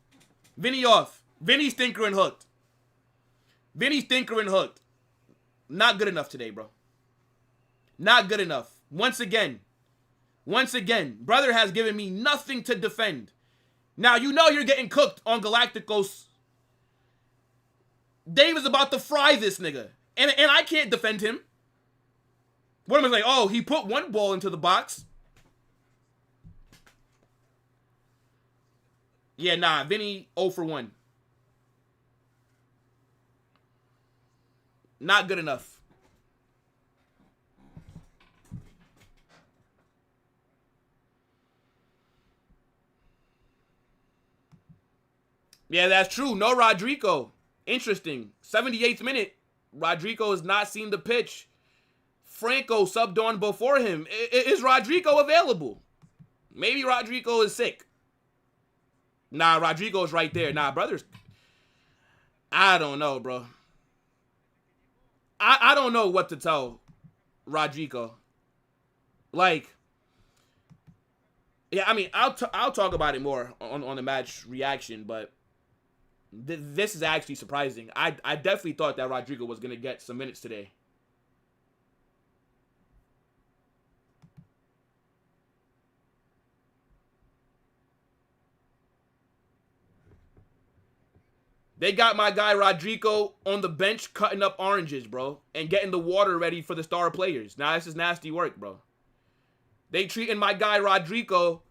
Vinny off. Vinny's thinker and hooked. Vinny's thinker and hooked. Not good enough today, bro. Not good enough. Once again, brother has given me nothing to defend. Now, you know you're getting cooked on Galacticos. Dave is about to fry this nigga. And I can't defend him. What am I like? Oh, he put one ball into the box. Yeah, nah, Vinny 0 for 1. Not good enough. Yeah, that's true. No Rodrigo. Interesting. 78th minute. Rodrigo has not seen the pitch. Franco subbed on before him. Is Rodrigo available? Maybe Rodrigo is sick. Nah, Rodrigo's right there. Nah, brothers. I don't know, bro. I don't know what to tell Rodrigo. Like, yeah, I mean, I'll talk about it more on the match reaction, but this is actually surprising. I definitely thought that Rodrigo was going to get some minutes today. They got my guy Rodrigo on the bench cutting up oranges, bro, and getting the water ready for the star players. Now, this is nasty work, bro. They treating my guy Rodrigo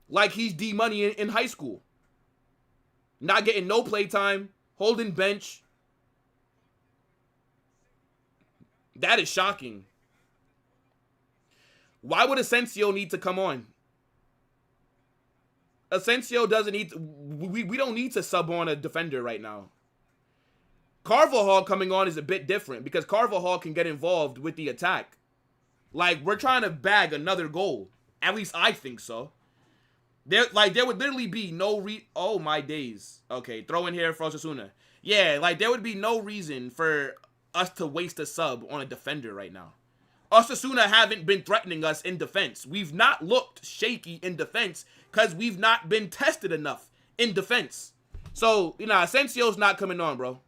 like he's D-Money in high school. Not getting no playtime, holding bench. That is shocking. Why would Asensio need to come on? Asensio doesn't need to, we don't need to sub on a defender right now. Carvajal coming on is a bit different because Carvajal can get involved with the attack. Like, we're trying to bag another goal. At least I think so. There would literally be no oh my days. Okay, throw in here for Osasuna. Yeah, like there would be no reason for us to waste a sub on a defender right now. Osasuna haven't been threatening us in defense. We've not looked shaky in defense because we've not been tested enough in defense. So, you know, Asensio's not coming on, bro.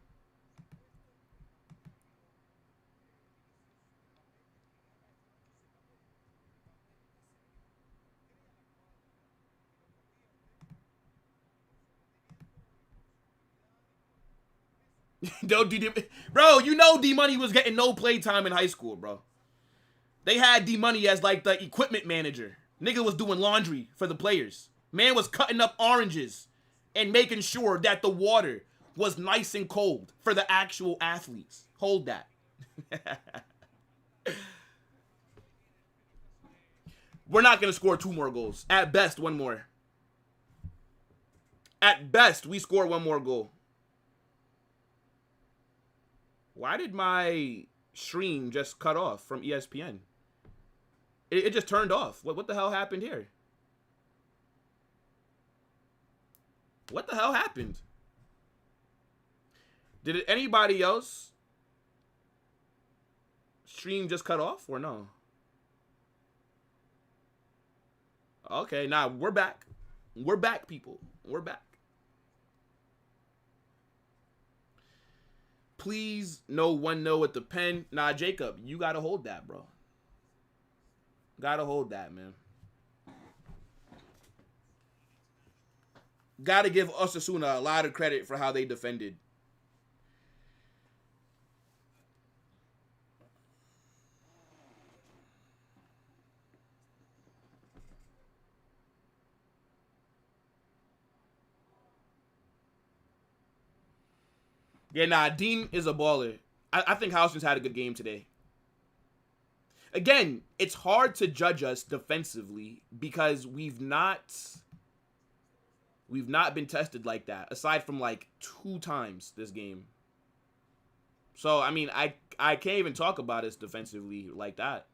Bro, you know D-Money was getting no playtime in high school, bro. They had D-Money as like the equipment manager. Nigga was doing laundry for the players. Man was cutting up oranges and making sure that the water was nice and cold for the actual athletes. Hold that. We're not going to score 2 more goals. At best, 1 more. At best, we score 1 more goal. Why did my stream just cut off from ESPN? It just turned off. What the hell happened here? What the hell happened? Did anybody else stream just cut off or no? Okay, now we're back. We're back, people. We're back. Please, no 1-0 at the pen. Nah, Jacob, you gotta hold that, bro. Gotta hold that, man. Gotta give Osasuna a lot of credit for how they defended. Yeah, nah, Dean is a baller. I think Houston's had a good game today. Again, it's hard to judge us defensively because we've not We've not been tested like that, aside from like 2 times this game. So, I mean, I can't even talk about us defensively like that.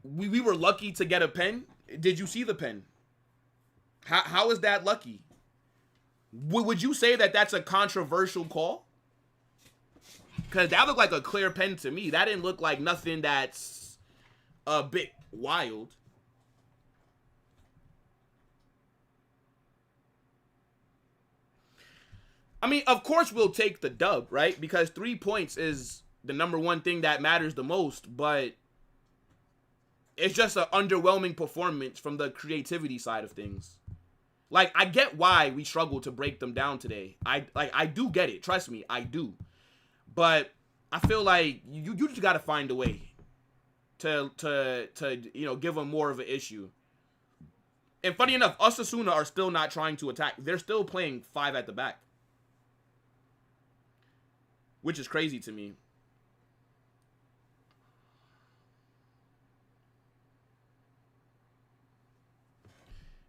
We were lucky to get a pen. Did you see the pen? How is that lucky? Would you say that that's a controversial call? Because that looked like a clear pen to me. That didn't look like nothing that's a bit wild. I mean, of course we'll take the dub, right? Because 3 points is the #1 thing that matters the most, but it's just an underwhelming performance from the creativity side of things. Like, I get why we struggle to break them down today. I do get it. Trust me, I do. But I feel like you just got to find a way to give them more of an issue. And funny enough, Osasuna are still not trying to attack. They're still playing 5 at the back, which is crazy to me.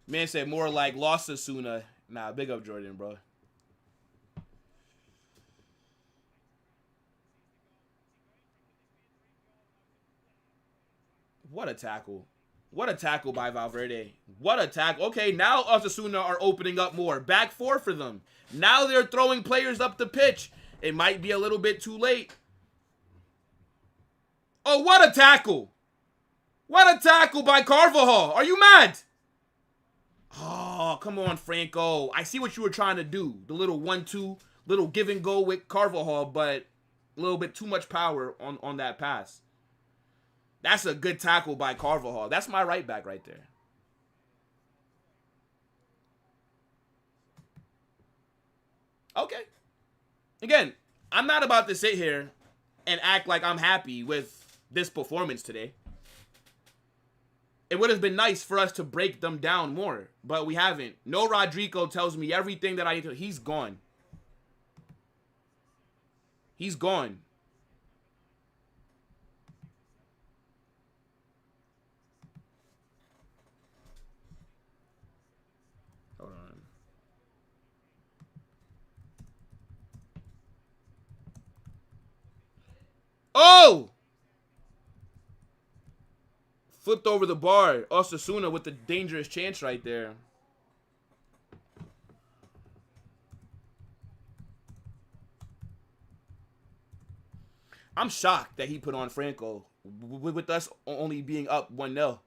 Man said more like lost Osasuna. Nah, big up Jordan, bro. What a tackle. What a tackle by Valverde. What a tackle. Okay, now Osasuna are opening up more. Back 4 for them. Now they're throwing players up the pitch. It might be a little bit too late. Oh, what a tackle. What a tackle by Carvajal. Are you mad? Oh, come on, Franco. I see what you were trying to do. The little 1-2, little give and go with Carvajal, but a little bit too much power on that pass. That's a good tackle by Carvajal. That's my right back right there. Okay. Again, I'm not about to sit here and act like I'm happy with this performance today. It would have been nice for us to break them down more, but we haven't. No Rodrigo tells me everything that I need to. He's gone. He's gone. Hold on. Oh! Flipped over the bar. Osasuna with the dangerous chance right there. I'm shocked that he put on Franco with us only being up 1-0.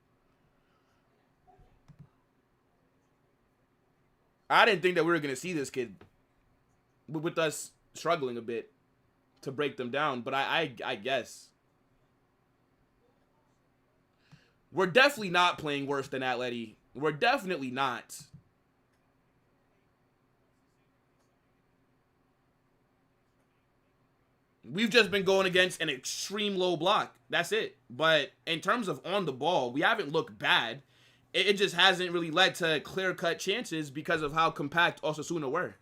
I didn't think that we were going to see this kid with us struggling a bit to break them down, but I guess. We're definitely not playing worse than Atleti. We're definitely not. We've just been going against an extreme low block. That's it. But in terms of on the ball, we haven't looked bad. It just hasn't really led to clear-cut chances because of how compact Osasuna were.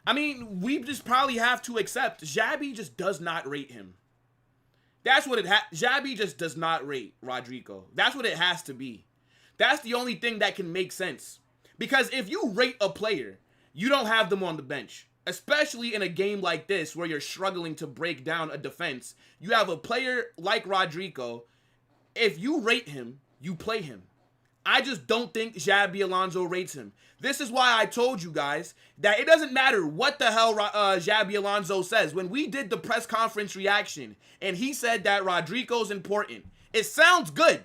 I mean, we just probably have to accept Xabi just does not rate him. That's what Xabi just does not rate Rodrigo. That's what it has to be. That's the only thing that can make sense. Because if you rate a player, you don't have them on the bench. Especially in a game like this where you're struggling to break down a defense. You have a player like Rodrigo. If you rate him, you play him. I just don't think Xabi Alonso rates him. This is why I told you guys that it doesn't matter what the hell Xabi Alonso says. When we did the press conference reaction and he said that Rodrigo's important, it sounds good.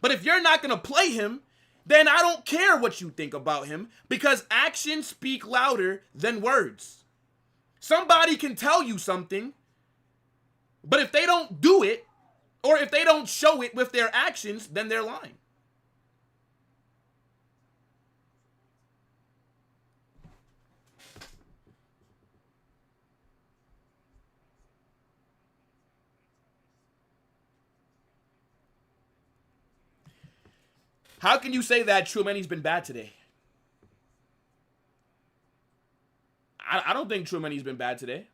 But if you're not going to play him, then I don't care what you think about him because actions speak louder than words. Somebody can tell you something, but if they don't do it or if they don't show it with their actions, then they're lying. How can you say that Tchouaméni's been bad today? I don't think Tchouaméni's been bad today.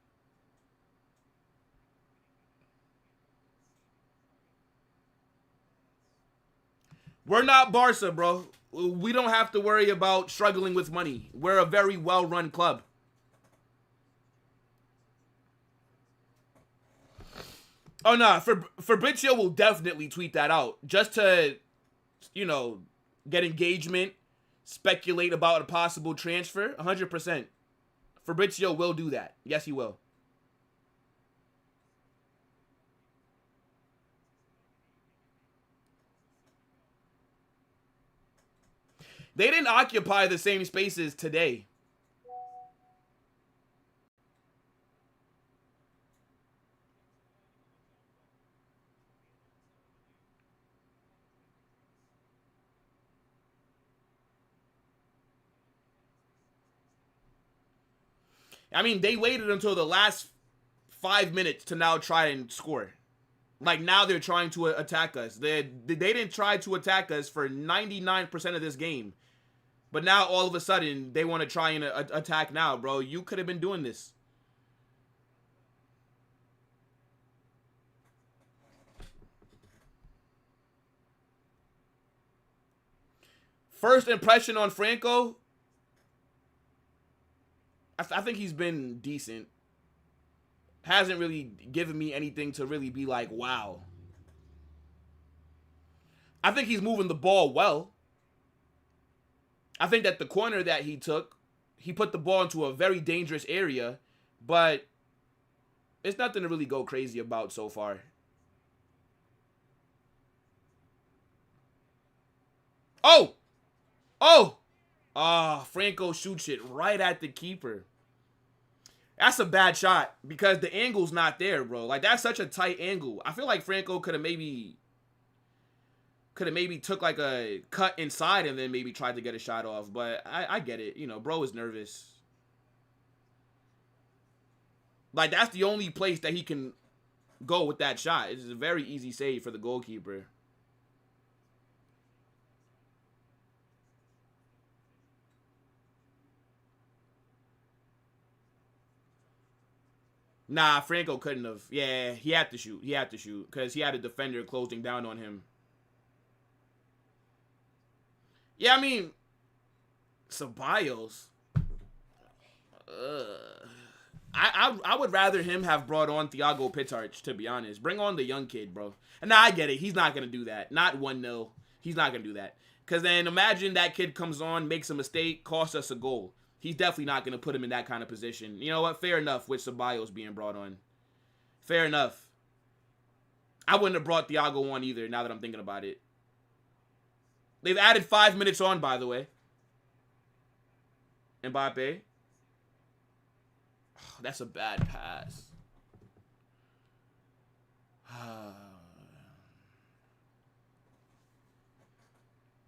We're not Barca, bro. We don't have to worry about struggling with money. We're a very well-run club. Oh, no. Fabrizio will definitely tweet that out. Just to, you know, get engagement, speculate about a possible transfer. 100%. Fabrizio will do that. Yes, he will. They didn't occupy the same spaces today. I mean, they waited until the last 5 minutes to now try and score. Like, now they're trying to attack us. They didn't try to attack us for 99% of this game. But now, all of a sudden, they want to try and attack now, bro. You could have been doing this. First impression on Franco, I think he's been decent. Hasn't really given me anything to really be like, wow. I think he's moving the ball well. I think that the corner that he took, he put the ball into a very dangerous area, but it's nothing to really go crazy about so far. Oh! Oh! Ah, Franco shoots it right at the keeper. That's a bad shot because the angle's not there, bro. Like, that's such a tight angle. I feel like Franco could have maybe took like a cut inside and then maybe tried to get a shot off. But I get it. You know, bro is nervous. Like, that's the only place that he can go with that shot. It's a very easy save for the goalkeeper. Nah, Franco couldn't have. Yeah, he had to shoot. He had to shoot because he had a defender closing down on him. Yeah, I mean, Ceballos. I would rather him have brought on Thiago Pitarch, to be honest. Bring on the young kid, bro. And nah, I get it. He's not going to do that. Not 1-0. He's not going to do that. Because then imagine that kid comes on, makes a mistake, costs us a goal. He's definitely not going to put him in that kind of position. You know what? Fair enough with Ceballos being brought on. Fair enough. I wouldn't have brought Thiago on either, now that I'm thinking about it. They've added 5 minutes on, by the way. Mbappe. Oh, that's a bad pass.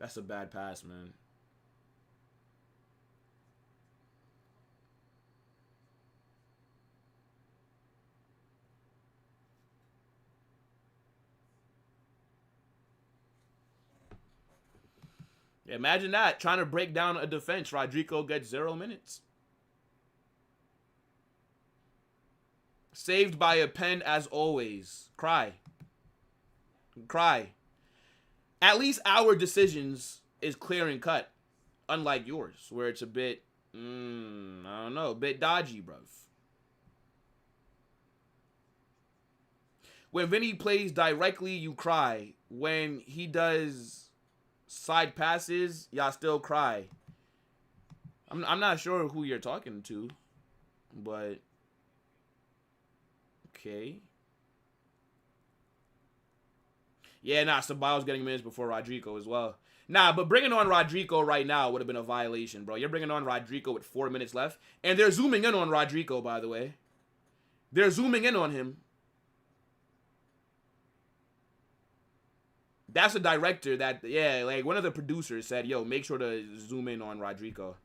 That's a bad pass, man. Yeah, imagine that. Trying to break down a defense. Rodrigo gets 0 minutes. Saved by a pen as always. Cry. Cry. At least our decisions is clear and cut. Unlike yours, where it's a bit, I don't know, a bit dodgy, bruv. When Vinny plays directly, you cry. When he does side passes, y'all still cry. I'm not sure who you're talking to, but okay. Yeah, nah, Ceballos getting minutes before Rodrigo as well. Nah, but bringing on Rodrigo right now would have been a violation, bro. You're bringing on Rodrigo with 4 minutes left. And they're zooming in on Rodrigo, by the way. They're zooming in on him. That's a director that, yeah, like one of the producers said, yo, make sure to zoom in on Rodrigo.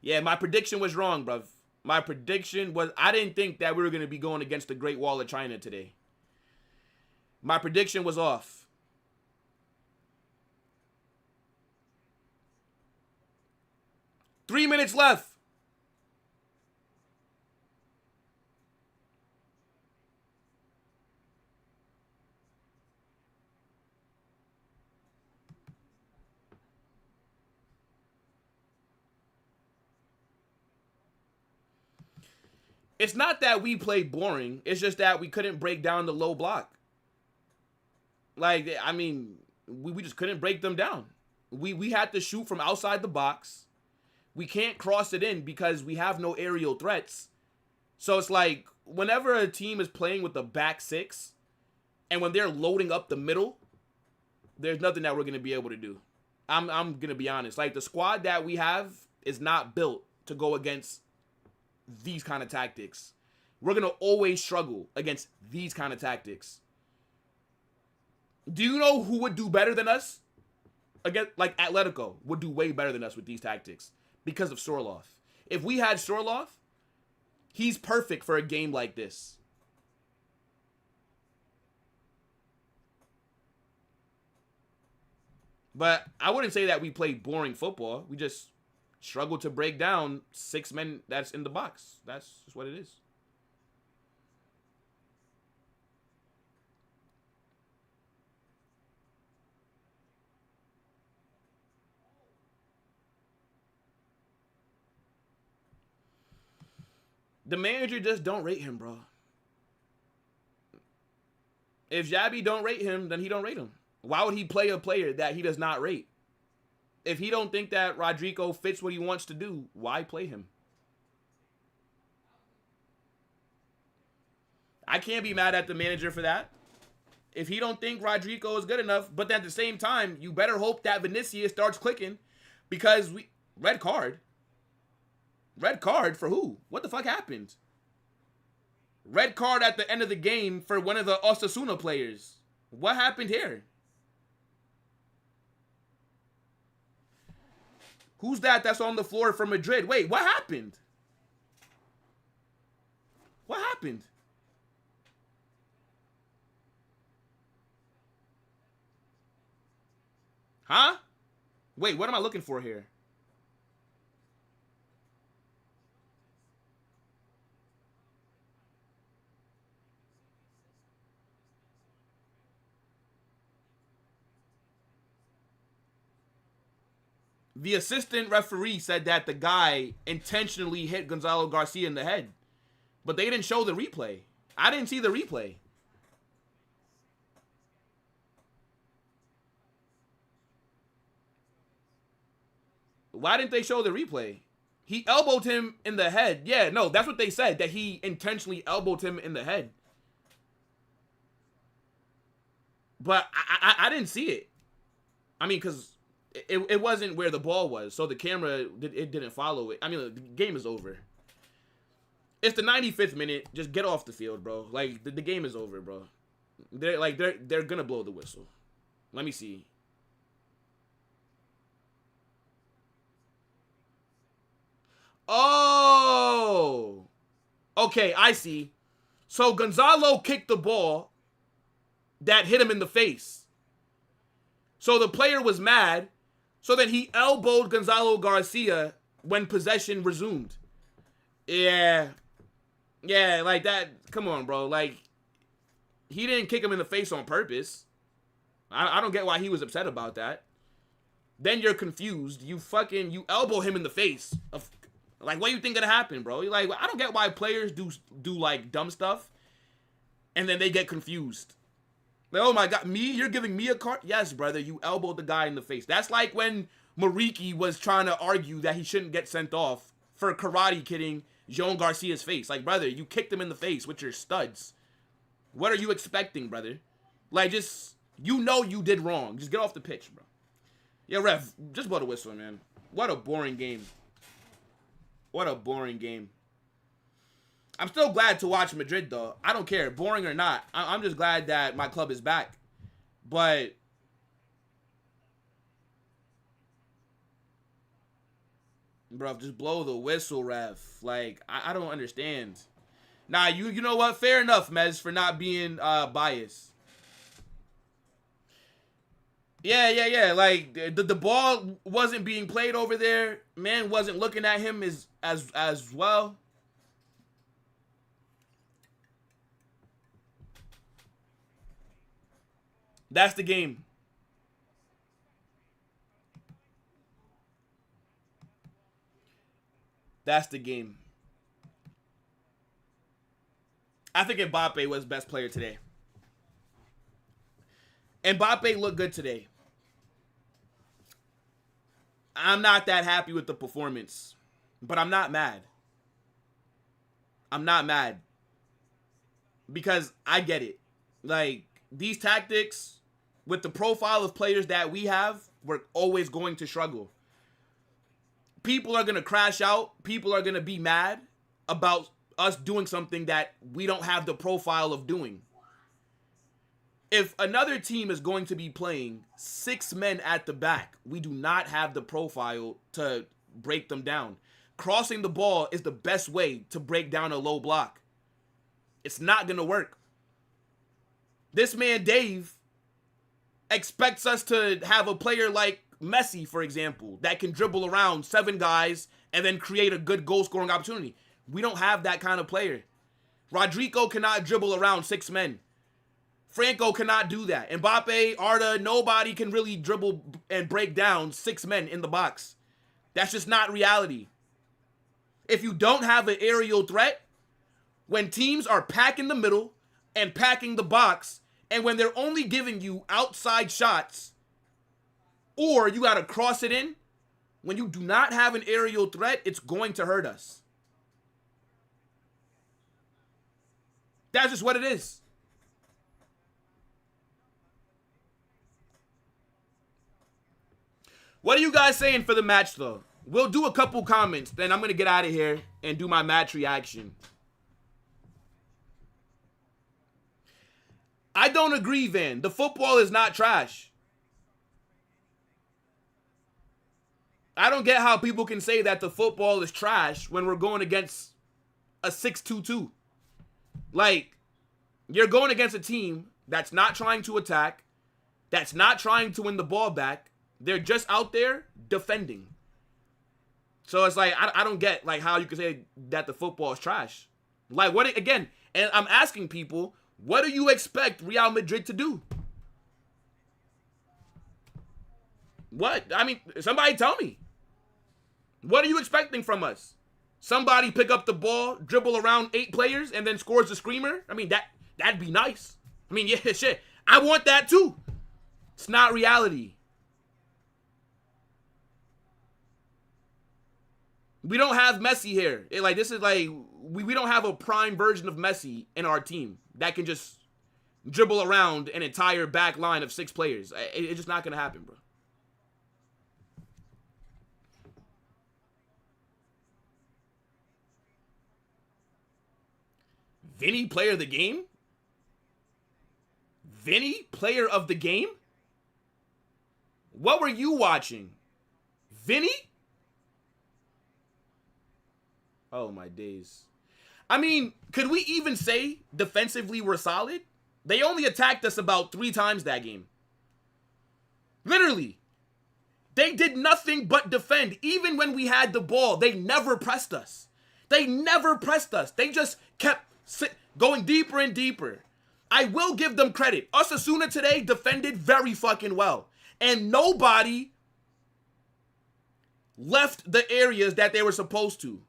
Yeah, my prediction was wrong, bruv. My prediction was, I didn't think that we were going to be going against the Great Wall of China today. My prediction was off. 3 minutes left. It's not that we played boring. It's just that we couldn't break down the low block. Like, I mean, we just couldn't break them down. We had to shoot from outside the box. We can't cross it in because we have no aerial threats. So it's like, whenever a team is playing with the back six, and when they're loading up the middle, there's nothing that we're going to be able to do. I'm going to be honest. Like, the squad that we have is not built to go against these kind of tactics. We're going to always struggle against these kind of tactics. Do you know who would do better than us? Again, like Atletico would do way better than us with these tactics because of Sorloth. If we had Sorloth, he's perfect for a game like this. But I wouldn't say that we played boring football. We just struggled to break down 6 men that's in the box. That's just what it is. The manager just don't rate him, bro. If Xabi don't rate him, then he don't rate him. Why would he play a player that he does not rate? If he don't think that Rodrigo fits what he wants to do, why play him? I can't be mad at the manager for that. If he don't think Rodrigo is good enough, but at the same time, you better hope that Vinicius starts clicking because red card. Red card for who? What the fuck happened? Red card at the end of the game for one of the Osasuna players. What happened here? Who's that's on the floor for Madrid? Wait, what happened? What happened? Huh? Wait, what am I looking for here? The assistant referee said that the guy intentionally hit Gonzalo Garcia in the head. But they didn't show the replay. I didn't see the replay. Why didn't they show the replay? He elbowed him in the head. Yeah, no, that's what they said, that he intentionally elbowed him in the head. But I didn't see it. I mean, because it wasn't where the ball was, so the camera, it didn't follow it. I mean, the game is over. It's the 95th minute. Just get off the field, bro. Like, the game is over, bro. They're gonna blow the whistle. Let me see. Oh! Okay, I see. So Gonzalo kicked the ball that hit him in the face. So the player was mad. So then he elbowed Gonzalo Garcia when possession resumed. Yeah. Yeah, like that. Come on, bro. Like, he didn't kick him in the face on purpose. I don't get why he was upset about that. Then you're confused. You elbow him in the face. Like, what do you think gonna happen, bro? Like, I don't get why players do like dumb stuff and then they get confused. Like, oh my God, me? You're giving me a card? Yes, brother, you elbowed the guy in the face. That's like when Mariki was trying to argue that he shouldn't get sent off for karate kidding Joan Garcia's face. Like, brother, you kicked him in the face with your studs. What are you expecting, brother? Like, just, you know you did wrong. Just get off the pitch, bro. Yeah, ref, just blow the whistle, man. What a boring game. What a boring game. I'm still glad to watch Madrid, though. I don't care, boring or not. I'm just glad that my club is back. But bro, just blow the whistle, ref. Like, I don't understand. Nah, you know what? Fair enough, Mez, for not being biased. Yeah. Like the ball wasn't being played over there. Man wasn't looking at him as well. That's the game. That's the game. I think Mbappe was best player today. Mbappe looked good today. I'm not that happy with the performance, but I'm not mad. I'm not mad because I get it. Like, these tactics with the profile of players that we have, we're always going to struggle. People are going to crash out. People are going to be mad about us doing something that we don't have the profile of doing. If another team is going to be playing 6 men at the back, we do not have the profile to break them down. Crossing the ball is the best way to break down a low block. It's not going to work. This man, Dave, expects us to have a player like Messi, for example, that can dribble around 7 guys and then create a good goal-scoring opportunity. We don't have that kind of player. Rodrigo cannot dribble around 6 men. Franco cannot do that. Mbappe, Arda, nobody can really dribble and break down 6 men in the box. That's just not reality. If you don't have an aerial threat, when teams are packing the middle and packing the box, and when they're only giving you outside shots, or you got to cross it in, when you do not have an aerial threat, it's going to hurt us. That's just what it is. What are you guys saying for the match, though? We'll do a couple comments, then I'm going to get out of here and do my match reaction. I don't agree, Van. The football is not trash. I don't get how people can say that the football is trash when we're going against a 6-2-2. Like, you're going against a team that's not trying to attack, that's not trying to win the ball back. They're just out there defending. So it's like, I don't get like how you can say that the football is trash. Like, what, again, and I'm asking people, what do you expect Real Madrid to do? What? I mean, somebody tell me. What are you expecting from us? Somebody pick up the ball, dribble around 8 players, and then scores the screamer? I mean, that'd be nice. I mean, yeah, shit. I want that too. It's not reality. We don't have Messi here. This is like, we don't have a prime version of Messi in our team that can just dribble around an entire back line of 6 players. It's just not going to happen, bro. Vinny, player of the game? Vinny, player of the game? What were you watching? Vinny? Oh, my days. I mean, could we even say defensively we're solid? They only attacked us about 3 times that game. Literally. They did nothing but defend. Even when we had the ball, they never pressed us. They never pressed us. They just kept going deeper and deeper. I will give them credit. Osasuna today defended very fucking well. And nobody left the areas that they were supposed to.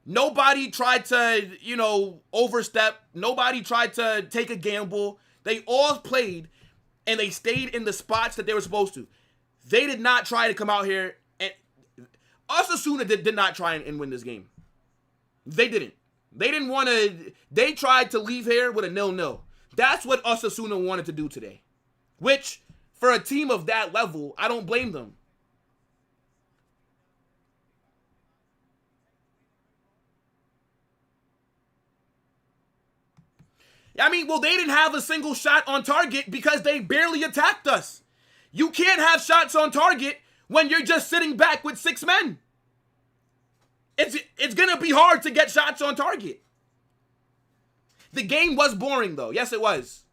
Nobody tried to, overstep. Nobody tried to take a gamble. They all played, and they stayed in the spots that they were supposed to. They did not try to come out here, and Osasuna did not try and win this game. They didn't. They didn't want to. They tried to leave here with a 0-0. That's what Osasuna wanted to do today. Which, for a team of that level, I don't blame them. I mean, well, they didn't have a single shot on target because they barely attacked us. You can't have shots on target when you're just sitting back with 6 men. It's going to be hard to get shots on target. The game was boring, though. Yes, it was.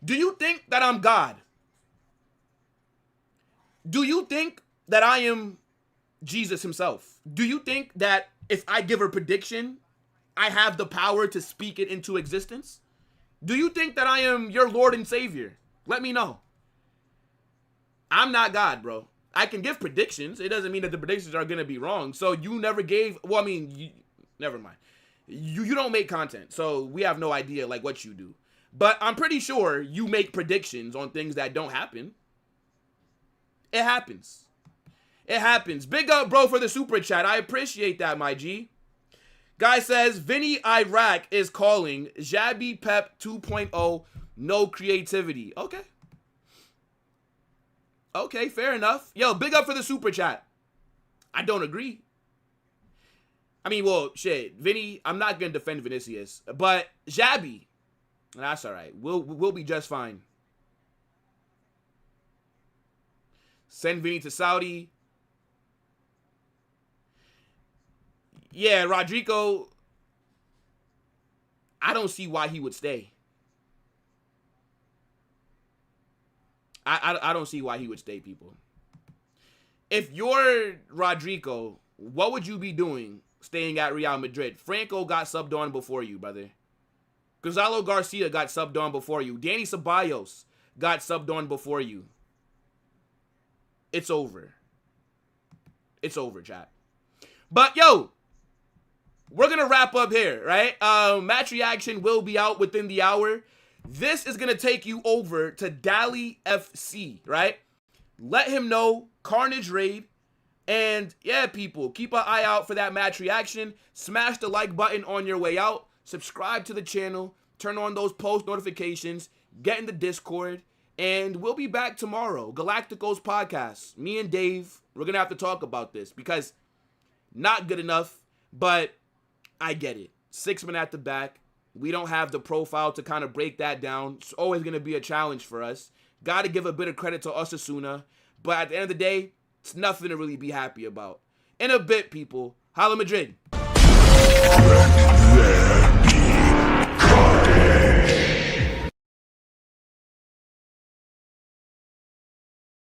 Do you think that I'm God? Do you think that I am Jesus himself? Do you think that if I give a prediction, I have the power to speak it into existence? Do you think that I am your Lord and Savior? Let me know. I'm not God, bro. I can give predictions. It doesn't mean that the predictions are going to be wrong. So you never gave, well, I mean, never mind. You don't make content, so we have no idea, like, what you do. But I'm pretty sure you make predictions on things that don't happen. It happens. It happens. Big up, bro, for the super chat. I appreciate that, my G. Guy says, Vinny Iraq is calling Xabi Pep 2.0 no creativity. Okay. Okay, fair enough. Yo, big up for the super chat. I don't agree. I mean, well, shit, Vinny, I'm not going to defend Vinicius, but Xabi, that's all right. We'll be just fine. Send Vinny to Saudi. Yeah, Rodrigo, I don't see why he would stay. I don't see why he would stay, people. If you're Rodrigo, what would you be doing staying at Real Madrid? Franco got subbed on before you, brother. Gonzalo Garcia got subbed on before you. Danny Ceballos got subbed on before you. It's over. It's over, chat. But, yo, we're going to wrap up here, right? Match reaction will be out within the hour. This is going to take you over to Dali FC, right? Let him know, Carnage Raid. And, yeah, people, keep an eye out for that match reaction. Smash the like button on your way out. Subscribe to the channel. Turn on those post notifications. Get in the Discord. And we'll be back tomorrow. Galacticos Podcast. Me and Dave, we're going to have to talk about this because not good enough, but I get it. 6 men at the back. We don't have the profile to kind of break that down. It's always going to be a challenge for us. Got to give a bit of credit to Osasuna. But at the end of the day, it's nothing to really be happy about. In a bit, people. Hala Madrid.